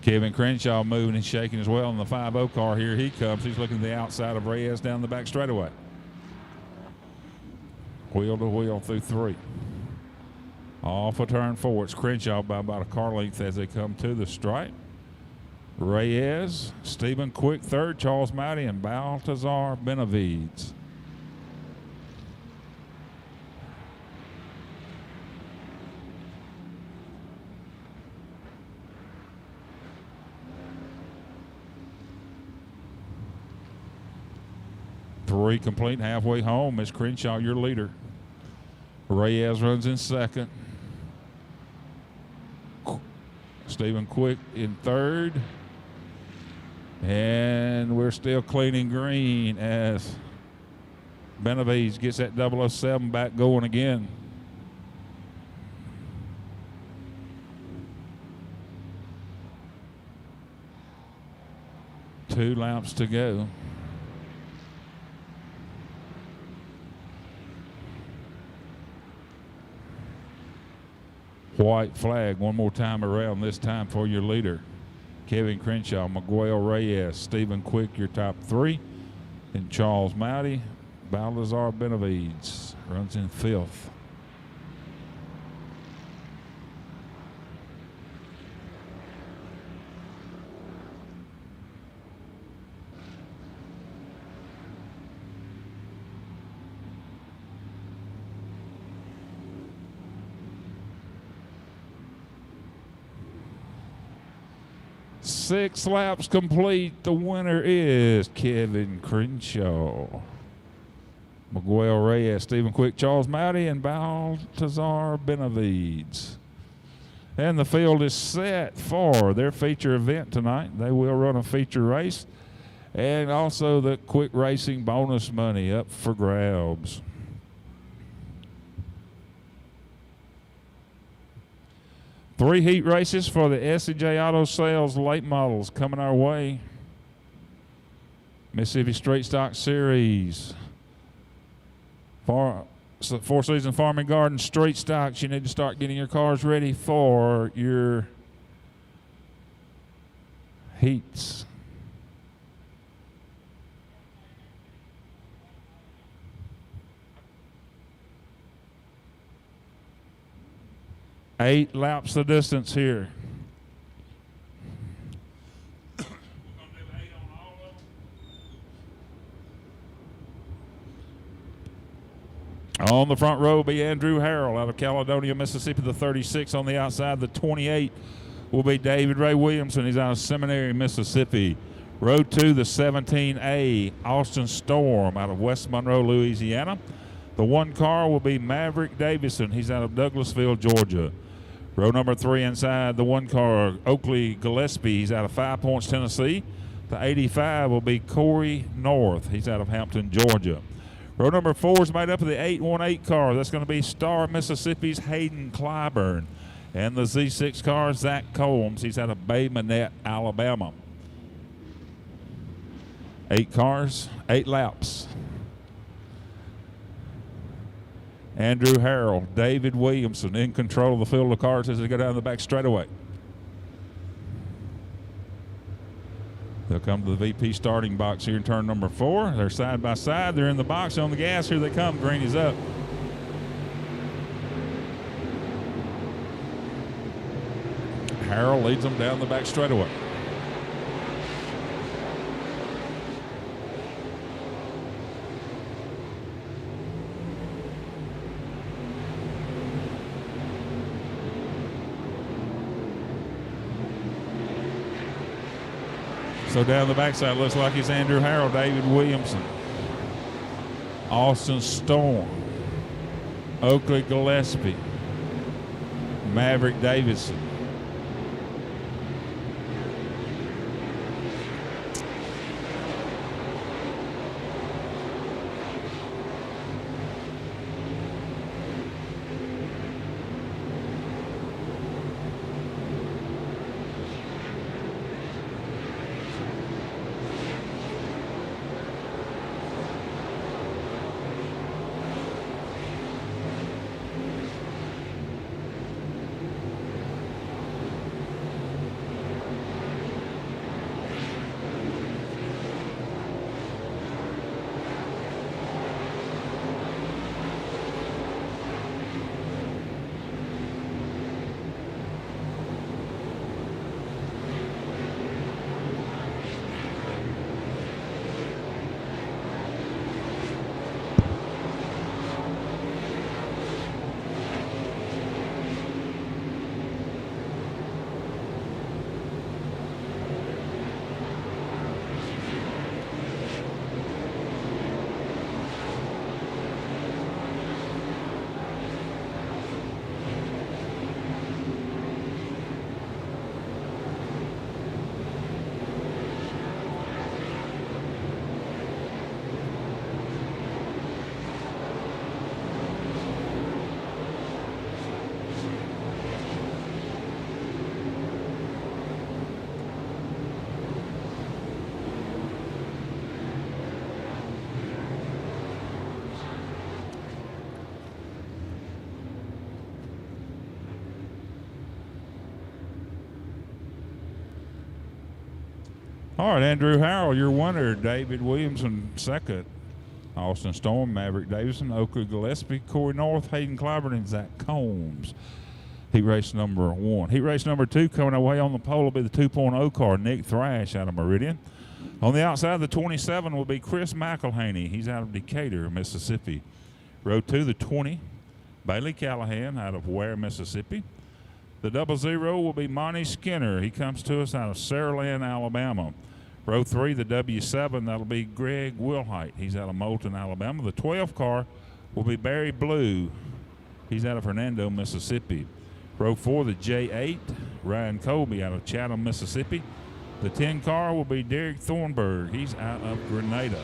Kevin Crenshaw moving and shaking as well in the 50 car. Here he comes. He's looking to the outside of Reyes down the back straightaway. Wheel to wheel through 3. Off of turn 4. It's Crenshaw by about a car length as they come to the stripe. Reyes, Stephen Quick third, Charles Mowdy, and Balthazar Benavides. Three complete, halfway home is Crenshaw, your leader. Reyes runs in second. Stephen Quick in third. And we're still cleaning green as Benavides gets that 007 back going again. Two laps to go. White flag one more time around, this time for your leader. Kevin Crenshaw, Miguel Reyes, Stephen Quick, your top 3. And Charles Mowdy, Balthazar Benavides runs in 5th. Six laps complete. The winner is Kevin Crenshaw. Miguel Reyes, Stephen Quick, Charles Mowdy, and Balthazar Benavides. And the field is set for their feature event tonight. They will run a feature race. And also the quick racing bonus money up for grabs. Three heat races for the S&J Auto Sales late models coming our way. Mississippi Straight Stock Series. Four Season Farm and Garden Straight Stocks. You need to start getting your cars ready for your heats. Eight laps the distance here. We're going to do 8 on all of them. On the front row will be Andrew Harrell out of Caledonia, Mississippi, the 36. On the outside, the 28 will be David Ray Williamson. He's out of Seminary, Mississippi. Row 2, the 17A, Austin Storm out of West Monroe, Louisiana. The 1 car will be Maverick Davison. He's out of Douglasville, Georgia. Row number 3 inside the 1 car, Oakley Gillespie. He's out of 5 Points, Tennessee. The 85 will be Corey North. He's out of Hampton, Georgia. Row number 4 is made up of the 818 car. That's going to be Star, Mississippi's Hayden Clyburn. And the Z6 car, Zach Combs. He's out of Bay Minette, Alabama. 8 cars, 8 laps. Andrew Harrell, David Williamson in control of the field of cars as they go down the back straightaway. They'll come to the VP starting box here in turn number 4. They're side by side. They're in the box on the gas. Here they come. Green is up. Harrell leads them down the back straightaway. So down the backside, looks like it's Andrew Harrell, David Williamson, Austin Storm, Oakley Gillespie, Maverick Davidson. All right, Andrew Harrell, your winner. David Williamson, second. Austin Storm, Maverick Davidson, Oakley Gillespie, Corey North, Hayden Clyburn, and Zach Combs. Heat race number 1. Heat race number 2 coming away on the pole will be the 2.0 car, Nick Thrash out of Meridian. On the outside, the 27 will be Chris McElhaney. He's out of Decatur, Mississippi. Row 2, the 20, Bailey Callahan out of Ware, Mississippi. The 00 will be Monty Skinner. He comes to us out of Saraland, Alabama. Row 3, the W7, that'll be Greg Wilhite. He's out of Moulton, Alabama. The 12 car will be Barry Blue. He's out of Hernando, Mississippi. Row 4, the J8, Ryan Colby out of Chatham, Mississippi. The 10 car will be Derek Thornburg. He's out of Grenada.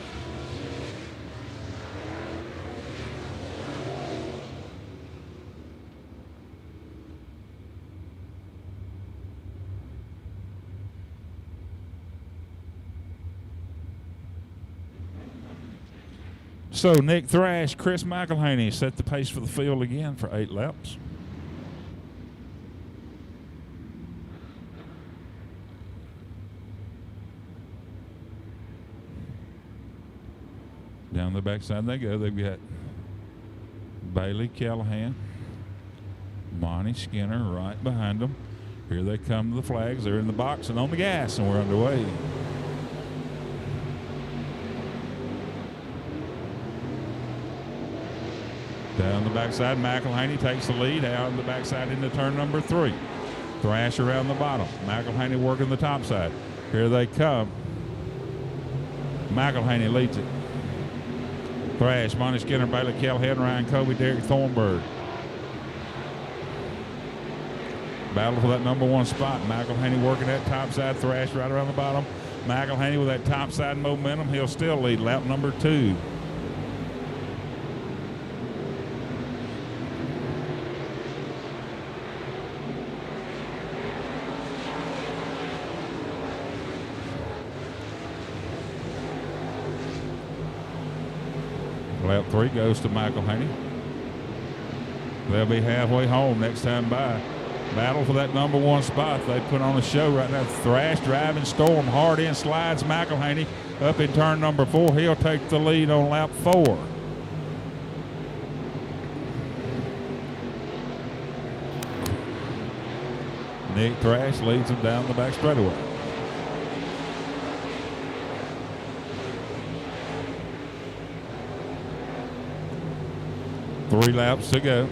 So Nick Thrash, Chris McElhaney set the pace for the field again for 8 laps. Down the backside they go. They've got Bailey Callahan, Monty Skinner right behind them. Here they come to the flags. They're in the box and on the gas, and we're underway. Down the backside, McElhaney takes the lead out of the backside into turn number 3. Thrash around the bottom. McElhaney working the top side. Here they come. McElhaney leads it. Thrash, Monty Skinner, Bailey Callahan, Ryan Colby, Derek Thornburg. Battle for that number 1 spot. McElhaney working that top side thrash right around the bottom. McElhaney with that top side momentum. He'll still lead lap number 2. Lap 3 goes to McElhaney. They'll be halfway home next time by. Battle for that number 1 spot. They put on a show right now. Thrash, driving, storm, hard in, slides McElhaney up in turn number 4. He'll take the lead on lap 4. Nick Thrash leads him down the back straightaway. Three laps to go.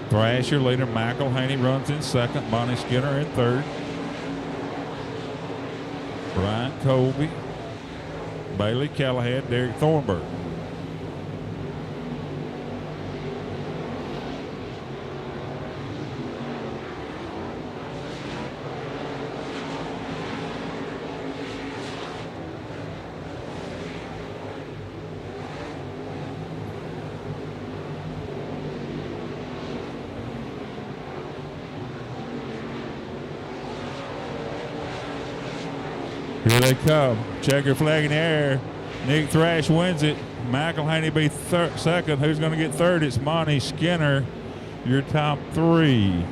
Thrasher leader. McElhaney runs in second. Bonnie Skinner in third. Brian Colby, Bailey Callahan, Derek Thornburg. Here they come. Checker flag in the air. Nick Thrash wins it. McElhaney be second. Who's going to get third? It's Monty Skinner, your top 3.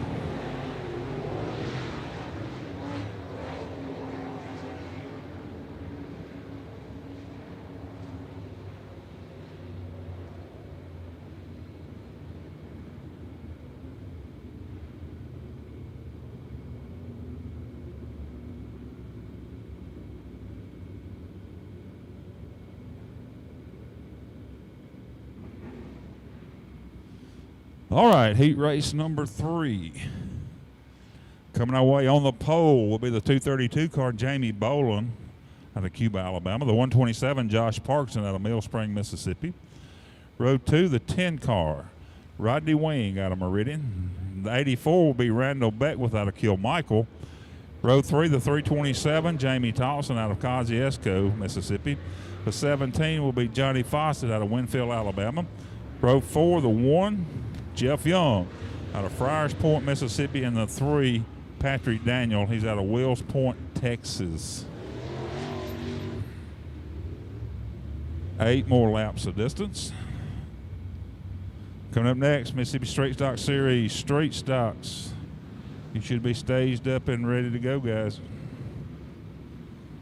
All right, heat race number 3. Coming our way on the pole will be the 232 car, Jamie Boland out of Cuba, Alabama. The 127, Josh Parkson out of Mill Spring, Mississippi. Row 2, the 10 car, Rodney Wing out of Meridian. The 84 will be Randall Beckwith out of Kilmichael. Row 3, the 327, Jamie Tolson out of Kosciuszko, Mississippi. The 17 will be Johnny Fawcett out of Winfield, Alabama. Row 4, the 1, Jeff Young out of Friars Point, Mississippi, and the 3, Patrick Daniel. He's out of Wills Point, Texas. 8 more laps of distance. Coming up next, Mississippi Straight Stock Series Straight Stocks. You should be staged up and ready to go, guys.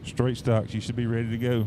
Straight Stocks, you should be ready to go.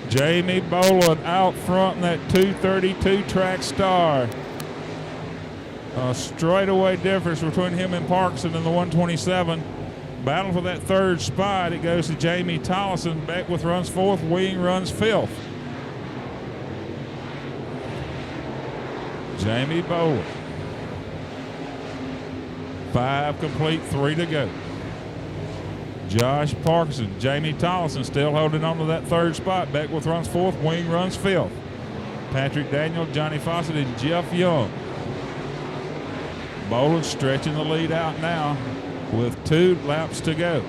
Jamie Boland out front in that 232 track star. A straightaway difference between him and Parkson in the 127. Battle for that third spot. It goes to Jamie Tollison. Beckwith runs fourth. Wing runs fifth. Jamie Boland. 5 complete, 3 to go. Josh Parkinson, Jamie Tollison still holding on to that third spot. Beckwith runs fourth, Wing runs fifth. Patrick Daniel, Johnny Fawcett, and Jeff Young. Boland stretching the lead out now. with 2 laps to go.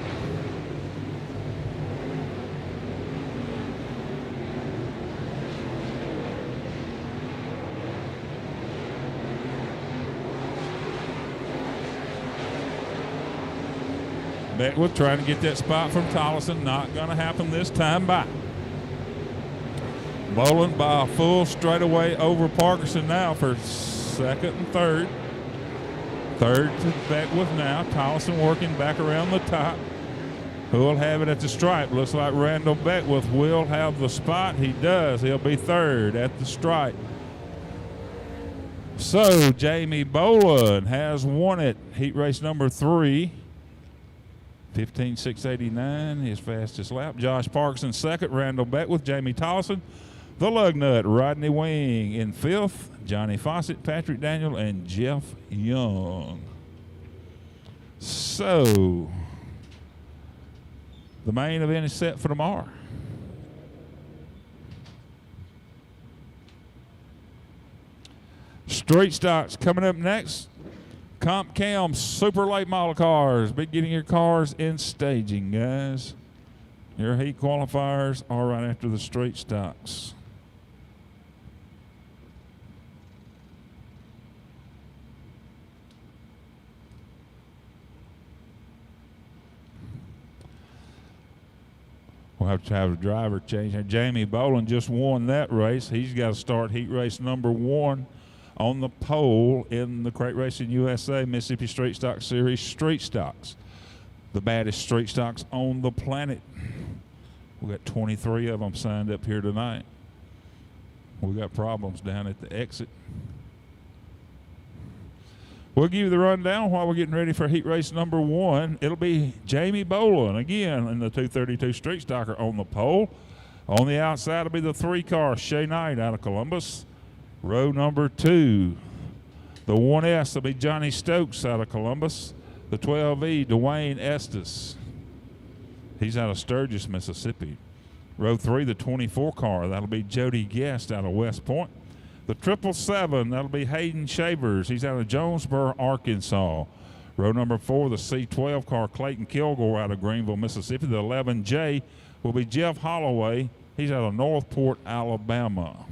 Beckwith trying to get that spot from Tollison. Not going to happen this time by. Boland by a full straightaway over Parkerson now for second and third. Third to Beckwith now. Tollison working back around the top. Who will have it at the stripe? Looks like Randall Beckwith will have the spot. He does. He'll be third at the stripe. So Jamie Boland has won it. Heat race number 3. 15.689, his fastest lap. Josh Parkinson second, Randall Beckwith, Jamie Tollison. The lug nut, Rodney Wing in 5th, Johnny Fawcett, Patrick Daniel, and Jeff Young. So, the main event is set for tomorrow. Street stocks coming up next. Comp Cam super late model cars. Be getting your cars in staging, guys. Your heat qualifiers are right after the street stocks. We'll have to have a driver change. And Jamie Boland just won that race. He's got to start heat race number 1 on the pole in the Crate Racing USA Mississippi Street Stock Series Street Stocks. The baddest street stocks on the planet. We got 23 of them signed up here tonight. We got problems down at the exit. We'll give you the rundown while we're getting ready for heat race number 1. It'll be Jamie Boland again in the 232 Street Stocker on the pole. On the outside will be the 3-car Shea Knight out of Columbus. Row number 2. The 1S will be Johnny Stokes out of Columbus. The 12E, Dwayne Estes. He's out of Sturgis, Mississippi. Row 3, the 24 car. That'll be Jody Guest out of West Point. The 777, that'll be Hayden Shavers. He's out of Jonesboro, Arkansas. Row number 4, the C12 car, Clayton Kilgore out of Greenville, Mississippi. The 11J will be Jeff Holloway. He's out of Northport, Alabama.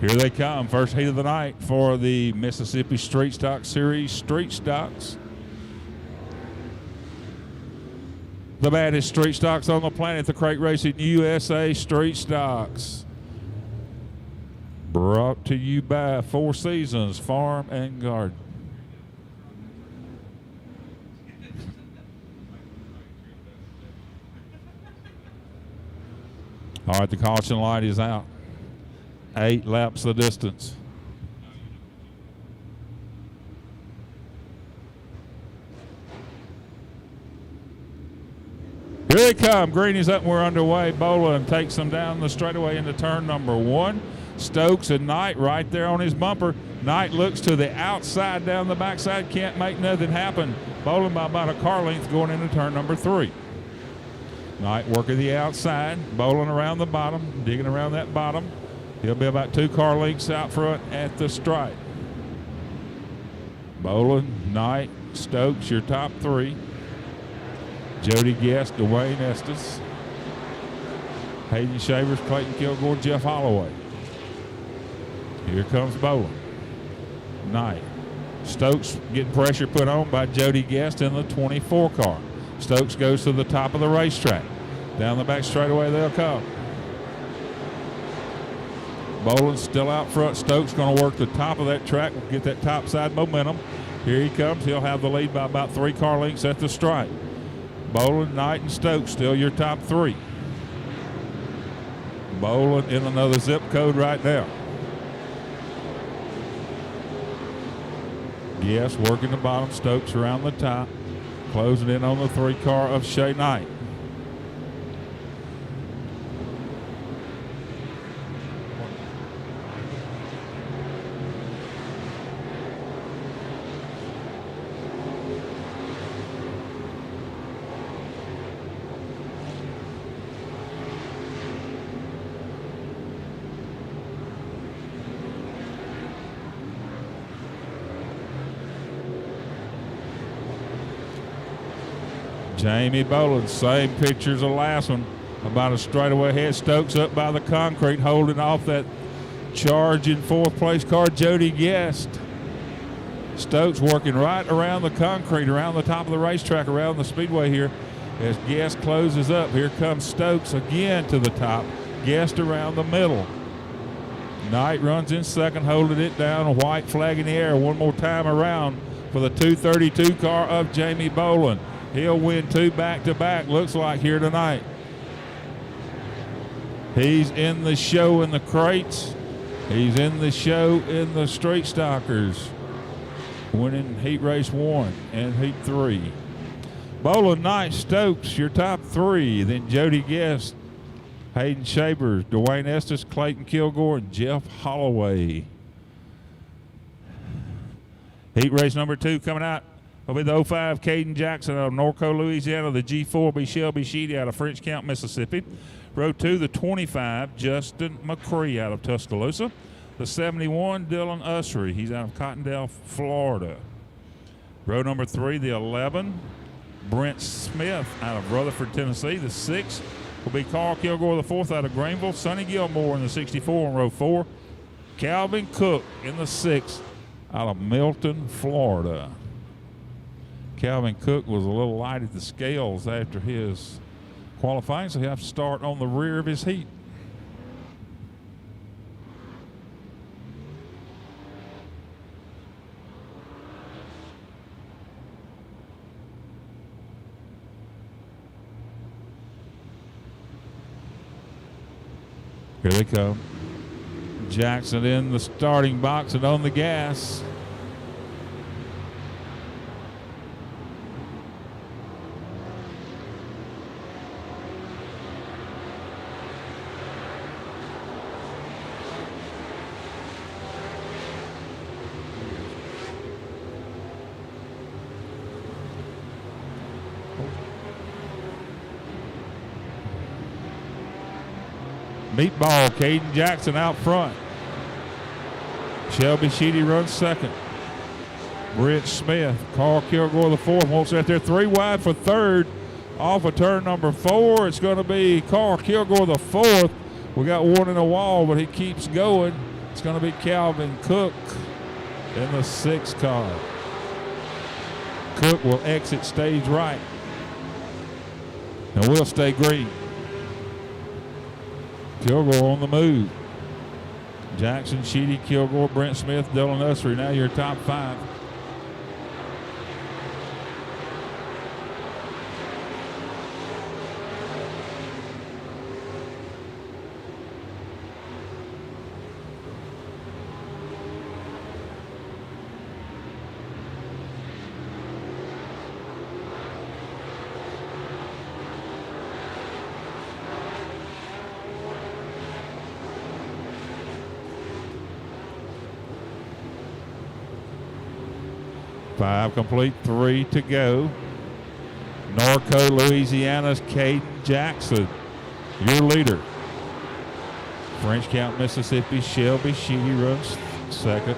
Here they come, first heat of the night for the Mississippi Street Stock Series Street Stocks. The baddest street stocks on the planet, the Crate Racing USA Street Stocks. Brought to you by 4 Seasons Farm and Garden. All right, the caution light is out. 8 laps the distance. Here they come. Green is up and we're underway. Boland takes them down the straightaway into turn number 1. Stokes and Knight right there on his bumper. Knight looks to the outside, down the backside, can't make nothing happen. Boland by about a car length going into turn number 3. Knight working the outside. Boland around the bottom, digging around that bottom. He'll be about 2 car lengths out front at the stripe. Boland, Knight, Stokes, your top 3. Jody Guest, Dwayne Estes. Hayden Shavers, Clayton Kilgore, Jeff Holloway. Here comes Boland. Knight. Stokes getting pressure put on by Jody Guest in the 24 car. Stokes goes to the top of the racetrack. Down the back straightaway they'll come. Boland's still out front. Stokes going to work the top of that track, get that top side momentum. Here he comes. He'll have the lead by about 3 car lengths at the stripe. Boland, Knight, and Stokes still your top 3. Boland in another zip code right now. Yes, working the bottom. Stokes around the top. Closing in on the 3 car of Shea Knight. Jamie Boland, same picture as the last one. About a straightaway head. Stokes up by the concrete, holding off that charging 4th place car, Jody Guest. Stokes working right around the concrete, around the top of the racetrack, around the speedway here. As Guest closes up, here comes Stokes again to the top. Guest around the middle. Knight runs in second, holding it down. A white flag in the air one more time around for the 232 car of Jamie Boland. He'll win 2 back-to-back, looks like, here tonight. He's in the show in the crates. He's in the show in the street stockers. Winning heat race 1 and heat 3. Boland, Knight, Stokes, your top 3. Then Jody Guest, Hayden Shabers, Dwayne Estes, Clayton Kilgore, and Jeff Holloway. Heat race number 2 coming out. Will be the 05 Caden Jackson out of Norco, Louisiana. The G4 will be Shelby Sheedy out of French Count, Mississippi. Row 2, the 25, Justin McCree out of Tuscaloosa. The 71, Dylan Usry. He's out of Cottondale, Florida. Row number 3, the 11, Brent Smith out of Rutherford, Tennessee. The 6 will be Carl Kilgore, the 4th out of Greenville. Sonny Gilmore in the 64 in row 4. Calvin Cook in the 6th out of Milton, Florida. Calvin Cook was a little light at the scales after his qualifying, so he'll have to start on the rear of his heat. Here they come. Jackson in the starting box and on the gas. Meatball, Caden Jackson out front. Shelby Sheedy runs second. Brent Smith, Carl Kilgore the 4th, wants out there 3 wide for 3rd. Off of turn number 4, it's going to be Carl Kilgore the 4th. We got one in the wall, but he keeps going. It's going to be Calvin Cook in the 6th car. Cook will exit stage right. And we'll stay green. Kilgore on the move. Jackson, Sheedy, Kilgore, Brent Smith, Dylan Usry. Now your top 5. Five complete, 3 to go. Norco, Louisiana's Caden Jackson, your leader. French Count, Mississippi, Shelby Sheedy runs second.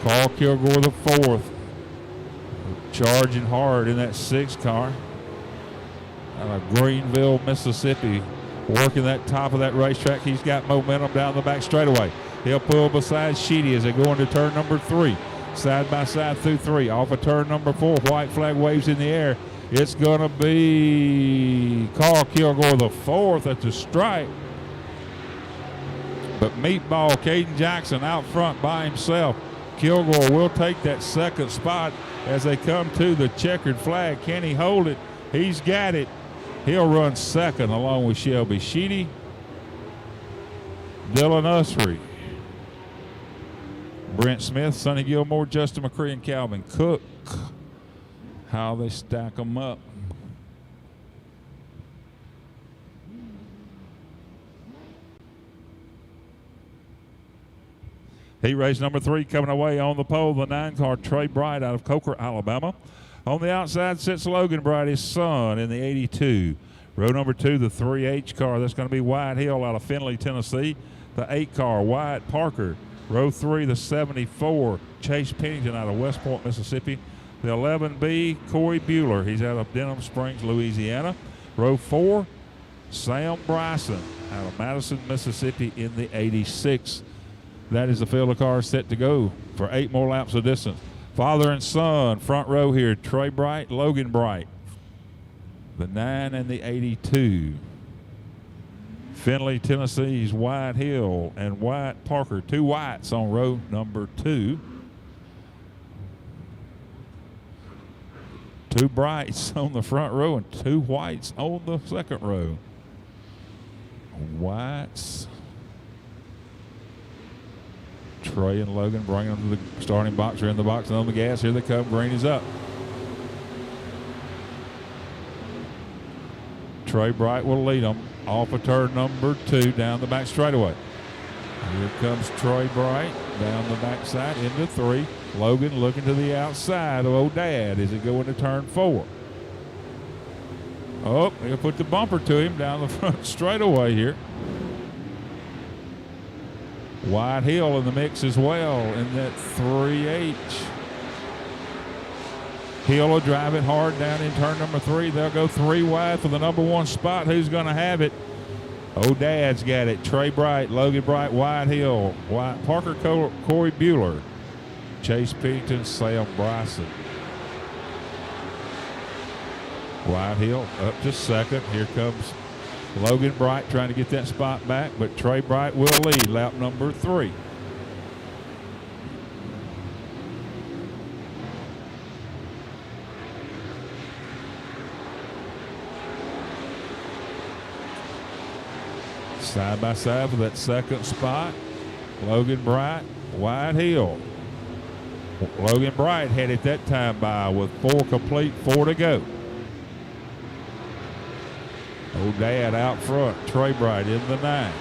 Carl Kilgore the 4th. Charging hard in that 6th car. Out of Greenville, Mississippi. Working that top of that racetrack. He's got momentum down the back straightaway. He'll pull beside Sheedy as they go into turn number 3. Side by side through 3. Off of turn number 4. White flag waves in the air. It's going to be Carl Kilgore the 4th at the stripe. But Meatball Caden Jackson out front by himself. Kilgore will take that second spot as they come to the checkered flag. Can he hold it? He's got it. He'll run second along with Shelby Sheedy, Dylan Usry, Brent Smith, Sonny Gilmore, Justin McCree, and Calvin Cook. How they stack them up. Heat race number 3 coming away on the pole, the 9-car Trey Bright out of Coker, Alabama. On the outside sits Logan Bright, his son, in the 82. Row number 2, the 3H car. That's going to be Wyatt Hill out of Findlay, Tennessee. The 8-car, Wyatt Parker. Row 3, the 74, Chase Pennington out of West Point, Mississippi. The 11B, Corey Bueller. He's out of Denham Springs, Louisiana. Row 4, Sam Bryson out of Madison, Mississippi in the 86. That is the field of cars set to go for 8 more laps of distance. Father and son, front row here, Trey Bright, Logan Bright. The 9 and the 82. Findlay, Tennessee's Wyatt Hill and Wyatt Parker. 2 Wyatts on row number 2. 2 Brights on the front row and 2 Whites on the second row. Wyatts. Trey and Logan bringing them to the starting box. They're in the box and on the gas. Here they come. Green is up. Trey Bright will lead them off of turn number 2 down the back straightaway. Here comes Trey Bright down the backside into 3. Logan looking to the outside of old Dad as he go into turn 4. Oh, he'll put the bumper to him down the front straightaway here. Wyatt Hill in the mix as well in that 3H. Hill will drive it hard down in turn number 3. They'll go 3 wide for the number 1 spot. Who's going to have it? Old Dad's got it. Trey Bright, Logan Bright, Wyatt Hill, Wyatt Parker, Corey Bueller, Chase Pennington, Sam Bryson. Wyatt Hill up to second. Here comes Logan Bright trying to get that spot back, but Trey Bright will lead lap number 3. Side by side for that second spot, Logan Bright, Wyatt Hill. Logan Bright had it that time by with 4 complete, 4 to go. Old Dad out front, Trey Bright in the 9.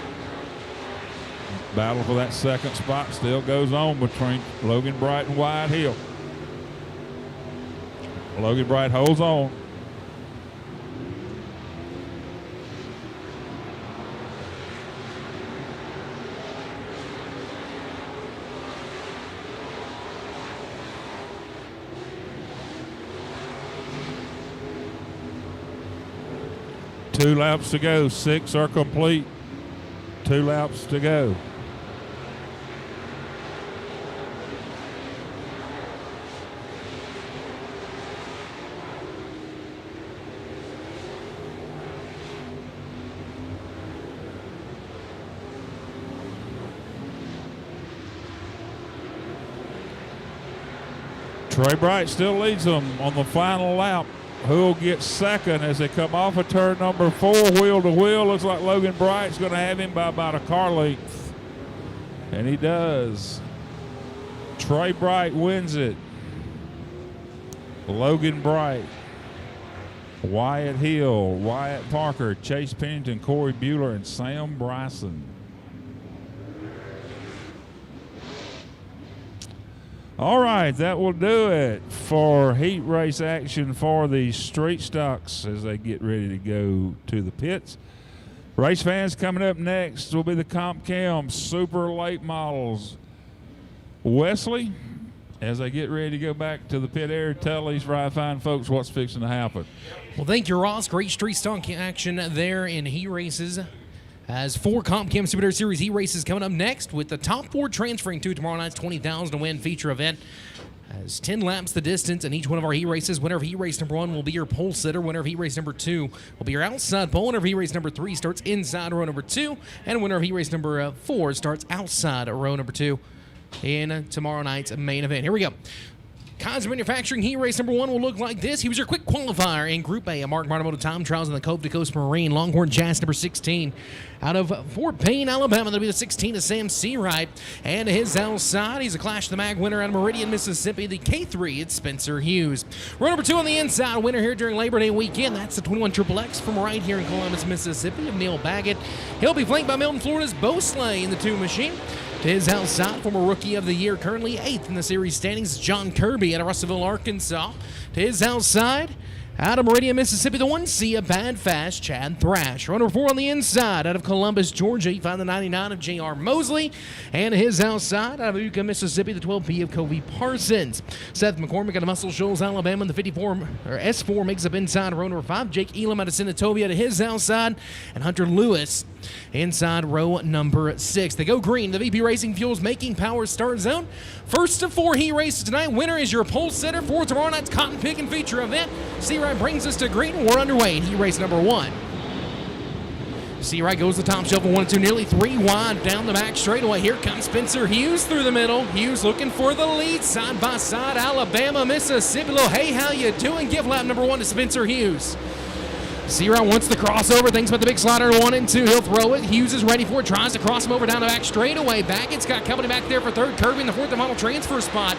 Battle for that second spot still goes on between Logan Bright and Wyatt Hill. Logan Bright holds on. Two laps to go. 6 are complete. 2 laps to go. Trey Bright still leads them on the final lap. Who'll get second as they come off of turn number 4, wheel to wheel. Looks like Logan Bright's going to have him by about a car length. And he does. Trey Bright wins it. Logan Bright, Wyatt Hill, Wyatt Parker, Chase Pennington, Corey Bueller, and Sam Bryson. All right, that will do it for heat race action for the street stocks as they get ready to go to the pits. Race fans, coming up next will be the Comp Cam Super Late Models. Wesley, as they get ready to go back to the pit area, tell these right fine folks what's fixing to happen.
Well, thank you, Ross. Great street stock action there in heat races. As 4 Comp Cam Super Series heat races coming up next with the top 4 transferring to tomorrow night's $20,000 to win feature event. As 10 laps the distance in each one of our heat races. Winner of heat race number 1 will be your pole sitter. Winner of heat race number 2 will be your outside pole. Winner of heat race number 3 starts inside row number 2. And winner of heat race number 4 starts outside row number 2 in tomorrow night's main event. Here we go. Kaiser Manufacturing heat race number 1 will look like this. He was your quick qualifier in Group A. Martin Automotive time trials in the Cove to Coast Marine. Longhorn Jazz number 16 out of Fort Payne, Alabama. That'll be the 16 of Sam Seawright. And his outside, he's a Clash of the Mag winner out of Meridian, Mississippi. The K3, it's Spencer Hughes. Row number 2 on the inside, winner here during Labor Day weekend. That's the 21 XXX from right here in Columbus, Mississippi of Neil Baggett. He'll be flanked by Milton, Florida's Bo Slay in the 2 machine. To his outside, former Rookie of the Year, currently 8th in the series standings, John Kirby out of Russellville, Arkansas. To his outside, out of Meridian, Mississippi, the 1C of Bad Fast, Chad Thrash. Runner 4 on the inside, out of Columbus, Georgia, he found the 99 of J.R. Mosley. And to his outside, out of Utica, Mississippi, the 12P of Covey Parsons. Seth McCormick out of Muscle Shoals, Alabama, the 54 or S4 makes up inside row number 5. Jake Elam out of Senatobia to his outside, and Hunter Lewis inside row number 6. They go green. The VP Racing Fuels making power start zone. First of 4 heat races tonight. Winner is your pole sitter for tomorrow night's cotton picking feature event. Seawright brings us to green. We're underway in heat race number 1. Seawright goes to the top shelf of 1 and 2, nearly 3 wide down the back straightaway. Here comes Spencer Hughes through the middle. Hughes looking for the lead, side by side, Alabama, Mississippi. Little, hey, how you doing? Give lap number 1 to Spencer Hughes. Seawright wants the crossover, thinks about the big slider 1 and 2. He'll throw it. Hughes is ready for it, tries to cross him over down the back straightaway. Baggett's got company back there for 3rd. Kirby in the 4th and final transfer spot.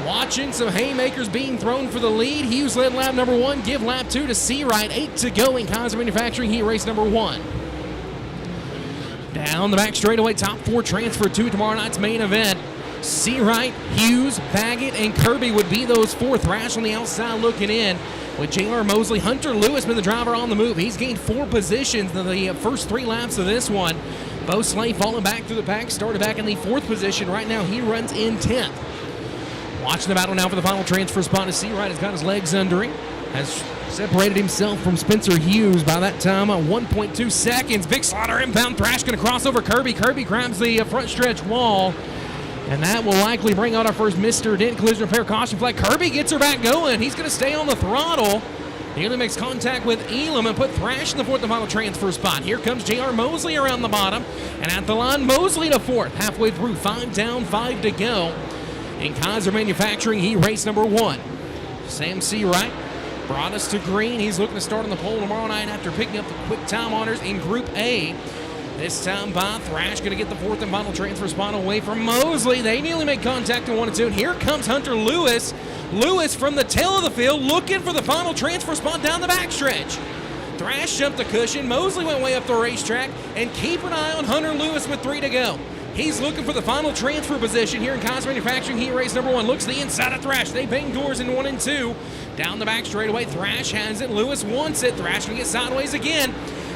Watching some haymakers being thrown for the lead. Hughes led lap number 1. Give lap 2 to Seawright. 8 to go in Kaiser Manufacturing heat race number 1. Down the back straightaway, top 4 transfer to tomorrow night's main event. Seawright, Hughes, Baggett, and Kirby would be those 4. Thrash on the outside looking in. With J.R. Mosley, Hunter Lewis been the driver on the move. He's gained 4 positions in the first 3 laps of this one. Bo Slay falling back through the pack, started back in the 4th position. Right now he runs in 10th. Watching the battle now for the final transfer spot. Seawright has got his legs under him. Has separated himself from Spencer Hughes by that time. 1.2 seconds. Big slaughter inbound. Thrash going to cross over Kirby. Kirby grabs the front stretch wall. And that will likely bring out our first Mr. Dent collision repair caution flag. Kirby gets her back going. He's going to stay on the throttle. He only makes contact with Elam and put Thrash in the 4th and final transfer spot. Here comes J.R. Mosley around the bottom. And at the line, Mosley to 4th. Halfway through, 5 down, 5 to go. In Kaiser Manufacturing heat race number 1. Sam Seawright brought us to green. He's looking to start on the pole tomorrow night after picking up the quick time honors in Group A. This time by Thrash, going to get the 4th and final transfer spot away from Mosley. They nearly make contact in 1 and 2. And here comes Hunter Lewis. Lewis from the tail of the field looking for the final transfer spot down the backstretch. Thrash jumped the cushion. Mosley went way up the racetrack. And keep an eye on Hunter Lewis with 3 to go. He's looking for the final transfer position here in Kaiser Manufacturing heat race number 1. Looks to the inside of Thrash. They bang doors in 1 and 2. Down the back straightaway, Thrash has it. Lewis wants it. Thrash going to get sideways again.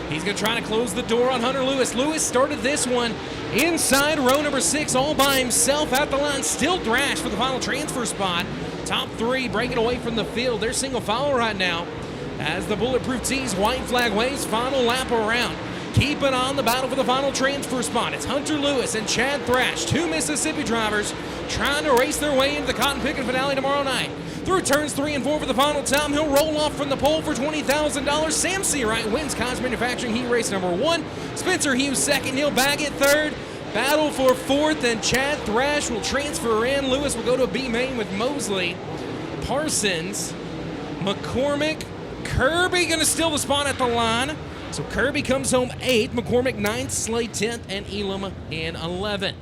He's going to try to close the door on Hunter Lewis. Lewis started this one inside row number 6 all by himself at the line. Still Thrash for the final transfer spot. Top 3 breaking away from the field. They're single file right now as the Bulletproof Tees white flag waves. Final lap around. Keeping on the battle for the final transfer spot. It's Hunter Lewis and Chad Thrash, 2 Mississippi drivers trying to race their way into the cotton picking finale tomorrow night. Through turns 3 and 4 for the final time, he'll roll off from the pole for $20,000. Sam Seawright wins Kaiser Manufacturing heat race number 1. Spencer Hughes 2nd, Neil Baggett 3rd. Battle for 4th, and Chad Thrash will transfer in. Lewis will go to a B main with Mosley, Parsons, McCormick, Kirby going to steal the spot at the line. So Kirby comes home 8th, McCormick 9th, Slay 10th, and Elam in 11th.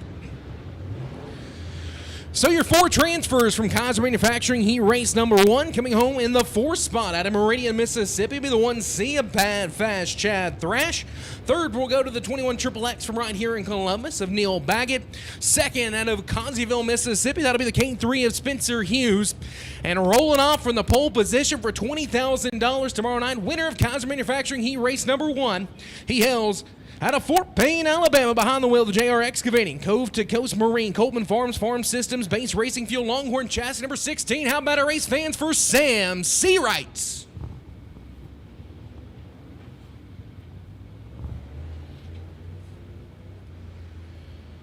So your 4 transfers from Kaiser Manufacturing heat race number 1 coming home in the 4th spot out of Meridian, Mississippi, be the 1C of Bad Fast Chad Thrash. 3rd will go to the 21 XXX from right here in Columbus of Neil Baggett. 2nd out of Conzyville, Mississippi, that'll be the K3 of Spencer Hughes. And rolling off from the pole position for $20,000 tomorrow night, winner of Kaiser Manufacturing heat race number 1. He hails out of Fort Payne, Alabama, behind the wheel of the JR Excavating, Cove to Coast Marine, Coltman Farms, Farm Systems, Base Racing Fuel, Longhorn Chassis number 16. How about our race fans for Sam Seawright?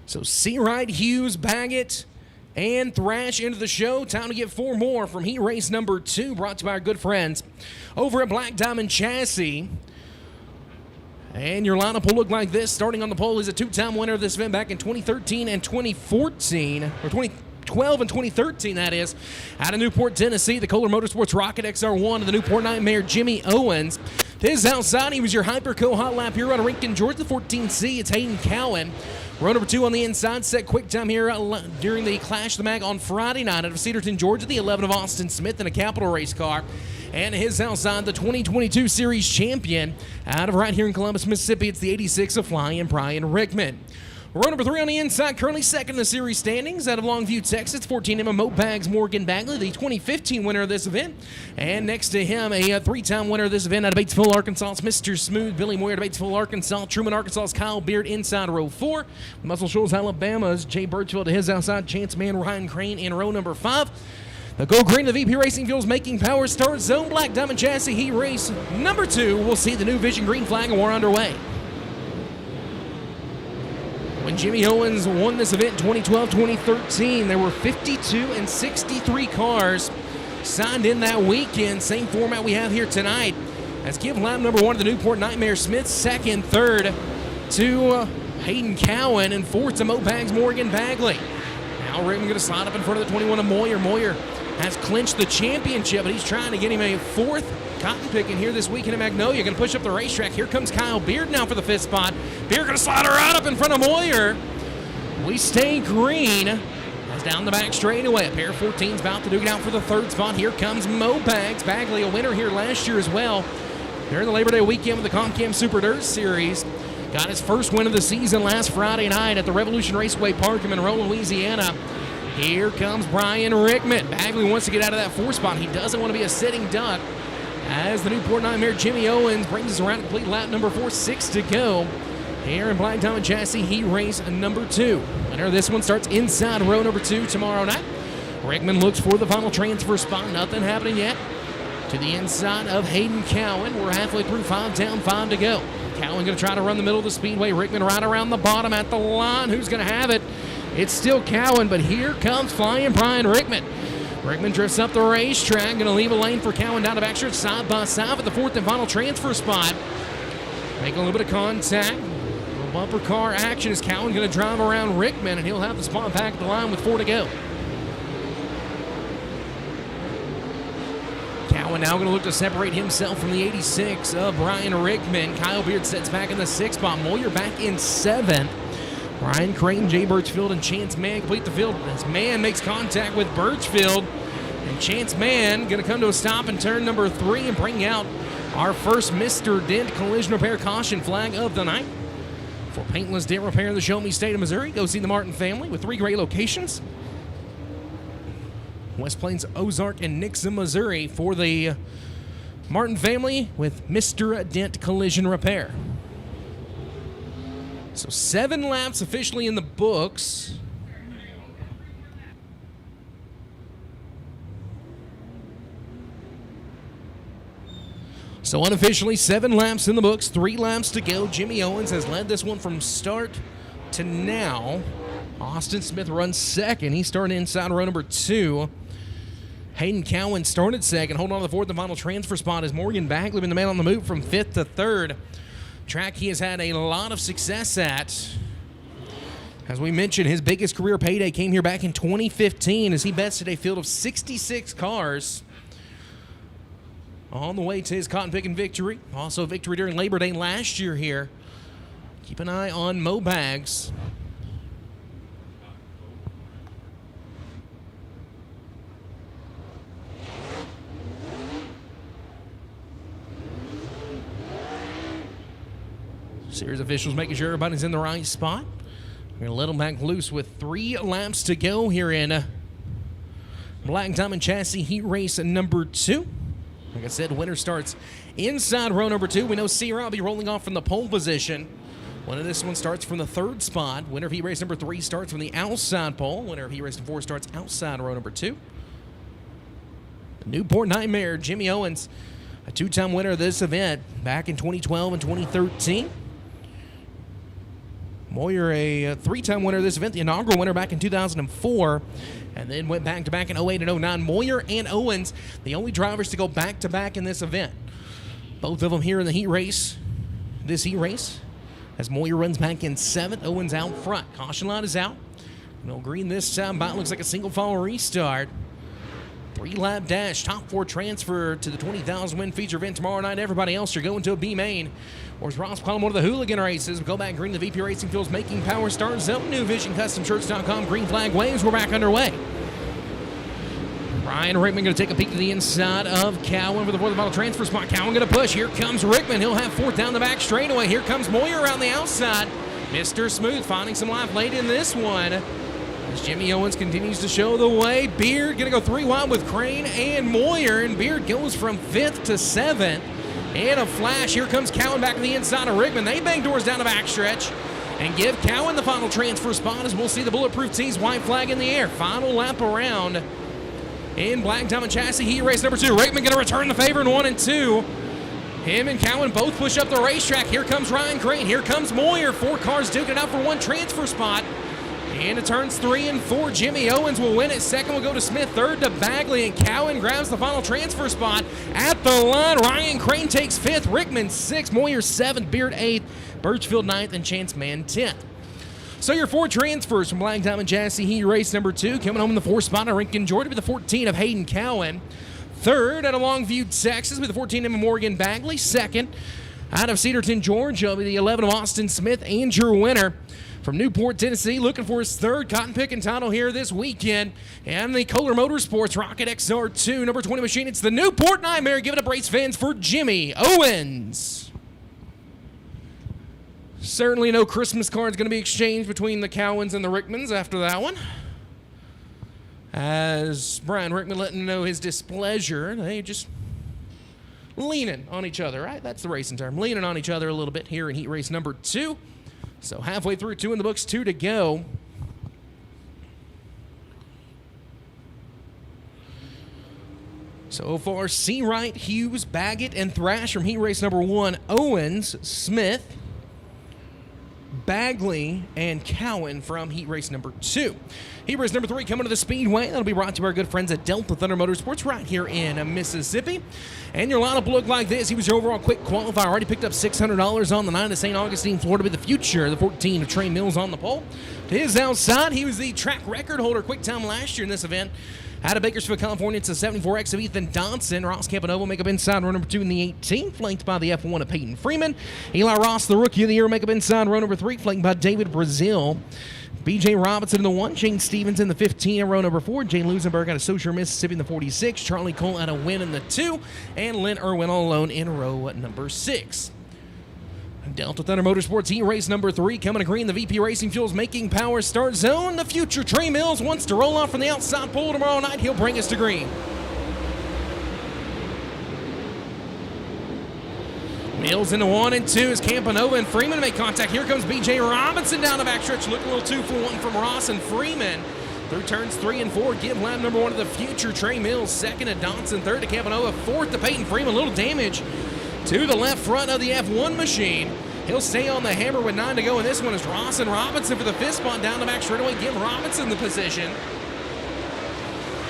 So Seawright, Hughes, Baggett, and thrash into the show. Time to get 4 more from heat race number 2, brought to you by our good friends over at Black Diamond Chassis. And your lineup will look like this. Starting on the pole is a 2-time winner of this event back in 2013 and 2014, or 2012 and 2013, that is. Out of Newport, Tennessee, the Kohler Motorsports Rocket XR1 and the Newport Nightmare Jimmy Owens. To his outside, he was your Hyper Coil hot lap here out of Rincon, Georgia, the 14C. It's Hayden Cowan. Row number 2 on the inside, set quick time here during the Clash of the Mag on Friday night out of Cedarton, Georgia, the 11 of Austin Smith in a Capital Race car. And his outside, the 2022 Series champion out of right here in Columbus, Mississippi. It's the 86 of Flying Brian Rickman. Row number 3 on the inside, currently second in the series standings out of Longview, Texas. 14 MMO Bags Morgan Bagley, the 2015 winner of this event. And next to him, a 3-time winner of this event out of Batesville, Arkansas. It's Mr. Smooth, Billy Moyer, Batesville, Arkansas. Truman, Arkansas's Kyle Beard inside row 4. Muscle Shoals, Alabama's Jay Birchfield to his outside. Chance Man, Ryan Crane in row number 5. The Go Green, the VP Racing Fuels making power start zone. Black Diamond Chassis heat race number 2. We'll see the new Vision Green flag war underway. When Jimmy Owens won this event in 2012-2013, there were 52 and 63 cars signed in that weekend. Same format we have here tonight. As give lap number 1 to the Newport Nightmare Smith, second, third to Hayden Cowan, and fourth to Mo Bags Morgan Bagley. Now Rickman going to slide up in front of the 21 of Moyer. Moyer has clinched the championship, but he's trying to get him a 4th cotton picking here this weekend in Magnolia. Going to push up the racetrack. Here comes Kyle Beard now for the 5th spot. Beard going to slide her right up in front of Moyer. We stay green. As down the back straightaway. A pair of 14s about to duke it out for the 3rd spot. Here comes Mo Bags. Bagley, a winner here last year as well. During the Labor Day weekend with the Comcam Super Dirt Series. Got his first win of the season last Friday night at the Revolution Raceway Park in Monroe, Louisiana. Here comes Brian Rickman. Bagley wants to get out of that 4th spot. He doesn't want to be a sitting duck. As the Newport Nightmare Jimmy Owens brings us around to complete lap number 4, 6 to go. Here in Black Diamond Chassis heat race number 2. Winner of this one starts inside row number 2 tomorrow night. Rickman looks for the final transfer spot. Nothing happening yet. To the inside of Hayden Cowan. We're halfway through, 5 down, 5 to go. Cowan going to try to run the middle of the speedway. Rickman right around the bottom at the line. Who's going to have it? It's still Cowan, but here comes Flying Brian Rickman. Rickman drifts up the racetrack. Going to leave a lane for Cowan down the backstretch side by side at the 4th and final transfer spot. Making a little bit of contact. A little bumper car action as Cowan going to drive around Rickman, and he'll have the spot back at the line with 4 to go. Cowan now going to look to separate himself from the 86 of Brian Rickman. Kyle Beard sets back in the 6th spot. Moyer back in 7th. Ryan Crane, Jay Birchfield, and Chance Man complete the field. As Man makes contact with Birchfield. And Chance Man going to come to a stop in turn number 3 and bring out our first Mr. Dent Collision Repair Caution flag of the night. For paintless dent repair in the Show Me State of Missouri, go see the Martin family with 3 great locations. West Plains, Ozark, and Nixa, Missouri for the Martin family with Mr. Dent Collision Repair. So 7 laps officially in the books. So unofficially 7 laps in the books, 3 laps to go. Jimmy Owens has led this one from start to now. Austin Smith runs second. He started inside row number 2. Hayden Cowan started second. Holding on to the 4th and final transfer spot is Morgan Bagley, been the man on the move from 5th to 3rd. Track he has had a lot of success at. As we mentioned, his biggest career payday came here back in 2015 as he bested a field of 66 cars on the way to his cotton picking victory. Also a victory during Labor Day last year here. Keep an eye on Mo Bags. Series officials making sure everybody's in the right spot. We're going to let them back loose with 3 laps to go here in Black Diamond Chassis heat race number 2. Like I said, winner starts inside row number 2. We know Sierra will be rolling off from the pole position. Winner of this one starts from the 3rd spot. Winner of heat race number 3 starts from the outside pole. Winner of heat race number 4 starts outside row number 2. The Newport Nightmare, Jimmy Owens, a 2-time winner of this event back in 2012 and 2013. Moyer, a three-time winner of this event, the inaugural winner back in 2004, and then went back-to-back in 08 and 09. Moyer and Owens, the only drivers to go back-to-back in this event. Both of them here in the heat race, this heat race, as Moyer runs back in 7th, Owens out front. Caution light is out. No green this time, but it looks like a single file restart. 3-lap dash, top 4 transfer to the 20,000 win feature event tomorrow night. Everybody else are going to a B main. Or as Ross calling one of the hooligan races. We go back green, the VP Racing Fuels making power start zone. New Vision Custom Shirts.com, green flag waves. We're back underway. Ryan Rickman going to take a peek to the inside of Cowan for the fourth model transfer spot. Cowan going to push. Here comes Rickman. He'll have 4th down the back straightaway. Here comes Moyer around the outside. Mr. Smooth finding some life late in this one. As Jimmy Owens continues to show the way. Beard going to go 3 wide with Crane and Moyer. And Beard goes from 5th to 7th. And a flash. Here comes Cowan back to the inside of Rickman. They bang doors down the backstretch and give Cowan the final transfer spot as we'll see the Bulletproof Tees white flag in the air. Final lap around in Black Diamond Chassis heat race number 2. Rickman going to return the favor in 1 and 2. Him and Cowan both push up the racetrack. Here comes Ryan Crane. Here comes Moyer. 4 cars duking it out for 1 transfer spot. And it turns 3 and 4. Jimmy Owens will win it. 2nd will go to Smith. 3rd to Bagley. And Cowan grabs the final transfer spot at the line. Ryan Crane takes 5th. Rickman 6th. Moyer 7th. Beard 8th. Birchfield 9th. And Chance Man 10th. So your 4 transfers from Black Diamond Chassis heat race number 2. Coming home in the 4th spot, Rinkin Jordan with the 14 of Hayden Cowan. 3rd out of Longview, Texas with the 14 of Morgan Bagley. 2nd out of Cedarton, Georgia with the 11 of Austin Smith. Andrew Winter from Newport, Tennessee, looking for his 3rd cotton picking title here this weekend. And the Kohler Motorsports Rocket XR2 number 20 machine. It's the Newport Nightmare. Give it up, race fans, for Jimmy Owens. Certainly no Christmas cards going to be exchanged between the Cowans and the Rickmans after that one. As Brian Rickman letting know his displeasure, they just leaning on each other, right? That's the racing term. Leaning on each other a little bit here in heat race number 2. So halfway through, 2 in the books, 2 to go. So far, Seawright, Hughes, Baggett, and Thrash from heat race number 1. Owens, Smith, Bagley, and Cowan from heat race number 2. Heat race number 3 coming to the Speedway. That'll be brought to our good friends at Delta Thunder Motorsports right here in Mississippi. And your lineup will look like this. He was your overall quick qualifier. Already picked up $600 on the 9 of St. Augustine, Florida with the future. The 14 of Trey Mills on the pole. To his outside, he was the track record holder quick time last year in this event. Out of Bakersfield, California, it's a 74X of Ethan Donson. Ross Campanova make up inside row number 2 in the 18, flanked by the F1 of Peyton Freeman. Eli Ross, the Rookie of the Year, make up inside row number 3, flanked by David Brazil. B.J. Robinson in the 1, Shane Stevens in the 15 in row number 4, Jay Lusenberg out of Saussure, Mississippi in the 46, Charlie Cole out of Wynn in the 2, and Lynn Irwin all alone in row number 6. Delta Thunder Motorsports heat race number 3 coming to green. The VP Racing Fuels making power start zone. The future Trey Mills wants to roll off from the outside pole tomorrow night. He'll bring us to green. Mills into 1 and 2 as Campanova and Freeman make contact. Here comes B.J. Robinson down the backstretch. Looking a little 2 for 1 from Ross and Freeman. Through turns 3 and 4, give lap number 1 to the future Trey Mills. 2nd to Donson, 3rd to Campanova, 4th to Peyton Freeman. A little damage to the left front of the F1 machine. He'll stay on the hammer with 9 to go, and this one is Ross and Robinson for the 5th spot down the back straightaway. Give Robinson the position.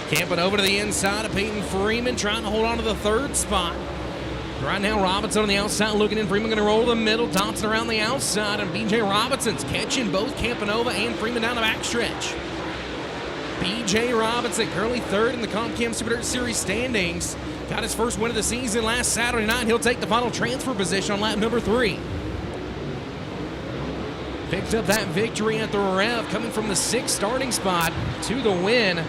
Camping over to the inside of Peyton Freeman, trying to hold on to the 3rd spot. Right now, Robinson on the outside looking in. Freeman going to roll to the middle. Donson around the outside, and B.J. Robinson's catching both Campanova and Freeman down the backstretch. B.J. Robinson currently 3rd in the Comp Cam Super Dirt Series standings. Got his first win of the season last Saturday night. He'll take the final transfer position on lap number 3. Picked up that victory at the Rev, coming from the 6th starting spot to the win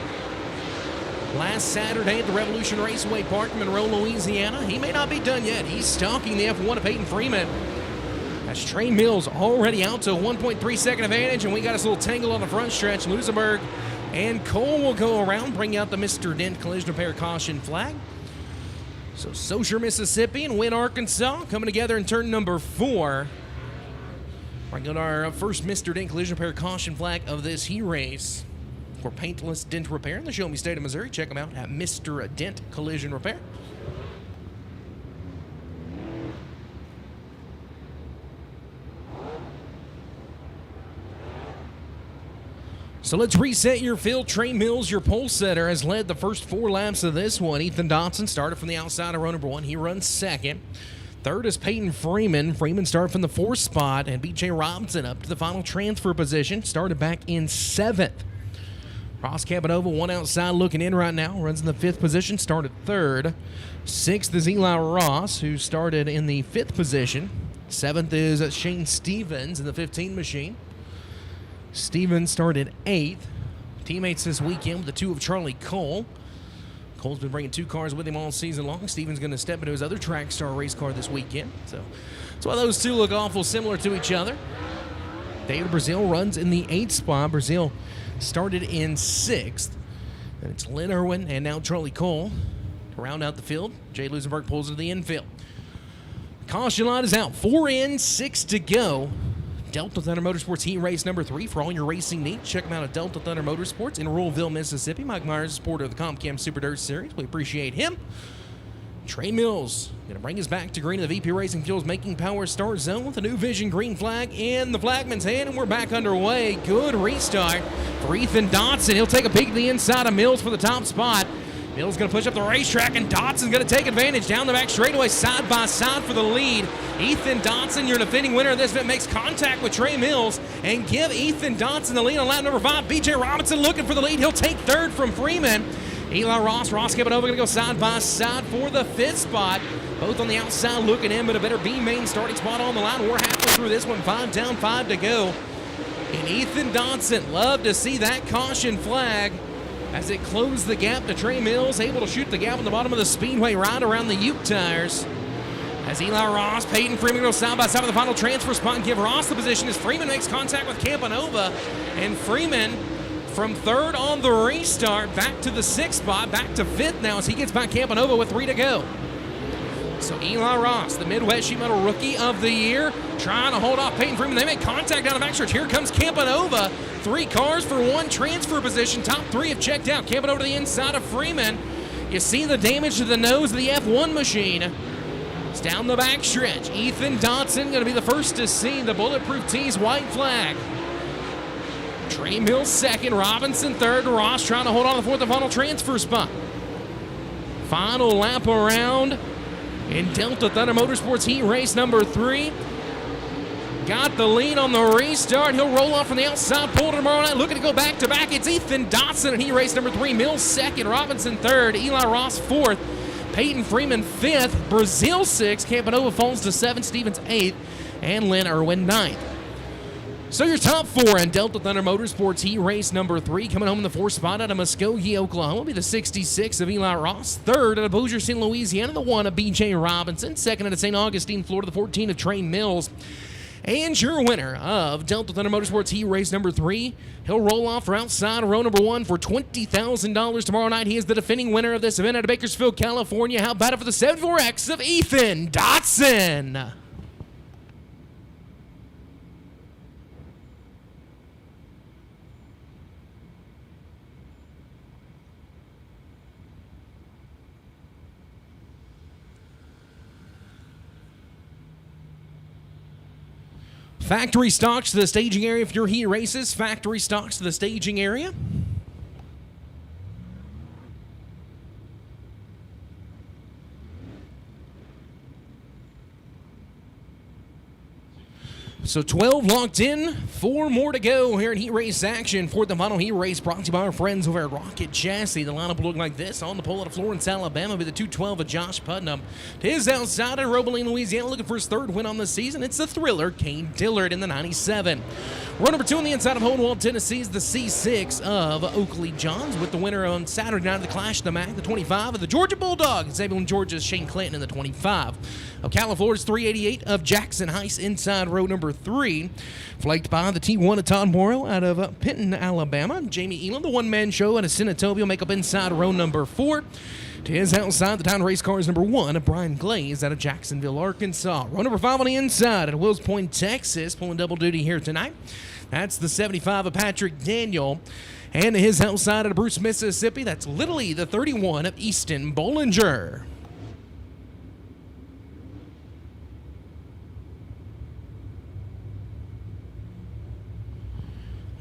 last Saturday at the Revolution Raceway Park in Monroe, Louisiana. He may not be done yet. He's stalking the F1 of Peyton Freeman. As Trey Mills already out to a 1.3 second advantage, and we got us a little tangle on the front stretch. Lusenberg and Cole will go around, bring out the Mr. Dent collision repair caution flag. So Saussure, Mississippi, and Wynn, Arkansas coming together in turn number 4. We're going to our first Mr. Dent collision repair caution flag of this heat race for paintless dent repair in the Show Me State of Missouri. Check them out at Mr. Dent Collision Repair. So let's reset your field. Trey Mills, your pole setter, has led the first 4 laps of this one. Ethan Dotson started from the outside of row number 1. He runs second. Third is Peyton Freeman. Freeman started from the 4th spot, and B.J. Robinson up to the final transfer position. Started back in 7th. Ross Cabanova, one outside looking in right now. Runs in the 5th position, started 3rd. 6th is Eli Ross, who started in the 5th position. 7th is Shane Stevens in the 15 machine. Stevens started 8th. Teammates this weekend with the 2 of Charlie Cole. Cole's been bringing 2 cars with him all season long. Stevens going to step into his other track star race car this weekend. So that's why those 2 look awful similar to each other. David Brazil runs in the 8th spot. Brazil started in 6th. And it's Lynn Irwin and now Charlie Cole to round out the field. Jay Lusenberg pulls into the infield. Caution line is out. 4 in, 6 to go. Delta Thunder Motorsports Heat Race number 3 for all your racing needs. Check them out at Delta Thunder Motorsports in Ruleville, Mississippi. Mike Myers, supporter of the ComCam Super Dirt Series. We appreciate him. Trey Mills going to bring us back to green of the VP Racing Fuels Making Power Start Zone with a new Vision green flag in the flagman's hand, and we're back underway. Good restart for Ethan Dotson. He'll take a peek to the inside of Mills for the top spot. Mills going to push up the racetrack, and Dotson's going to take advantage down the back straightaway, side by side for the lead. Ethan Dotson, your defending winner of this event, makes contact with Trey Mills and give Ethan Dotson the lead on lap number 5. B.J. Robinson looking for the lead. He'll take 3rd from Freeman. Eli Ross Cabanova going to go side by side for the 5th spot. Both on the outside looking in, but a better B-main starting spot on the line. We're halfway through this one. 5 down, 5 to go. And Ethan Dotson, love to see that caution flag as it closed the gap to Trey Mills, able to shoot the gap on the bottom of the speedway right around the Uke tires. As Eli Ross, Peyton Freeman go side by side with the final transfer spot and give Ross the position as Freeman makes contact with Campanova. And Freeman from 3rd on the restart back to the 6th spot, back to 5th now as he gets by Campanova with 3 to go. So Eli Ross, the Midwest Sheet Metal Rookie of the Year, trying to hold off Peyton Freeman. They make contact down the backstretch. Here comes Campanova. 3 cars for 1 transfer position. Top 3 have checked out. Campanova to the inside of Freeman. You see the damage to the nose of the F1 machine. It's down the backstretch. Ethan Dotson going to be the first to see the Bulletproof Tees white flag. Trey Mills 2nd, Robinson 3rd, Ross trying to hold on to the 4th and final transfer spot. Final lap around in Delta Thunder Motorsports Heat Race number 3. Got the lead on the restart. He'll roll off from the outside, pull tomorrow night, looking to go back-to-back. It's Ethan Dotson in Heat Race number 3. Mills 2nd, Robinson 3rd, Eli Ross 4th, Peyton Freeman 5th, Brazil 6th, Campanova falls to 7th, Stevens 8th, and Lynn Irwin 9th. So your top 4 in Delta Thunder Motorsports Heat Race number 3, coming home in the 4th spot out of Muskogee, Oklahoma, will be the 66 of Eli Ross. 3rd out of Bossier City, Louisiana, the 1 of B.J. Robinson. 2nd out of St. Augustine, Florida, the 14 of Trey Mills. And your winner of Delta Thunder Motorsports Heat Race number 3, he'll roll off for outside row number 1 for $20,000 tomorrow night. He is the defending winner of this event out of Bakersfield, California. How about it for the 74X of Ethan Dotson? Factory stocks to the staging area for your heat races. Factory stocks to the staging area. So 12 locked in, 4 more to go here in heat race action for the final heat race brought to you by our friends over at Rocket Chassis. The lineup will look like this. On the pole out of Florence, Alabama, will be the 212 of Josh Putnam. To his outside in Robeline, Louisiana, looking for his 3rd win on the season. It's the Thriller, Kane Dillard in the 97. Row number 2 on the inside of Hohenwald, Tennessee is the C6 of Oakley Johns with the winner on Saturday night of the Clash of the Mac, the 25 of the Georgia Bulldogs. Zabulon, Georgia's Shane Clinton in the 25. Ocala, Florida's 388 of Jackson Heiss inside row number 3. Flanked by the T1 of Todd Morrow out of Penton, Alabama. Jamie Elam, the one-man show out of Senatobia, make up inside row number 4. To his outside, the Town Race Cars number 1 of Brian Glaze out of Jacksonville, Arkansas. Row number 5 on the inside at Wills Point, Texas, pulling double duty here tonight. That's the 75 of Patrick Daniel. And to his outside at Bruce, Mississippi, that's literally the 31 of Easton Bollinger.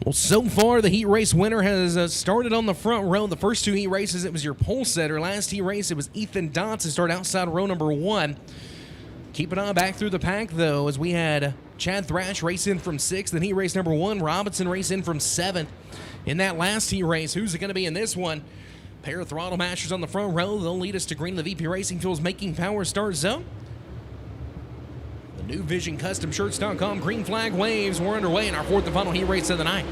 Well, so far, the heat race winner has started on the front row. The first 2 heat races, it was your pole setter. Last heat race, it was Ethan Dotson start outside row number 1. Keep an eye back through the pack, though, as we had Chad Thrash race in from 6th, then heat race number 1. Robinson race in from 7th. In that last heat race, who's it going to be in this one? Pair of throttle masters on the front row. They'll lead us to green. The VP Racing Fuels Making Power start zone. The New Vision CustomShirts.com green flag waves. We're underway in our 4th and final heat race of the night.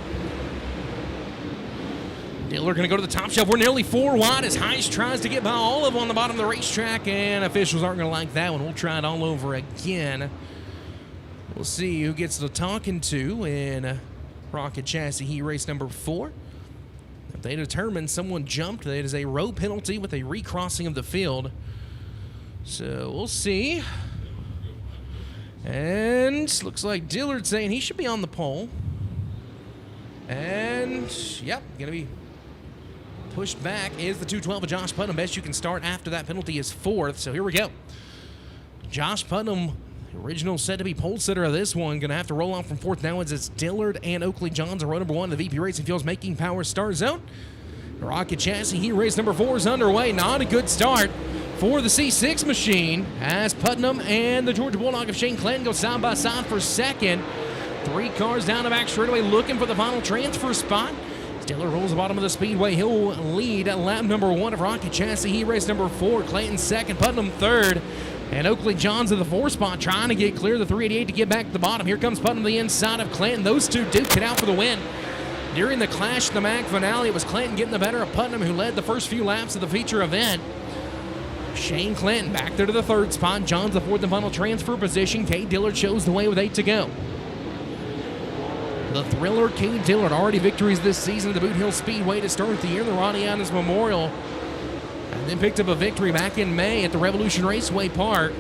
Diller going to go to the top shelf. We're nearly 4 wide as Heiss tries to get by Olive on the bottom of the racetrack, and officials aren't going to like that one. We'll try it all over again. We'll see who gets the talking to in Rocket Chassis heat race number 4. If they determine someone jumped, it is a row penalty with a recrossing of the field. So we'll see. And looks like Dillard saying he should be on the pole. And, yep, going to be pushed back is the 212 of Josh Putnam. Best you can start after that penalty is 4th. So here we go. Josh Putnam, original set to be pole sitter of this one, going to have to roll off from 4th now as it's Dillard and Oakley Johns on row number 1. The VP Racing Fuels Making Power start zone. Rocket Chassis heat race number 4 is underway. Not a good start for the C6 machine as Putnam and the Georgia Bulldog of Shane Clinton go side by side for 2nd. 3 cars down the back straightaway looking for the final transfer spot. Dillard rolls the bottom of the speedway. He'll lead at lap number 1 of Rocket Chassis heat race number 4. Clayton 2nd, Putnam 3rd. And Oakley Johns in the 4th spot trying to get clear of the 388 to get back to the bottom. Here comes Putnam to the inside of Clinton. Those two duke it out for the win. During the Clash of the Mag finale, it was Clinton getting the better of Putnam, who led the first few laps of the feature event. Shane Clinton back there to the 3rd spot. Johns the 4th and final transfer position. Cade Dillard shows the way with 8 to go. The thriller Cade Dillard, already victories this season at the Boot Hill Speedway to start the year in the Ronnie Adams Memorial. And then picked up a victory back in May at the Revolution Raceway Park.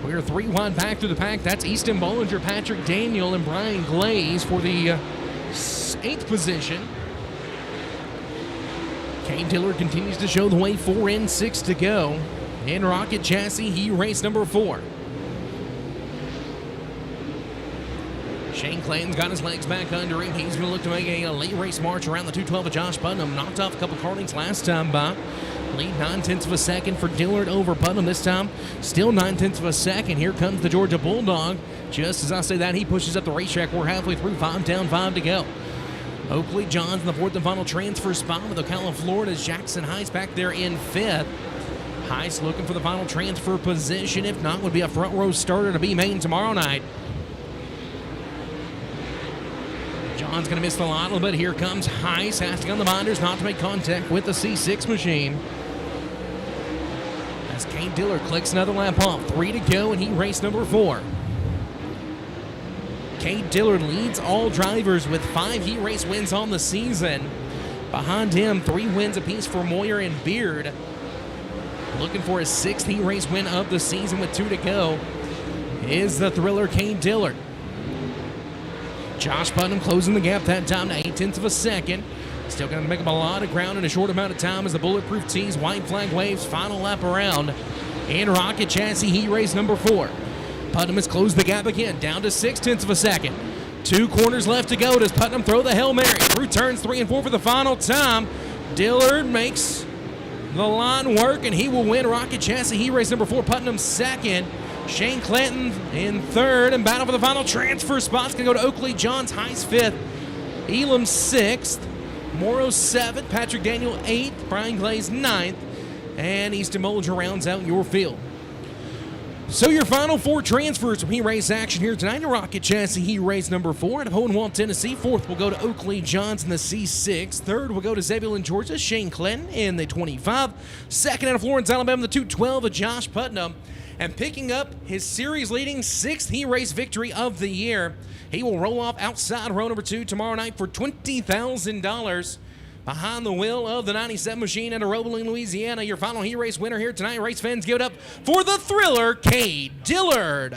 We're 3 wide back through the pack. That's Easton Bollinger, Patrick Daniel, and Brian Glaze for the 8th position. Cade Dillard continues to show the way. 4 in, 6 to go. In Rocket Chassis, he race number 4. Shane Clayton's got his legs back under him. He's going to look to make a late race march around the 212 of Josh Putnam. Knocked off a couple car lengths last time by. Lead 9/10 of a second for Dillard over Putnam this time. Still 9/10 of a second. Here comes the Georgia Bulldog. Just as I say that, he pushes up the racetrack. We're halfway through. 5 down, 5 to go. Oakley Johns in the 4th and final transfer spot with Ocala, Florida's Jackson Heiss back there in 5th. Heiss looking for the final transfer position. If not, would be a front row starter to be main tomorrow night. John's going to miss the line a little bit. Here comes Heiss, asking on the binders not to make contact with the C6 machine. As Cade Dillard clicks another lap off. 3 to go, and he raced number 4. Cade Dillard leads all drivers with 5 heat race wins on the season. Behind him, 3 wins apiece for Moyer and Beard. Looking for his 6th heat race win of the season with 2 to go is the thriller Cade Dillard. Josh Putnam closing the gap that time to 8/10 of a second. Still going to make up a lot of ground in a short amount of time as the Bulletproof Tees white flag waves final lap around. In Rocket Chassis heat race number 4. Putnam has closed the gap again, down to 6/10 of a second. 2 corners left to go. Does Putnam throw the Hail Mary through turns 3 and 4 for the final time? Dillard makes the line work, and he will win Rocket Chassis heat race number 4. Putnam 2nd. Shane Clinton in 3rd, and battle for the final transfer spots going to go to Oakley Johns, Heiss 5th, Elam 6th, Morrow 7th, Patrick Daniel 8th, Brian Glaze 9th, and Easton Bollinger rounds out your field. So your final 4 transfers from heat race action here tonight in Rocket Chassis heat race number 4 out of Hohenwald, Tennessee. 4th will go to Oakley Johns in the C6. 3rd will go to Zebulon, Georgia, Shane Clinton in the 25. 2nd out of Florence, Alabama, the 212 of Josh Putnam. And picking up his series-leading 6th heat race victory of the year, he will roll off outside row number 2 tomorrow night for $20,000 behind the wheel of the 97 machine at Roebling, Louisiana. Your final heat race winner here tonight. Race fans, give it up for the thriller, Cade Dillard.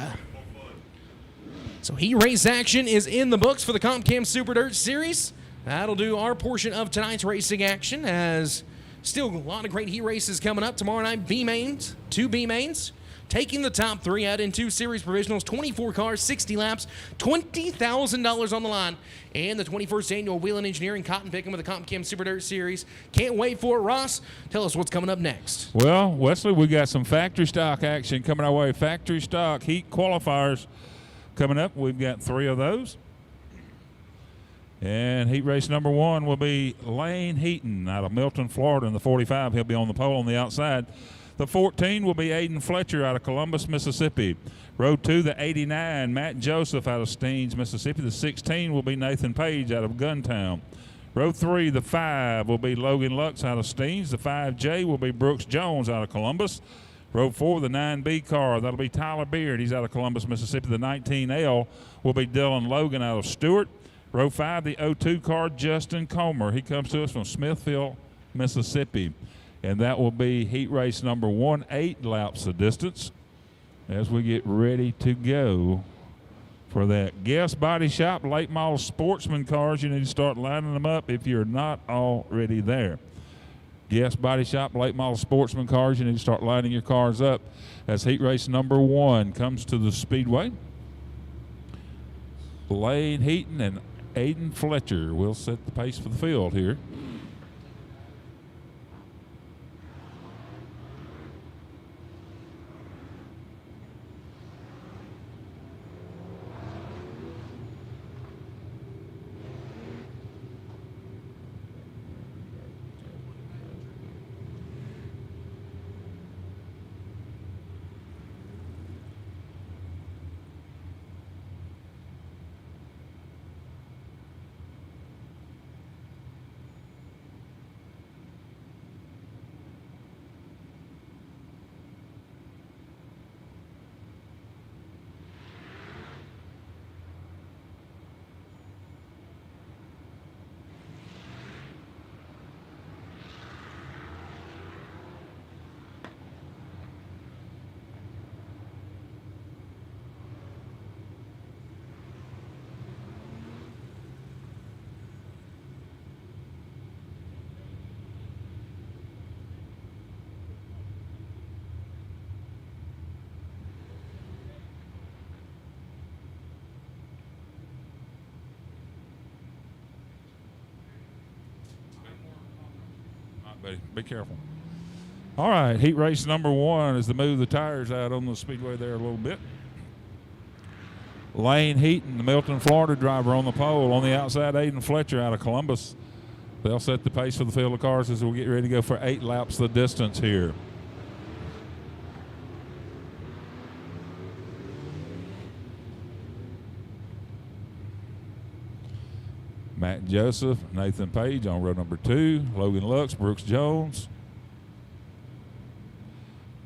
So heat race action is in the books for the Comp Cam Super Dirt Series. That'll do our portion of tonight's racing action, as still a lot of great heat races coming up tomorrow night. B-mains, 2 B-mains. taking the top 3 out in 2 series provisionals, 24 cars, 60 laps, $20,000 on the line, and the 21st annual Whelen Engineering Cotton Picking with the Comp Chem Super Dirt Series. Can't wait for it. Ross, tell us what's coming up next.
Well, Wesley, we got some factory stock action coming our way. Factory stock heat qualifiers coming up. We've got 3 of those. And heat race number 1 will be Lane Heaton out of Milton, Florida in the 45. He'll be on the pole on the outside. The 14 will be Aiden Fletcher out of Columbus, Mississippi. Row 2, the 89, Matt Joseph out of Steens, Mississippi. The 16 will be Nathan Page out of Guntown. Row 3, the 5 will be Logan Lux out of Steens. The 5J will be Brooks Jones out of Columbus. Row 4, the 9B car, that'll be Tyler Beard. He's out of Columbus, Mississippi. The 19L will be Dylan Logan out of Stewart. Row 5, the 02 car, Justin Comer. He comes to us from Smithfield, Mississippi. And that will be heat race number 1, 8 laps of distance as we get ready to go for that. Guest Body Shop, late model Sportsman cars. You need to start lining them up if you're not already there. Guest Body Shop, late model Sportsman cars. You need to start lining your cars up as heat race number 1 comes to the Speedway. Lane Heaton and Aiden Fletcher will set the pace for the field here. Buddy, be careful. All right, heat race number 1 is to move the tires out on the speedway there a little bit. Lane Heaton, the Milton, Florida driver on the pole. On the outside, Aiden Fletcher out of Columbus. They'll set the pace for the field of cars as we get ready to go for 8 laps the distance here. Matt Joseph, Nathan Page on row number 2. Logan Lux, Brooks Jones,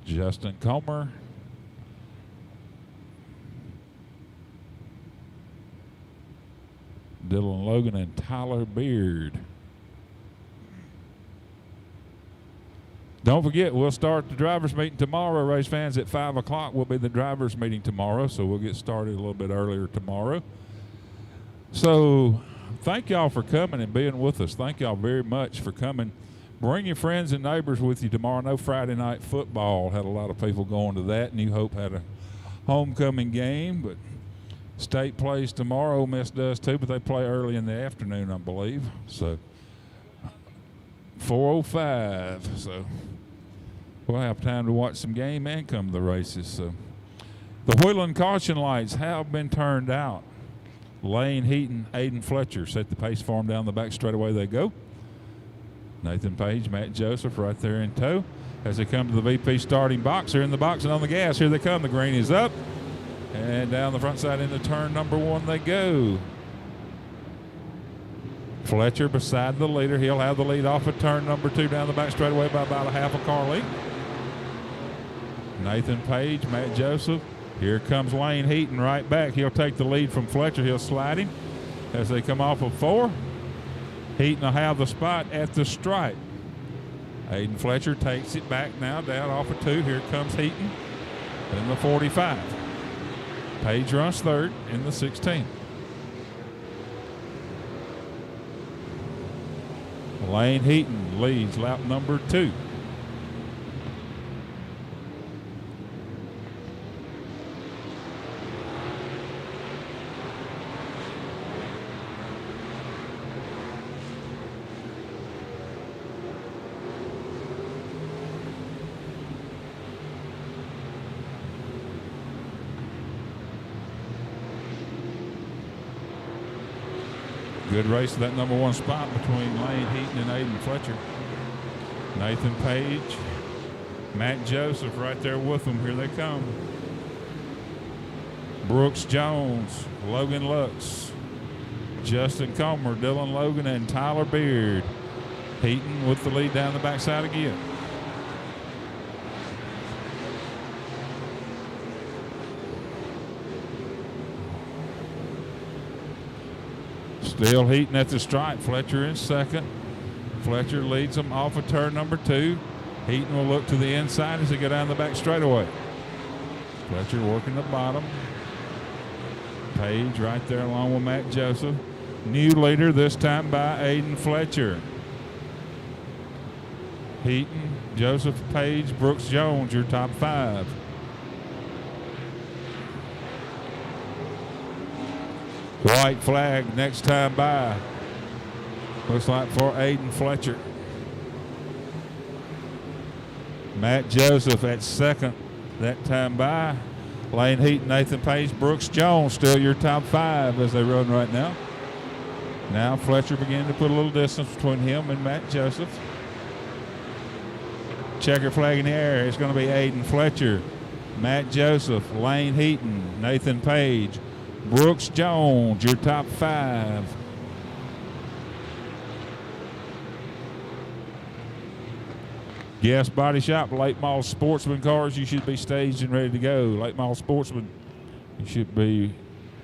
Justin Comer, Dylan Logan, and Tyler Beard. Don't forget, we'll start the drivers' meeting tomorrow. Race fans, at 5 o'clock will be the drivers' meeting tomorrow, so we'll get started a little bit earlier tomorrow. So thank y'all for coming and being with us. Thank y'all very much for coming. Bring your friends and neighbors with you tomorrow. No Friday night football. Had a lot of people going to that. New Hope had a homecoming game, but State plays tomorrow. Ole Miss does too, but they play early in the afternoon, I believe. So 4:05. So we'll have time to watch some game and come to the races. So the Wheeling caution lights have been turned out. Lane Heaton, Aiden Fletcher set the pace for them down the back straightaway they go. Nathan Page, Matt Joseph right there in tow as they come to the VP starting box. They're in the box and on the gas. Here they come. The green is up. And down the front side into turn number 1 they go. Fletcher beside the leader. He'll have the lead off of turn number 2 down the back straightaway by about a half a car lead. Nathan Page, Matt Joseph. Here comes Lane Heaton right back. He'll take the lead from Fletcher. He'll slide him as they come off of 4. Heaton will have the spot at the stripe. Aiden Fletcher takes it back now down off of 2. Here comes Heaton in the 45. Page runs 3rd in the 16. Lane Heaton leads lap number 2. Good race to that number 1 spot between Lane Heaton and Aiden Fletcher. Nathan Page, Matt Joseph right there with them. Here they come. Brooks Jones, Logan Lux, Justin Comer, Dylan Logan, and Tyler Beard. Heaton with the lead down the backside again. Still Heaton at the stripe. Fletcher in second. Fletcher leads them off of turn number 2. Heaton will look to the inside as they go down the back straightaway. Fletcher working the bottom. Page right there along with Matt Joseph. New leader this time by Aiden Fletcher. Heaton, Joseph, Page, Brooks Jones, your top 5. White flag next time by. Looks like for Aiden Fletcher. Matt Joseph at second that time by. Lane Heaton, Nathan Page, Brooks Jones still your top 5 as they run right now. Now Fletcher beginning to put a little distance between him and Matt Joseph. Checker flag in the air. It's going to be Aiden Fletcher, Matt Joseph, Lane Heaton, Nathan Page, Brooks Jones, your top 5. Guest Body Shop, Late Mall Sportsman cars, you should be staged and ready to go. Late Mall Sportsman, you should be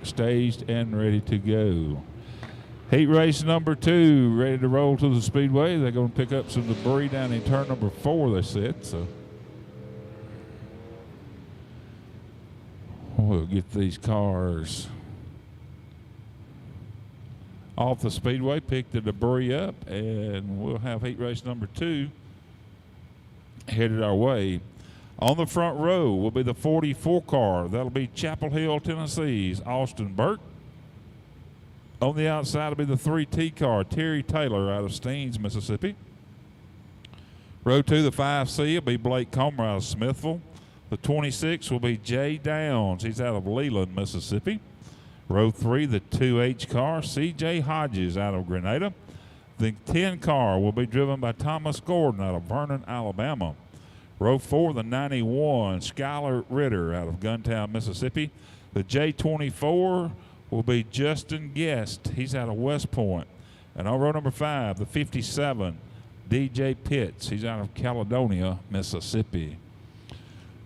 staged and ready to go. Heat race number 2, ready to roll to the speedway. They're going to pick up some debris down in turn number 4, they said. So we'll get these cars off the speedway, pick the debris up, and we'll have heat race number 2 headed our way. On the front row will be the 44 car. That'll be Chapel Hill, Tennessee's Austin Burke. On the outside will be the 3T car, Terry Taylor out of Steens, Mississippi. Row 2, the 5C will be Blake Comer out of Smithville. The 26 will be Jay Downs. He's out of Leland, Mississippi. Row 3, the 2H car, CJ Hodges out of Grenada. The 10 car will be driven by Thomas Gordon out of Vernon, Alabama. Row 4, the 91, Skylar Ritter out of Guntown, Mississippi. The J24 will be Justin Guest. He's out of West Point. And on row number 5, the 57, DJ Pitts. He's out of Caledonia, Mississippi.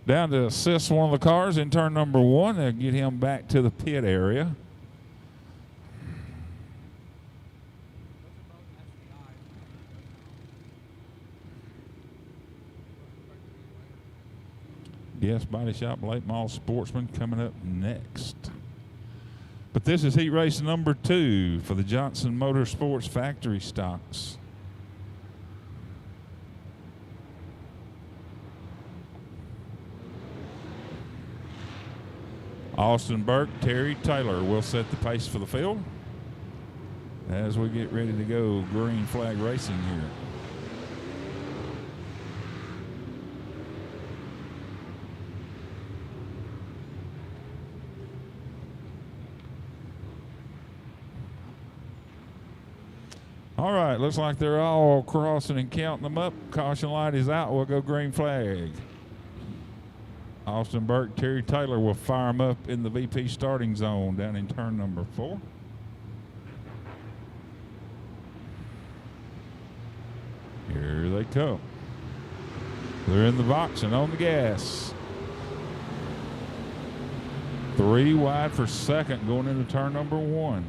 Down to assist one of the cars in turn number 1. They'll get him back to the pit area. Guest Body Shop, Late Mall Sportsman coming up next. But this is heat race number 2 for the Johnson Motorsports factory stocks. Austin Burke, Terry Taylor will set the pace for the field as we get ready to go green flag racing here. All right, looks like they're all crossing and counting them up. Caution light is out. We'll go green flag. Austin Burke, Terry Taylor will fire them up in the VP starting zone down in turn number 4. Here they come. They're in the box and on the gas. 3 wide for second going into turn number 1.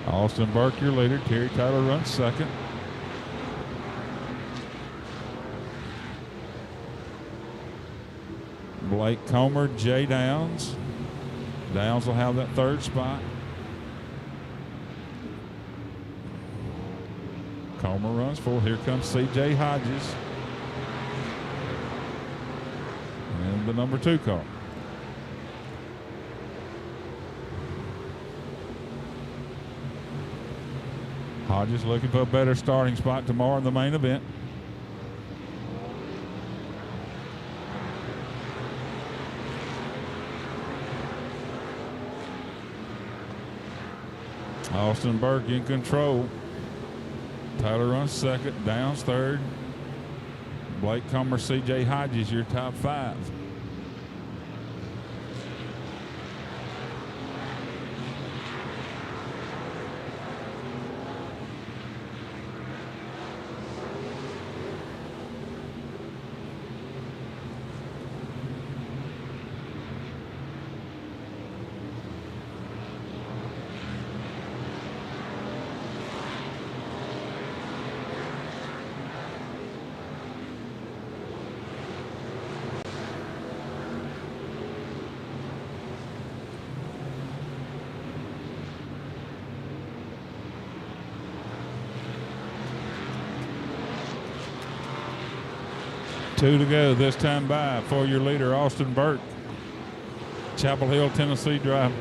Austin Burke, your leader. Terry Taylor runs second. Blake Comer, Jay Downs. Downs will have that 3rd spot. Comer runs 4. Here comes CJ Hodges. And the number 2 car. Hodges looking for a better starting spot tomorrow in the main event. Austin Burke in control. Tyler runs second, Downs third. Blake Comer, C.J. Hodges, your top 5. Two to go this time by for your leader, Austin Burke. Chapel Hill, Tennessee driver.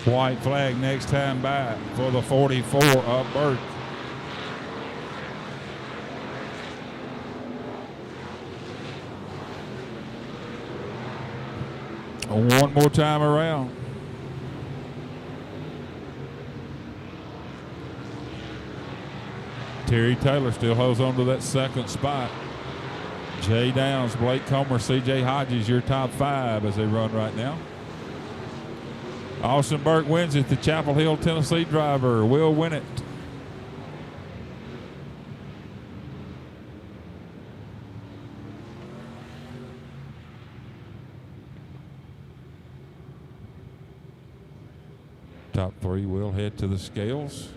White flag next time by for the 44 of Burke. One more time around. Terry Taylor still holds on to that second spot. Jay Downs, Blake Comer, C.J. Hodges, your top 5 as they run right now. Austin Burke wins it. The Chapel Hill, Tennessee driver will win it. Top 3 will head to the scales.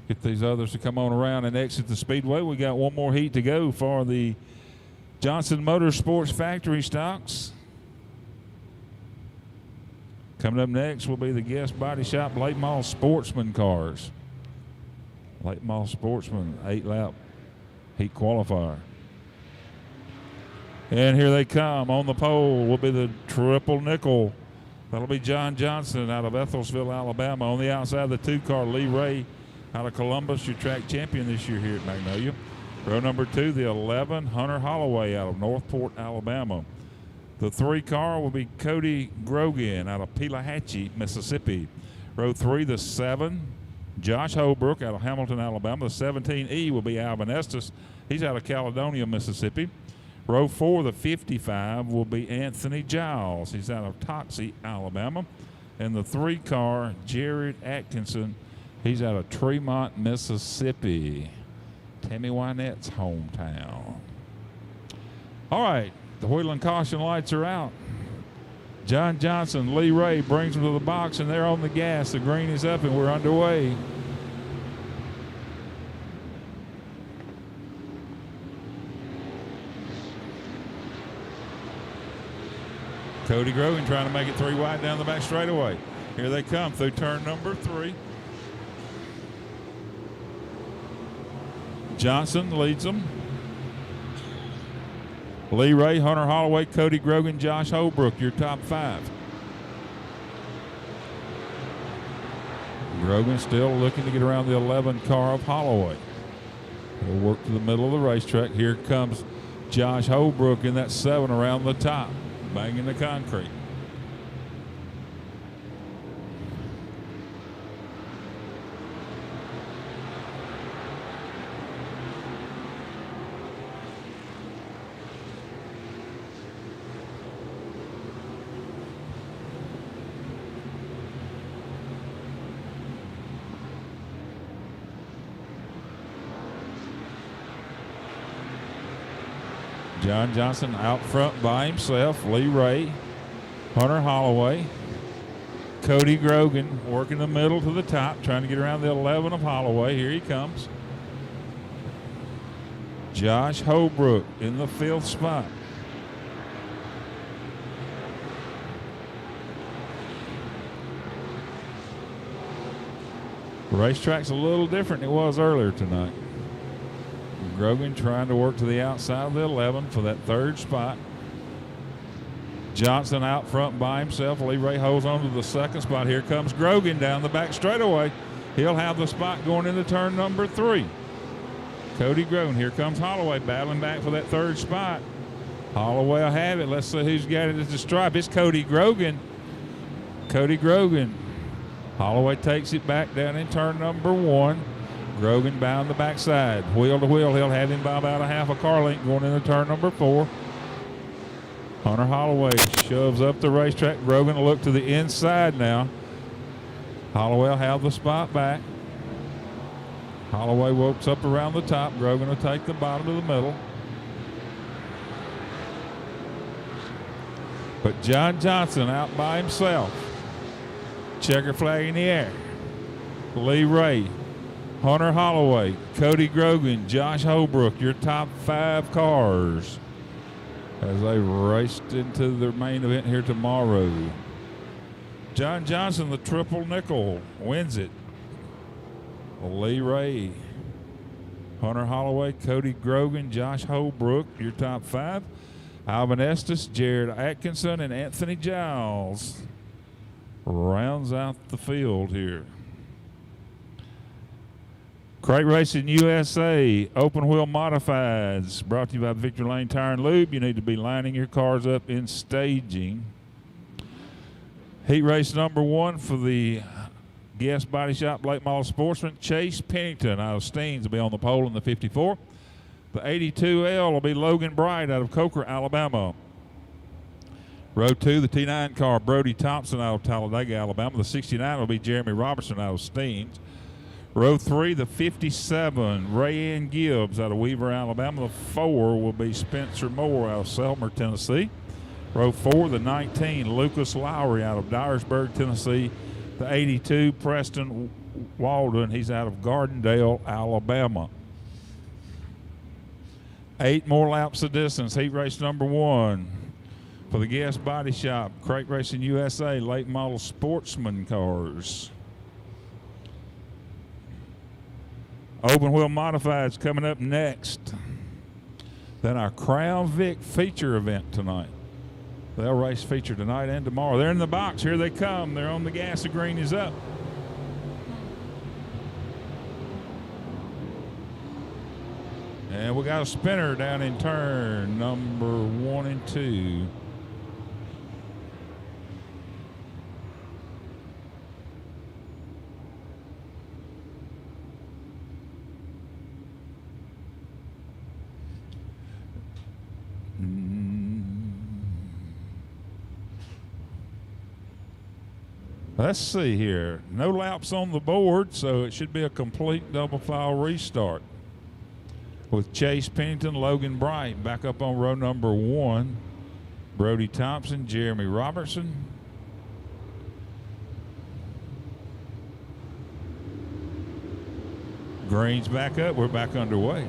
Get these others to come on around and exit the speedway. We got one more heat to go for the Johnson Motorsports factory stocks. Coming up next will be the guest body shop Late Model Sportsman cars. Late Model Sportsman 8-lap heat qualifier. And here they come. On the pole will be the triple nickel. That'll be John Johnson out of Ethelsville, Alabama. On the outside, the 2-car Lee Ray out of Columbus, your track champion this year here at Magnolia. Row number 2, the 11, Hunter Holloway out of Northport, Alabama. The 3-car will be Cody Grogan out of Pelahatchie, Mississippi. Row 3, the 7, Josh Holbrook out of Hamilton, Alabama. The 17E will be Alvin Estes. He's out of Caledonia, Mississippi. Row 4, the 55, will be Anthony Giles. He's out of Toxie, Alabama. And the 3-car, Jared Atkinson, he's out of Tremont, Mississippi. Tammy Wynette's hometown. All right, the wheel and caution lights are out. John Johnson, Lee Ray brings them to the box, and they're on the gas. The green is up, and we're underway. Cody Grogan trying to make it 3 wide down the back straightaway. Here they come through turn number 3. Johnson leads them. Lee Ray, Hunter Holloway, Cody Grogan, Josh Holbrook, your top 5. Grogan still looking to get around the 11 car of Holloway. He'll work to the middle of the racetrack. Here comes Josh Holbrook in that 7 around the top, banging the concrete. John Johnson out front by himself. Lee Ray, Hunter Holloway, Cody Grogan working the middle to the top, trying to get around the 11 of Holloway. Here he comes. Josh Holbrook in the 5th spot. The racetrack's a little different than it was earlier tonight. Grogan trying to work to the outside of the 11 for that 3rd spot. Johnson out front by himself. Lee Ray holds on to the 2nd spot. Here comes Grogan down the back straightaway. He'll have the spot going into turn number 3. Cody Grogan. Here comes Holloway battling back for that third spot. Holloway will have it. Let's see who's got it at the stripe. It's Cody Grogan. Cody Grogan. Holloway takes it back down in turn number 1. Grogan bound the backside. Wheel to wheel. He'll have him by about a half a car length going into turn number 4. Hunter Holloway shoves up the racetrack. Grogan will look to the inside now. Holloway will have the spot back. Holloway works up around the top. Grogan will take the bottom to the middle. But John Johnson out by himself. Checker flag in the air. Lee Ray, Hunter Holloway, Cody Grogan, Josh Holbrook, your top 5 cars as they raced into their main event here tomorrow. John Johnson, the triple nickel, wins it. Lee Ray, Hunter Holloway, Cody Grogan, Josh Holbrook, your top 5. Alvin Estes, Jared Atkinson, and Anthony Giles rounds out the field here. Crate Racing USA, open wheel modifieds, brought to you by Victor Lane Tire and Lube. You need to be lining your cars up in staging. Heat race number 1 for the Guest Body Shop Late Model Sportsman. Chase Pennington out of Steens will be on the pole in the 54. The 82L will be Logan Bright out of Coker, Alabama. Row 2, the T9 car, Brody Thompson out of Talladega, Alabama. The 69 will be Jeremy Robertson out of Steens. Row 3, the 57, Ray Ann Gibbs out of Weaver, Alabama. The 4 will be Spencer Moore out of Selmer, Tennessee. Row 4, the 19, Lucas Lowry out of Dyersburg, Tennessee. The 82, Preston Walden, he's out of Gardendale, Alabama. 8 more laps of distance. Heat race number 1 for the Guest Body Shop, Crate Racing USA, late model Sportsman cars. Open wheel modifieds coming up next. Then our Crown Vic feature event tonight. They'll race feature tonight and tomorrow. They're in the box. Here they come. They're on the gas. The green is up. And we got a spinner down in turn number 1 and 2. Let's see here. No laps on the board, so it should be a complete double file restart. With Chase Pennington, Logan Bright back up on row number 1. Brody Thompson, Jeremy Robertson. Green's back up. We're back underway.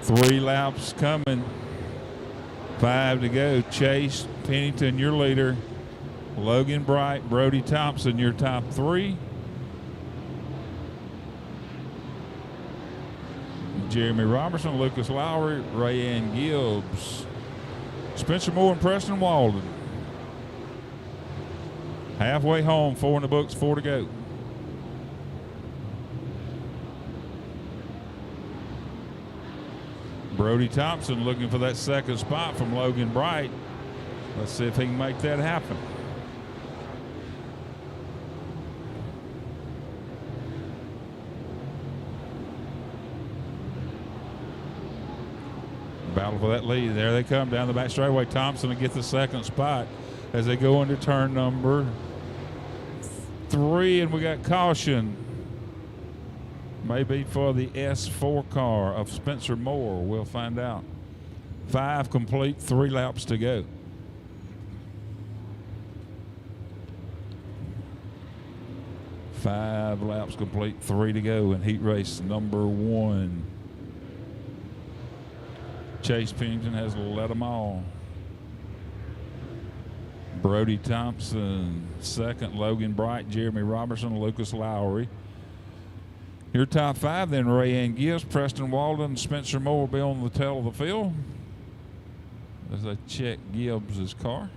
Three laps coming. 5 to go. Chase Pennington, your leader. Logan Bright, Brody Thompson, your top 3. Jeremy Robertson, Lucas Lowry, Ray Ann Gibbs, Spencer Moore, and Preston Walden. Halfway home, 4 in the books, 4 to go. Brody Thompson looking for that second spot from Logan Bright. Let's see if he can make that happen. Battle for that lead. There they come down the back straightaway. Thompson to get the second spot as they go into turn number 3, and we got caution. Maybe for the S4 car of Spencer Moore. We'll find out. 5 complete, 3 laps to go. Five laps complete, 3 to go in heat race number 1. Chase Pennington has led them all. Brody Thompson, second. Logan Bright, Jeremy Robertson, Lucas Lowry. Your top 5 then: Ray Ann Gibbs, Preston Walden, Spencer Moore will be on the tail of the field as they check Gibbs' car.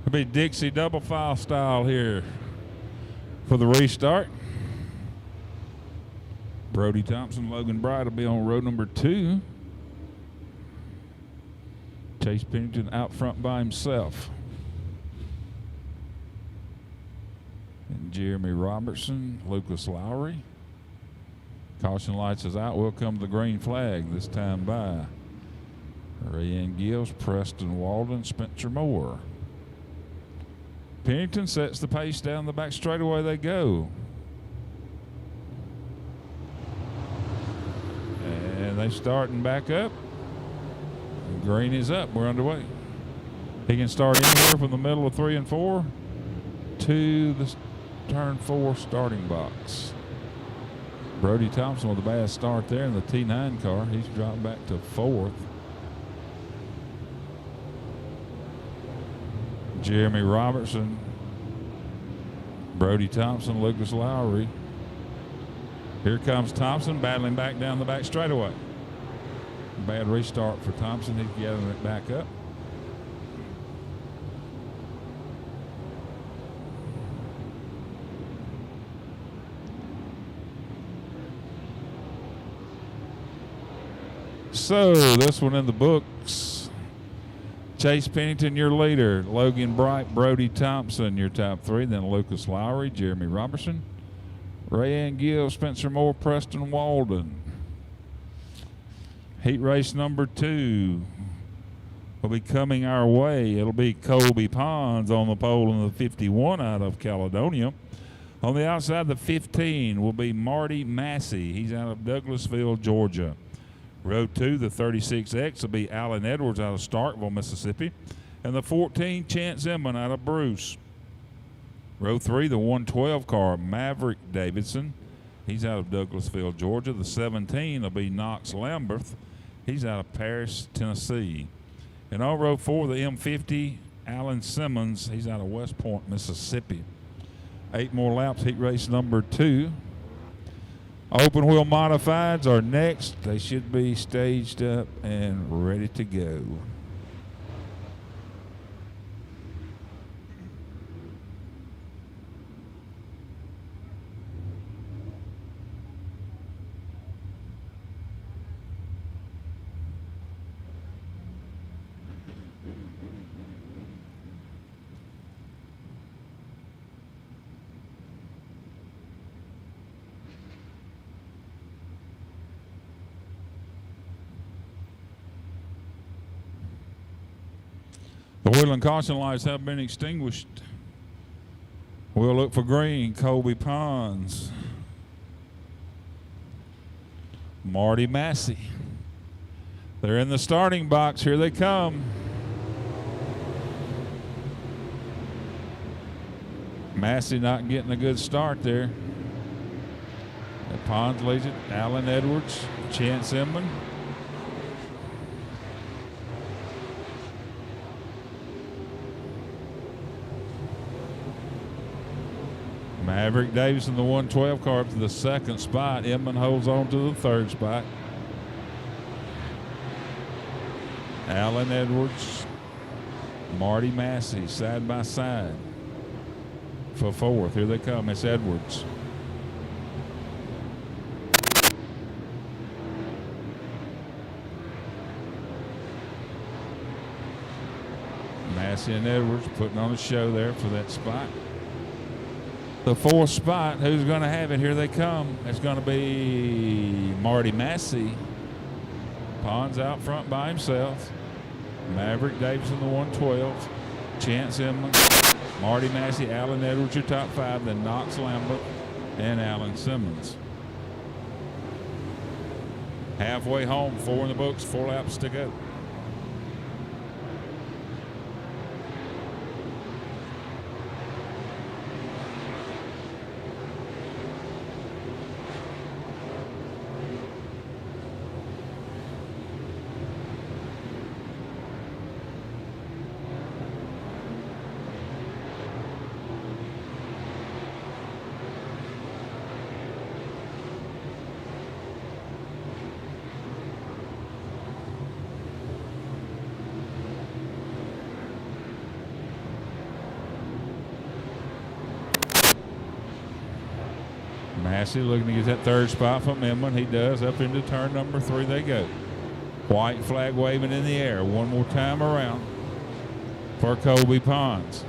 It'll be Dixie double file style here for the restart. Brody Thompson, Logan Bright will be on row number 2. Chase Pennington out front by himself. And Jeremy Robertson, Lucas Lowry. Caution lights is out. Will come the green flag this time by Ray Ann Gibbs, Preston Walden, Spencer Moore. Pennington sets the pace down the back straightaway they go. And they starting back up. Green is up. We're underway. He can start anywhere from the middle of 3 and 4 to the turn 4 starting box. Brody Thompson with a bad start there in the T9 car. He's dropped back to 4th. Jeremy Robertson, Brody Thompson, Lucas Lowry. Here comes Thompson battling back down the back straightaway. Bad restart for Thompson. He's gathering it back up. So this one in the books. Chase Pennington, your leader. Logan Bright, Brody Thompson, your top 3. Then Lucas Lowry, Jeremy Robertson, Ray Ann Gill, Spencer Moore, Preston Walden. Heat race number 2 will be coming our way. It'll be Colby Pons on the pole in the 51 out of Caledonia. On the outside, the 15 will be Marty Massey. He's out of Douglasville, Georgia. Row 2, the 36X, will be Alan Edwards out of Starkville, Mississippi. And the 14, Chance Inman out of Bruce. Row 3, the 112 car, Maverick Davidson. He's out of Douglasville, Georgia. The 17 will be Knox Lamberth. He's out of Paris, Tennessee. And on row 4, the M50, Alan Simmons. He's out of West Point, Mississippi. 8 more laps, heat race number 2. Open wheel modifieds are next. They should be staged up and ready to go. The wheel and caution lights have been extinguished. We'll look for green. Colby Pons. Marty Massey. They're in the starting box. Here they come. Massey not getting a good start there. Pons leads it. Alan Edwards, Chance Inman. Maverick Davidson, the 112 car, up to the 2nd spot. Inman holds on to the 3rd spot. Alan Edwards, Marty Massey, side by side for 4th. Here they come. It's Edwards. Massey and Edwards putting on a show there for that spot. The 4th spot, who's going to have it? Here they come. It's going to be Marty Massey. Pons out front by himself. Maverick Davidson, the 112. Chance Inman, Marty Massey, Alan Edwards, your top 5. Then Knox Lambert and Alan Simmons. Halfway home, 4 in the books, 4 laps to go. Massey looking to get that 3rd spot from Inman. He does. Up into turn number 3 they go. White flag waving in the air. One more time around for Colby Pons.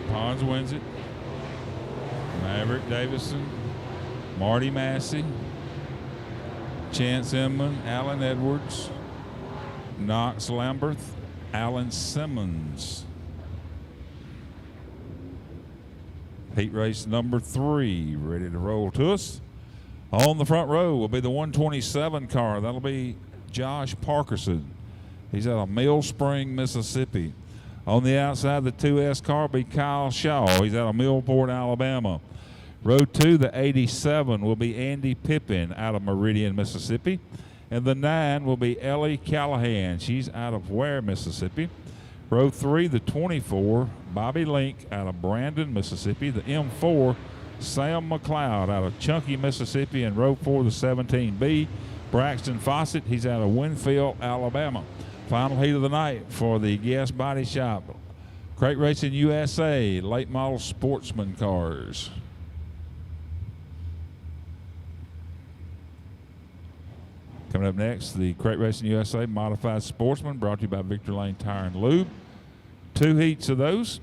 Pons wins it. Maverick Davison, Marty Massey, Chance Inman, Alan Edwards, Knox Lambert, Alan Simmons. Heat race number 3 ready to roll to us. On the front row will be the 127 car. That'll be Josh Parkerson. He's out of Mill Spring, Mississippi. On the outside, the 2S car will be Kyle Shaw. He's out of Millport, Alabama. Row 2, the 87 will be Andy Pippin out of Meridian, Mississippi. And the 9 will be Ellie Callahan. She's out of Ware, Mississippi. Row 3, the 24, Bobby Link out of Brandon, Mississippi. The M4, Sam McLeod out of Chunky, Mississippi. And row 4, the 17B, Braxton Fawcett. He's out of Winfield, Alabama. Final heat of the night for the Gas Body Shop. Crate Racing USA, late model Sportsman cars. Coming up next, the Crate Racing USA Modified Sportsman, brought to you by Victor Lane Tire and Lube. 2 heats of those.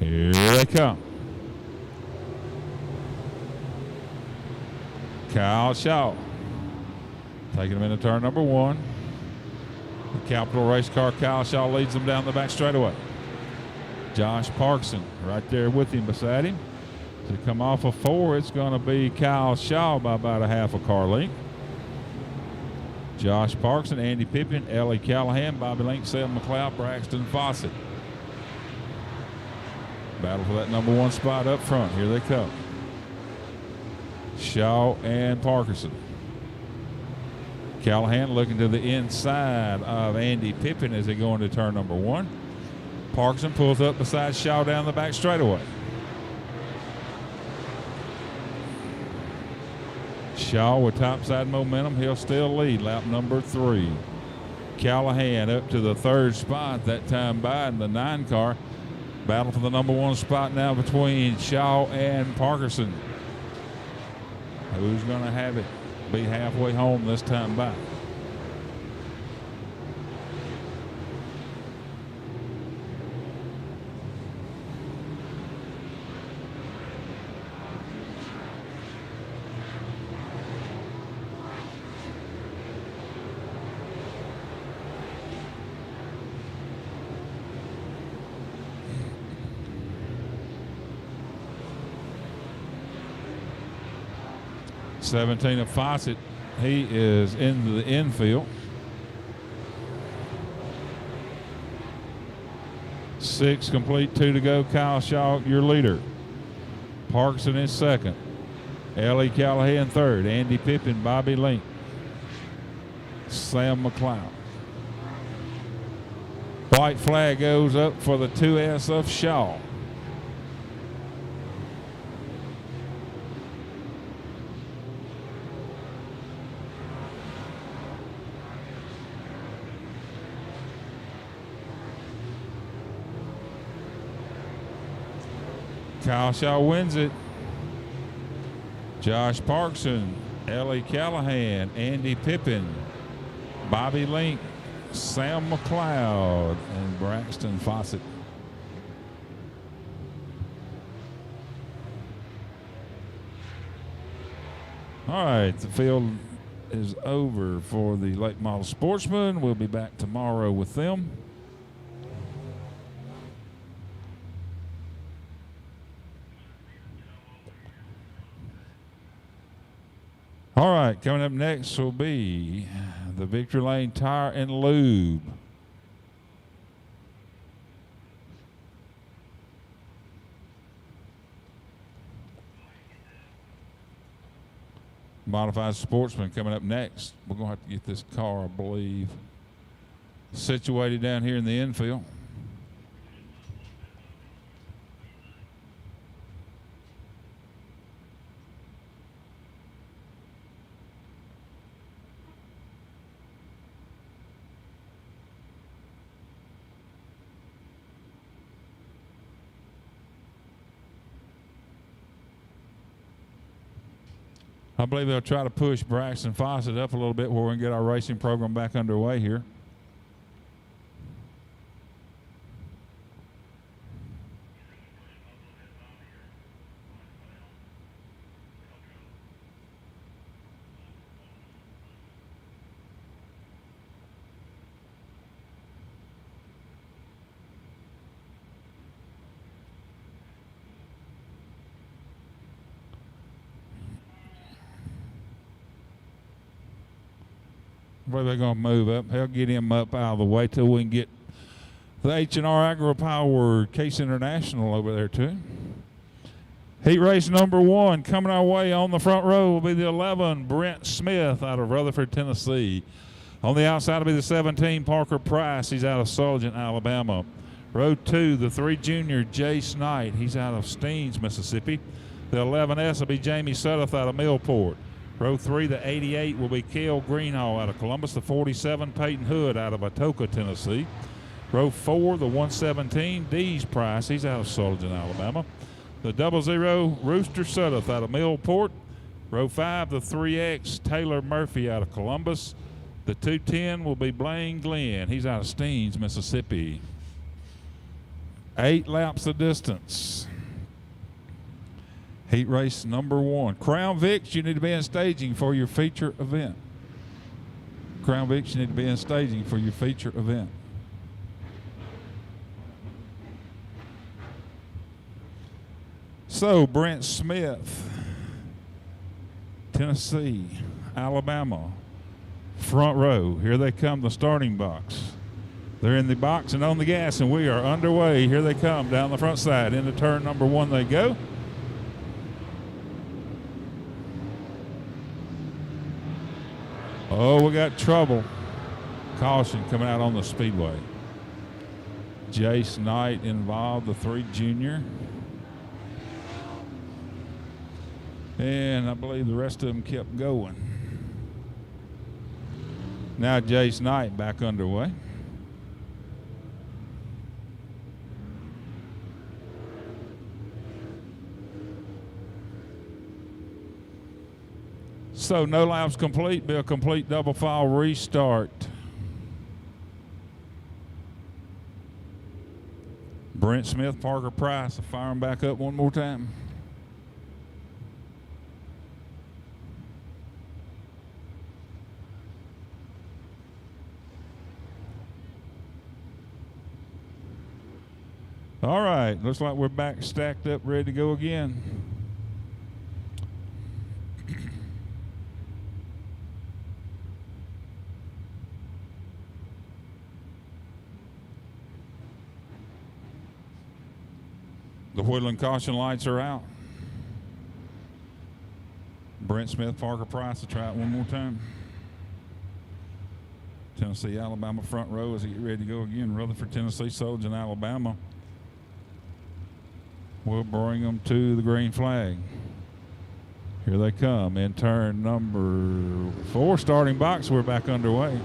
Here they come. Kyle Shaw taking them into turn number 1. The Capital Race car, Kyle Shaw, leads them down the back straightaway. Josh Parkson right there with him, beside him. To come off of 4, it's going to be Kyle Shaw by about a half a car length. Josh Parkson, Andy Pippin, Ellie Callahan, Bobby Link, Sam McLeod, Braxton Fawcett. Battle for that number 1 spot up front. Here they come. Shaw and Parkinson. Callahan looking to the inside of Andy Pippin as they go into turn number 1. Parkinson pulls up beside Shaw down the back straightaway. Shaw with topside momentum. He'll still lead lap number 3. Callahan up to the 3rd spot, that time by in the 9 car. Battle for the number 1 spot now between Shaw and Parkinson. Who's going to have it? Be halfway home this time by. '17 of Fawcett, he is into the infield. 6 complete, 2 to go. Kyle Shaw, your leader. Parkinson is 2nd. Ellie Callahan 3rd. Andy Pippin, Bobby Link, Sam McLeod. White flag goes up for the 2S of Shaw. Kyle Shaw wins it. Josh Parkson, Ellie Callahan, Andy Pippin, Bobby Link, Sam McLeod, and Braxton Fawcett. All right, the field is over for the late model Sportsman. We'll be back tomorrow with them. All right, coming up next will be the Victory Lane Tire and Lube. Modified Sportsman coming up next. We're going to have to get this car, I believe, situated down here in the infield. I believe they'll try to push Braxton Fawcett up a little bit where we can get our racing program back underway here. Where they're going to move up. They'll get him up out of the way till we can get the H&R Agri-Power Case International over there too. Heat race number 1 coming our way on the front row will be the 11, Brent Smith out of Rutherford, Tennessee. On the outside will be the 17, Parker Price. He's out of Sargent, Alabama. Row 2, the 3 junior, Jace Knight. He's out of Steens, Mississippi. The 11S will be Jamie Sudduth out of Millport. Row 3, the 88 will be Cale Greenhall out of Columbus. The 47, Peyton Hood out of Atoka, Tennessee. Row 4, the 117, Dees Price. He's out of Sargent, Alabama. The 00, Rooster Sudduth out of Millport. Row 5, the 3X, Taylor Murphy out of Columbus. The 210 will be Blaine Glenn. He's out of Steens, Mississippi. 8 laps of distance. Heat race number 1. Crown Vics, you need to be in staging for your feature event. Crown Vics, you need to be in staging for your feature event. So, Brent Smith, Tennessee, Alabama, front row. Here they come, the starting box. They're in the box and on the gas, and we are underway. Here they come down the front side. Into turn number 1 they go. Oh, we got trouble. Caution coming out on the speedway. Jace Knight involved, the 3 junior. And I believe the rest of them kept going. Now Jace Knight back underway. So no laps complete, be a complete double file restart. Brent Smith, Parker Price, will fire them back up one more time. All right, looks like we're back stacked up, ready to go again. The Woodland caution lights are out. Brent Smith, Parker Price will try it one more time. Tennessee, Alabama front row as they get ready to go again. Rutherford, Tennessee, Sargent, Alabama. We'll bring them to the green flag. Here they come in turn number 4, starting box. We're back underway.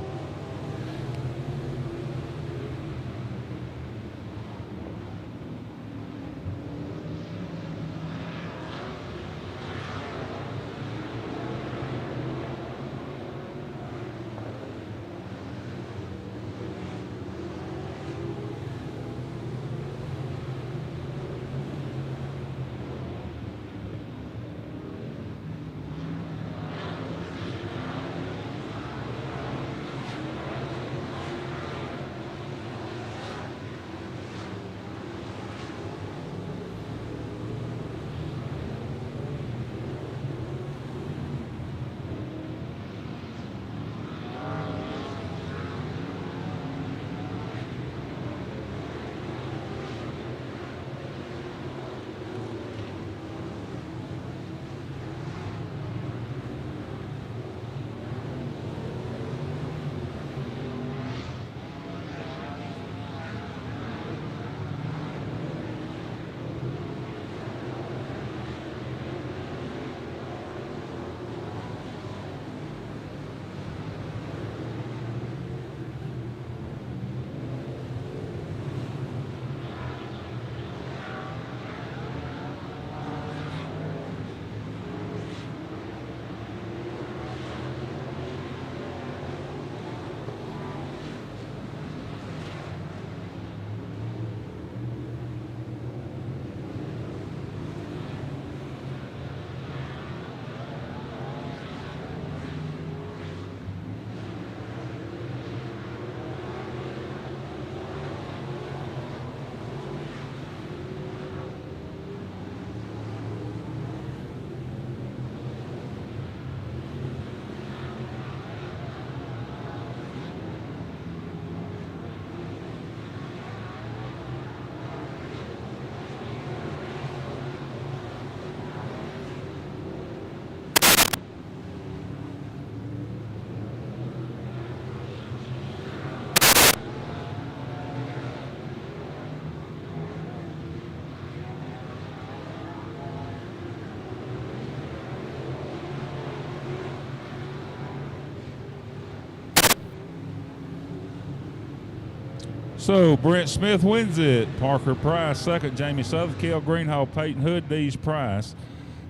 So Brent Smith wins it. Parker Price second. Jamie Southerkill, Greenhall, Peyton Hood, Dees Price,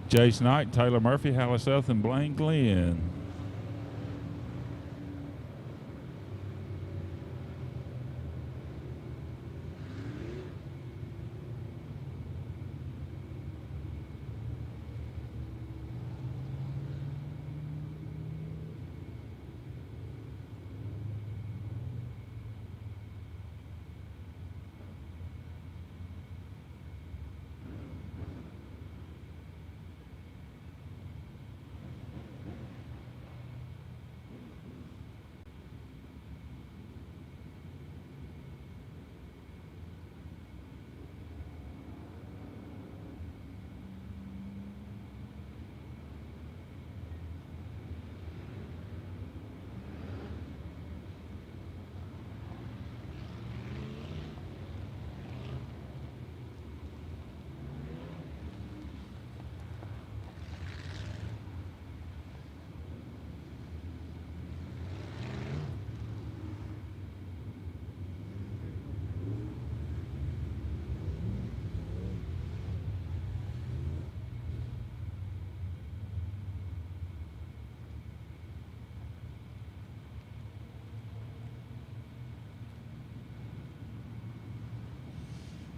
Jace Knight, Taylor Murphy, Hallie South, and Blaine Glenn.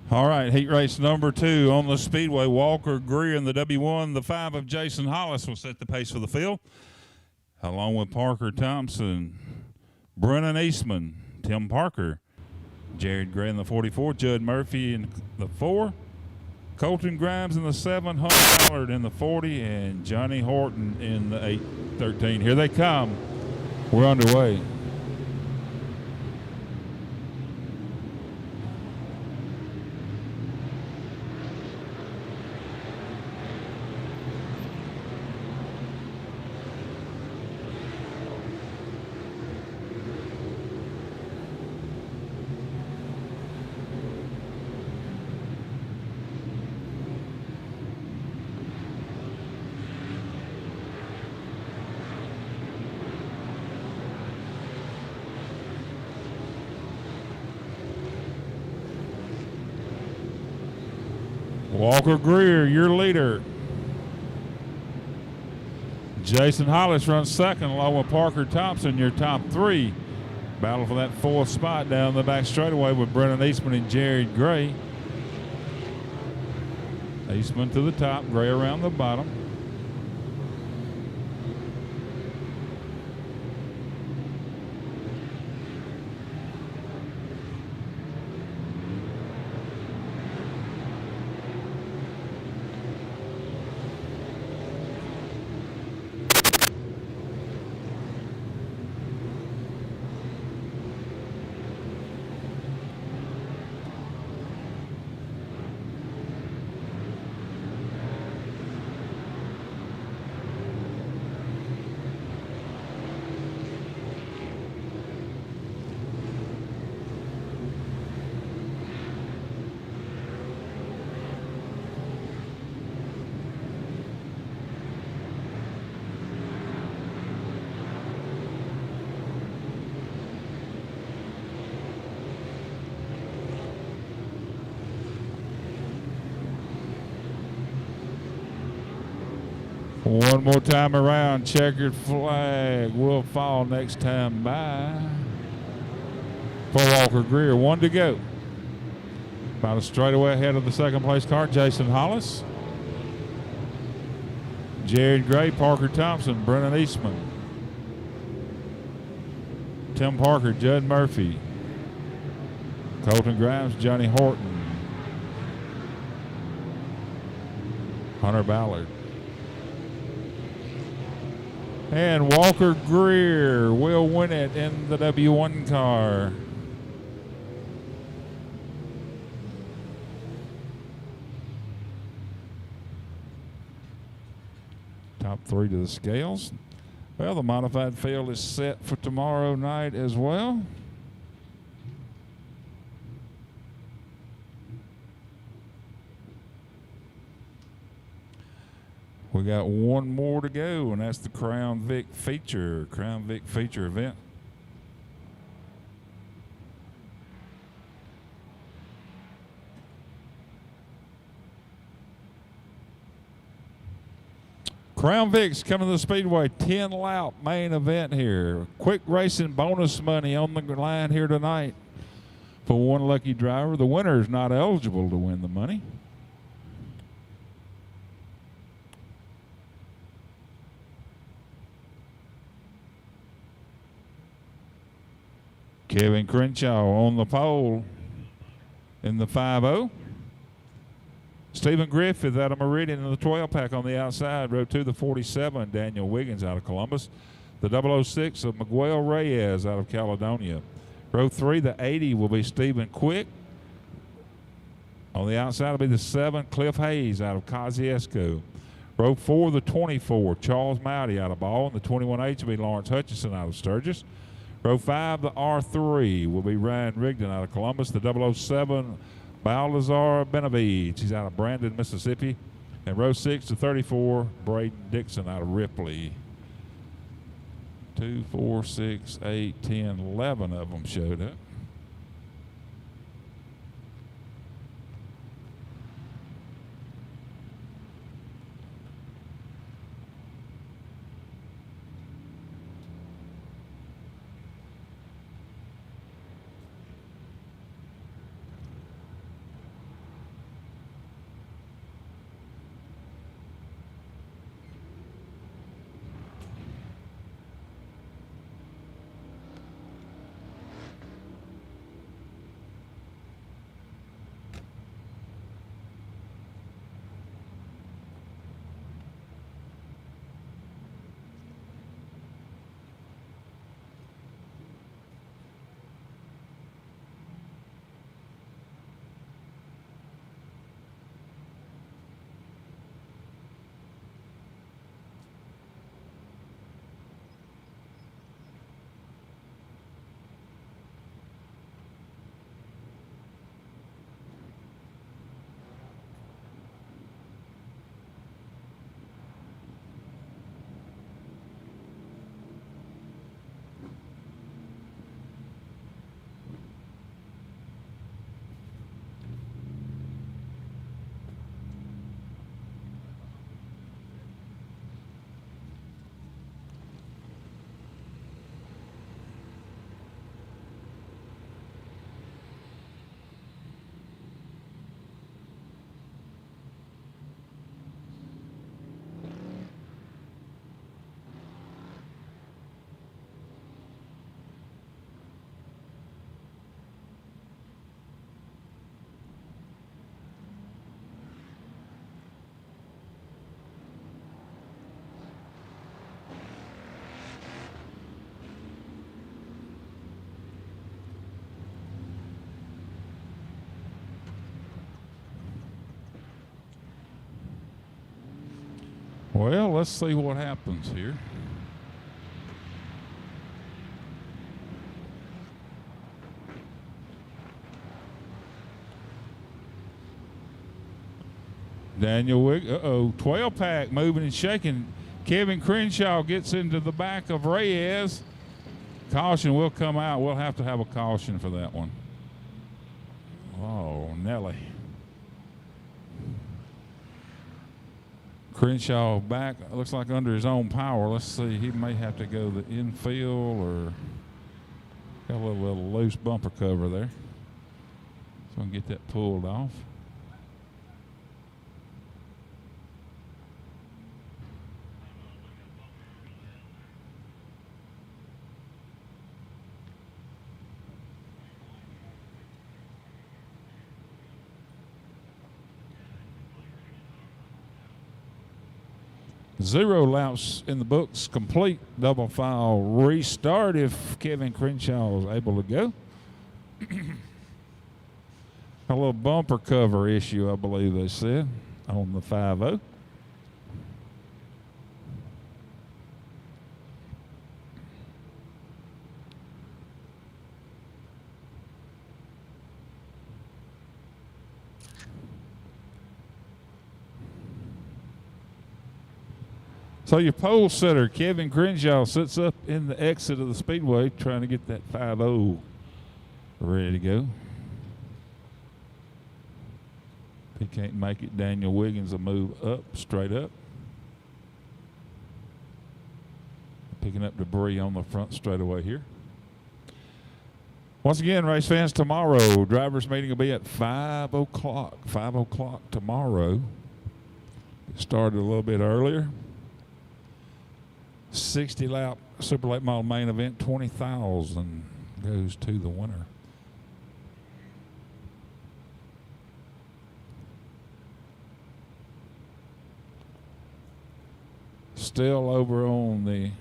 All right, heat race number 2 on the speedway. Walker Greer in the W1. The 5 of Jason Hollis will set the pace for the field, along with Parker Thompson, Brennan Eastman, Tim Parker, Jared Gray in the 44, Judd Murphy in the 4, Colton Grimes in the 7, Hunter Ballard in the 40, and Johnny Horton in the 8-13. Here they come. We're underway. Walker Greer, your leader. Jason Hollis runs second, along with Parker Thompson, your top 3. Battle for that 4th spot down the back straightaway with Brennan Eastman and Jared Gray. Eastman to the top, Gray around the bottom. One more time around, checkered flag will fall next time by for Walker Greer. 1 to go. About a straightaway ahead of the second place car, Jason Hollis, Jared Gray, Parker Thompson, Brennan Eastman, Tim Parker, Judd Murphy, Colton Grimes, Johnny Horton, Hunter Ballard. And Walker Greer will win it in the W1 car. Top 3 to the scales. Well, the modified field is set for tomorrow night as well. We got one more to go, and that's the Crown Vic feature event. Crown Vics coming to the Speedway, 10 lap main event here. Quick racing bonus money on the line here tonight for one lucky driver. The winner is not eligible to win the money. Kevin Crenshaw on the pole in the 5-0. Stephen Griffith out of Meridian in the 12-pack on the outside. Row 2, the 47, Daniel Wiggins out of Columbus. The 006 of Miguel Reyes out of Caledonia. Row 3, the 80 will be Stephen Quick. On the outside will be the 7, Cliff Hayes out of Kosciuszko. Row 4, the 24, Charles Mowdy out of Ball. And the 21H will be Lawrence Hutchinson out of Sturgis. Row 5, the R3 will be Ryan Rigdon out of Columbus. The 007, Balazar Benavides, he's out of Brandon, Mississippi. And row 6 to 34, Braden Dixon out of Ripley. 2, 4, 6, 8, 10, 11 of them showed up. Well, let's see what happens here. Daniel Wig, 12-pack moving and shaking. Kevin Crenshaw gets into the back of Reyes. Caution will come out. We'll have to have a caution for that one. Oh, Nelly. Crenshaw back, looks like under his own power. Let's see, he may have to go the infield or got a little loose bumper cover there. So I can get that pulled off. Zero laps in the books, complete double file restart if Kevin Crenshaw is able to go. A little bumper cover issue, I believe they said, on the 5-0. So your pole setter, Kevin Crenshaw, sits up in the exit of the speedway trying to get that 5-0 ready to go. If he can't make it, Daniel Wiggins will move up, straight up. Picking up debris on the front straightaway here. Once again, race fans, tomorrow, drivers' meeting will be at 5 o'clock. 5 o'clock tomorrow. It started a little bit earlier. 60-lap Super Late Model main event, $20,000 goes to the winner. Still over on the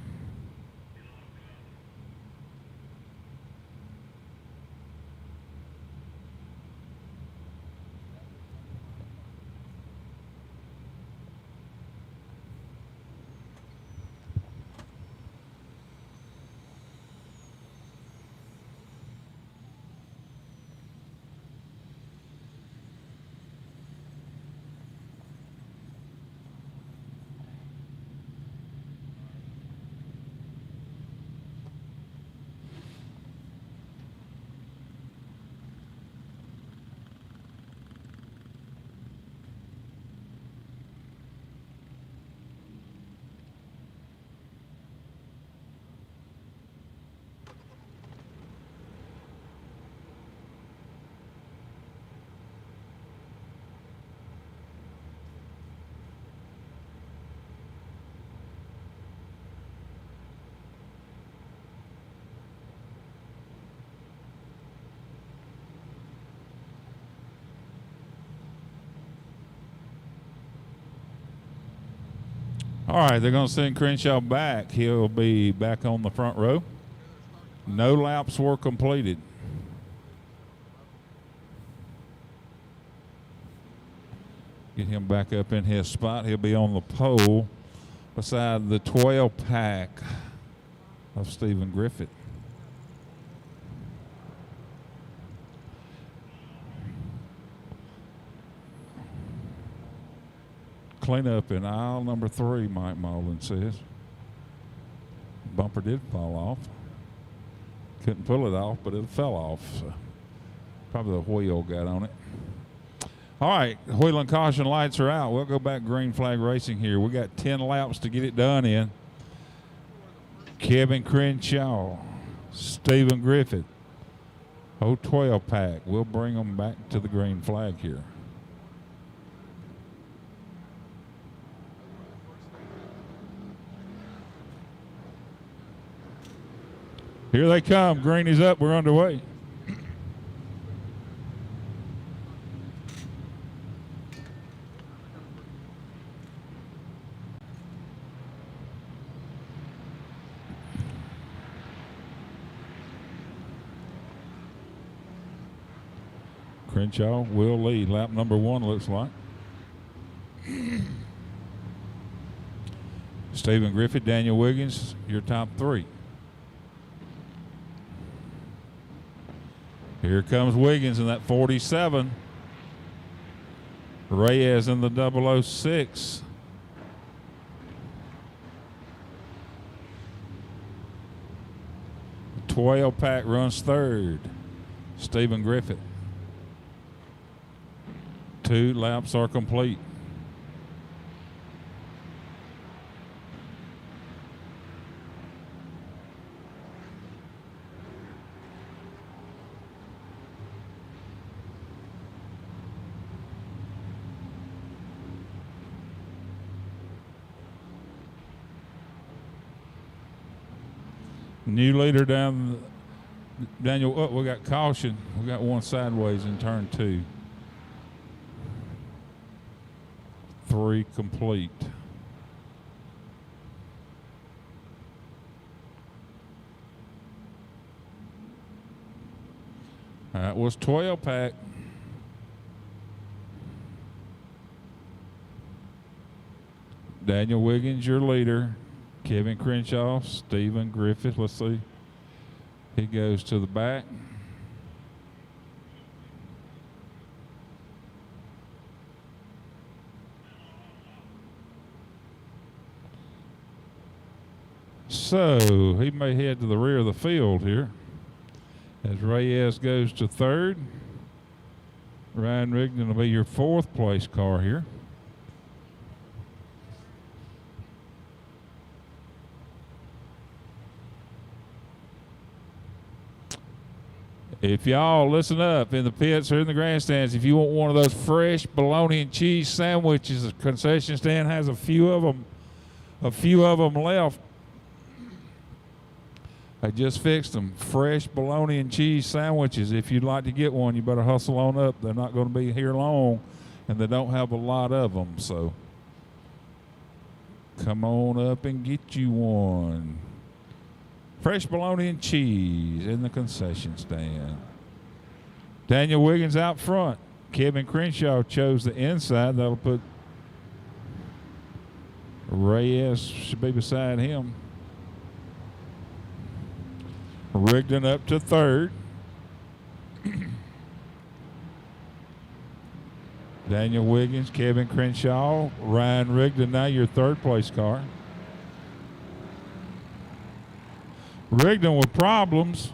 All right, they're going to send Crenshaw back. He'll be back on the front row. No laps were completed. Get him back up in his spot. He'll be on the pole beside the 12 pack of Stephen Griffith. Cleanup in aisle number 3, Mike Malden says. Bumper did fall off. Couldn't pull it off, but it fell off. So probably the wheel got on it. All right, wheel and caution lights are out. We'll go back green flag racing here. We got 10 laps to get it done in. Kevin Crenshaw, Stephen Griffith, 12 pack. We'll bring them back to the green flag here. Here they come. Green is up. We're underway. Crenshaw will lead. Lap number 1 looks like. Stephen Griffith, Daniel Wiggins, your top 3. Here comes Wiggins in that 47. Reyes in the 006. The 12 pack runs 3rd. Stephen Griffith. 2 laps are complete. New leader down, Daniel. Oh, we got caution. We got one sideways in turn 2. 3 complete. That was 12 pack. Daniel Wiggins, your leader. Kevin Crenshaw, Stephen Griffith. Let's see. He goes to the back. So he may head to the rear of the field here as Reyes goes to 3rd. Ryan Rigdon will be your 4th place car here. If y'all listen up in the pits or in the grandstands, if you want one of those fresh bologna and cheese sandwiches, the concession stand has a few of them left. I just fixed them. Fresh bologna and cheese sandwiches. If you'd like to get one, you better hustle on up. They're not going to be here long, and they don't have a lot of them. So come on up and get you one. Fresh bologna and cheese in the concession stand. Daniel Wiggins out front. Kevin Crenshaw chose the inside. That'll put Reyes should be beside him. Rigdon up to third. Daniel Wiggins, Kevin Crenshaw, Ryan Rigdon, now your third place car. Rigdon with problems.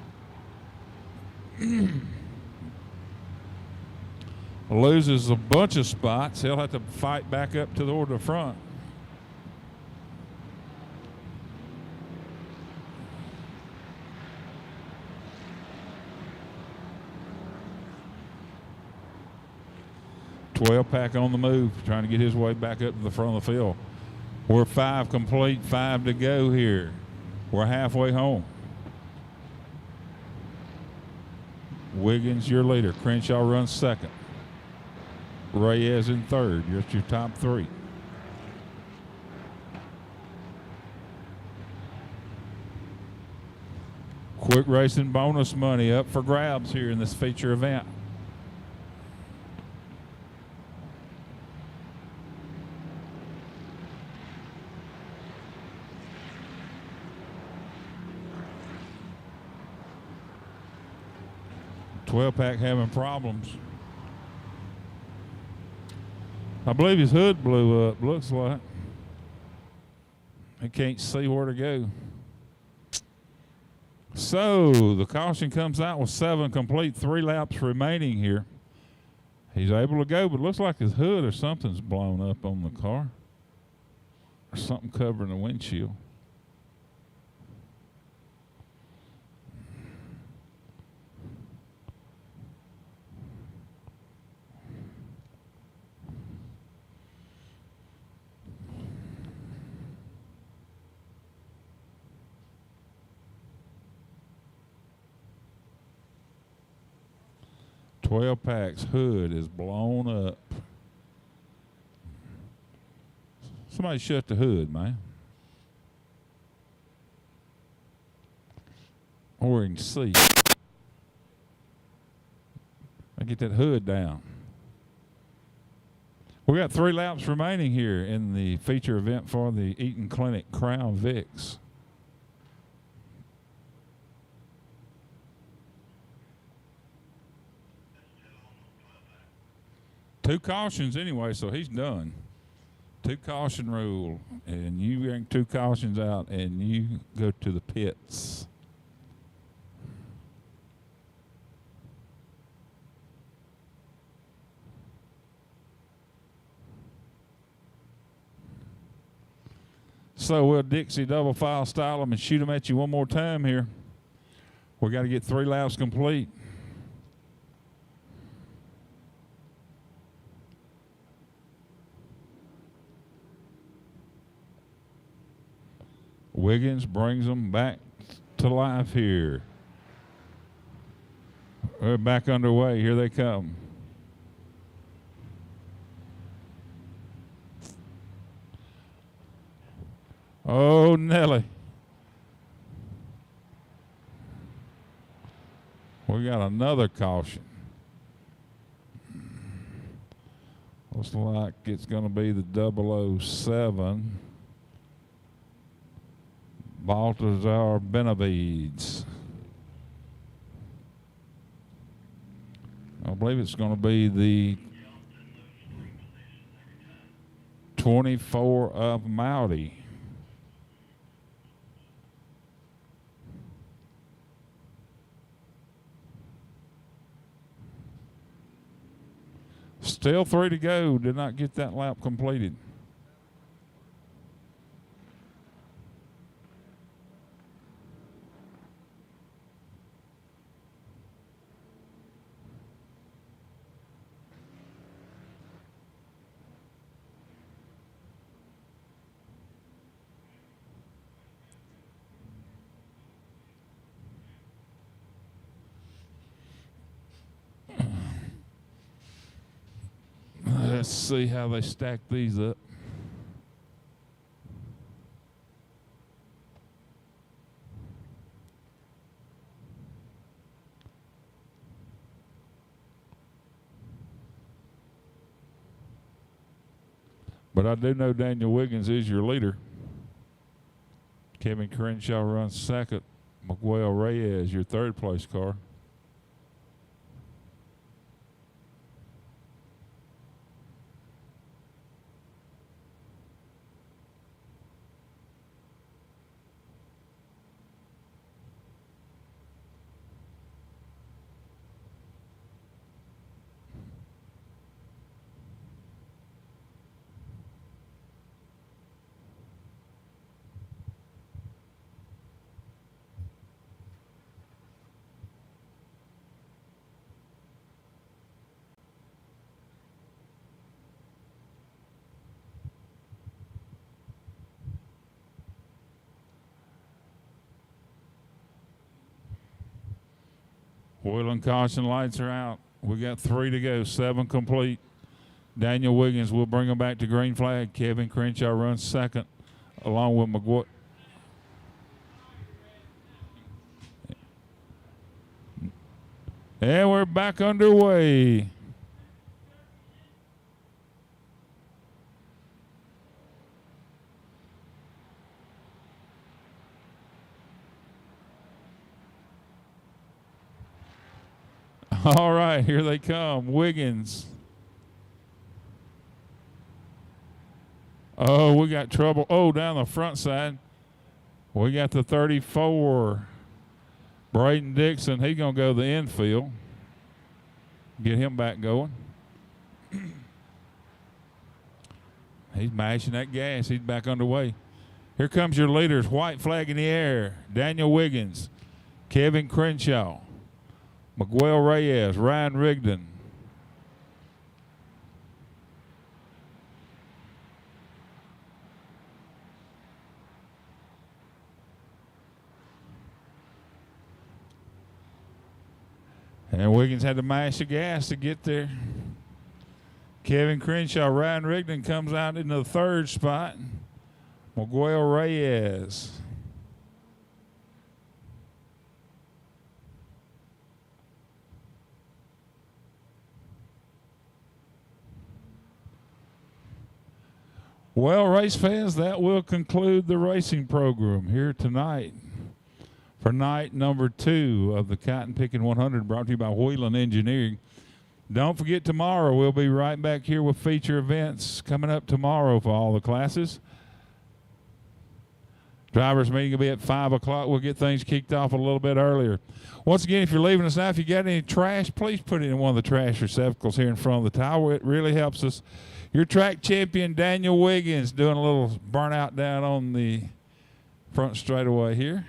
Loses a bunch of spots. He'll have to fight back up toward the front. Pack on the move, trying to get his way back up to the front of the field. We're 5 complete, 5 to go here. We're halfway home. Wiggins, your leader. Crenshaw runs second. Reyes in third. You're at your top 3. Quick racing bonus money up for grabs here in this feature event. Pack having problems. I believe his hood blew up, looks like. He can't see where to go. So the caution comes out with 7 complete, 3 laps remaining here. He's able to go, but looks like his hood or something's blown up on the car. Or something covering the windshield. Pack's hood is blown up. Somebody shut the hood, man. Or you can see. I get that hood down. We got 3 laps remaining here in the feature event for the Eaton Clinic Crown Vics. Two cautions anyway, so he's done. 2 caution rule, and you bring 2 cautions out, and you go to the pits. So we'll Dixie double file style them and shoot them at you one more time here. We got to get 3 laps complete. Wiggins brings them back to life here. We're back underway. Here they come. Oh, Nelly. We got another caution. Looks like it's going to be the 007. Baltazar Benavides. I believe it's going to be the 24 of Mowdy. Still 3 to go. Did not get that lap completed. Let's see how they stack these up. But I do know Daniel Wiggins is your leader. Kevin Crenshaw runs second. Miguel Reyes, your third place car. Wheel and caution lights are out. We got 3 to go, 7 complete. Daniel Wiggins will bring them back to green flag. Kevin Crenshaw runs second, along with McGuire. And we're back underway. All right, here they come. Wiggins. Oh, we got trouble. Oh, down the front side. We got the 34. Braden Dixon, he's going to go the infield. Get him back going. He's mashing that gas. He's back underway. Here comes your leaders. White flag in the air. Daniel Wiggins. Kevin Crenshaw. Miguel Reyes, Ryan Rigdon. And Wiggins had to mash the gas to get there. Kevin Crenshaw, Ryan Rigdon comes out in the third spot. Miguel Reyes. Well, race fans, that will conclude the racing program here tonight for night number 2 of the Cotton Picking 100, brought to you by Wheeling Engineering. Don't forget, tomorrow we'll be right back here with feature events coming up tomorrow for all the classes. Drivers meeting will be at 5 o'clock. We'll get things kicked off a little bit earlier. Once again, if you're leaving us now, if you got any trash, please put it in one of the trash receptacles here in front of the tower. It really helps us. Your track champion, Daniel Wiggins, doing a little burnout down on the front straightaway here.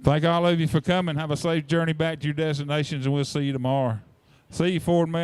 Thank all of you for coming. Have a safe journey back to your destinations, and we'll see you tomorrow. See you, Ford man.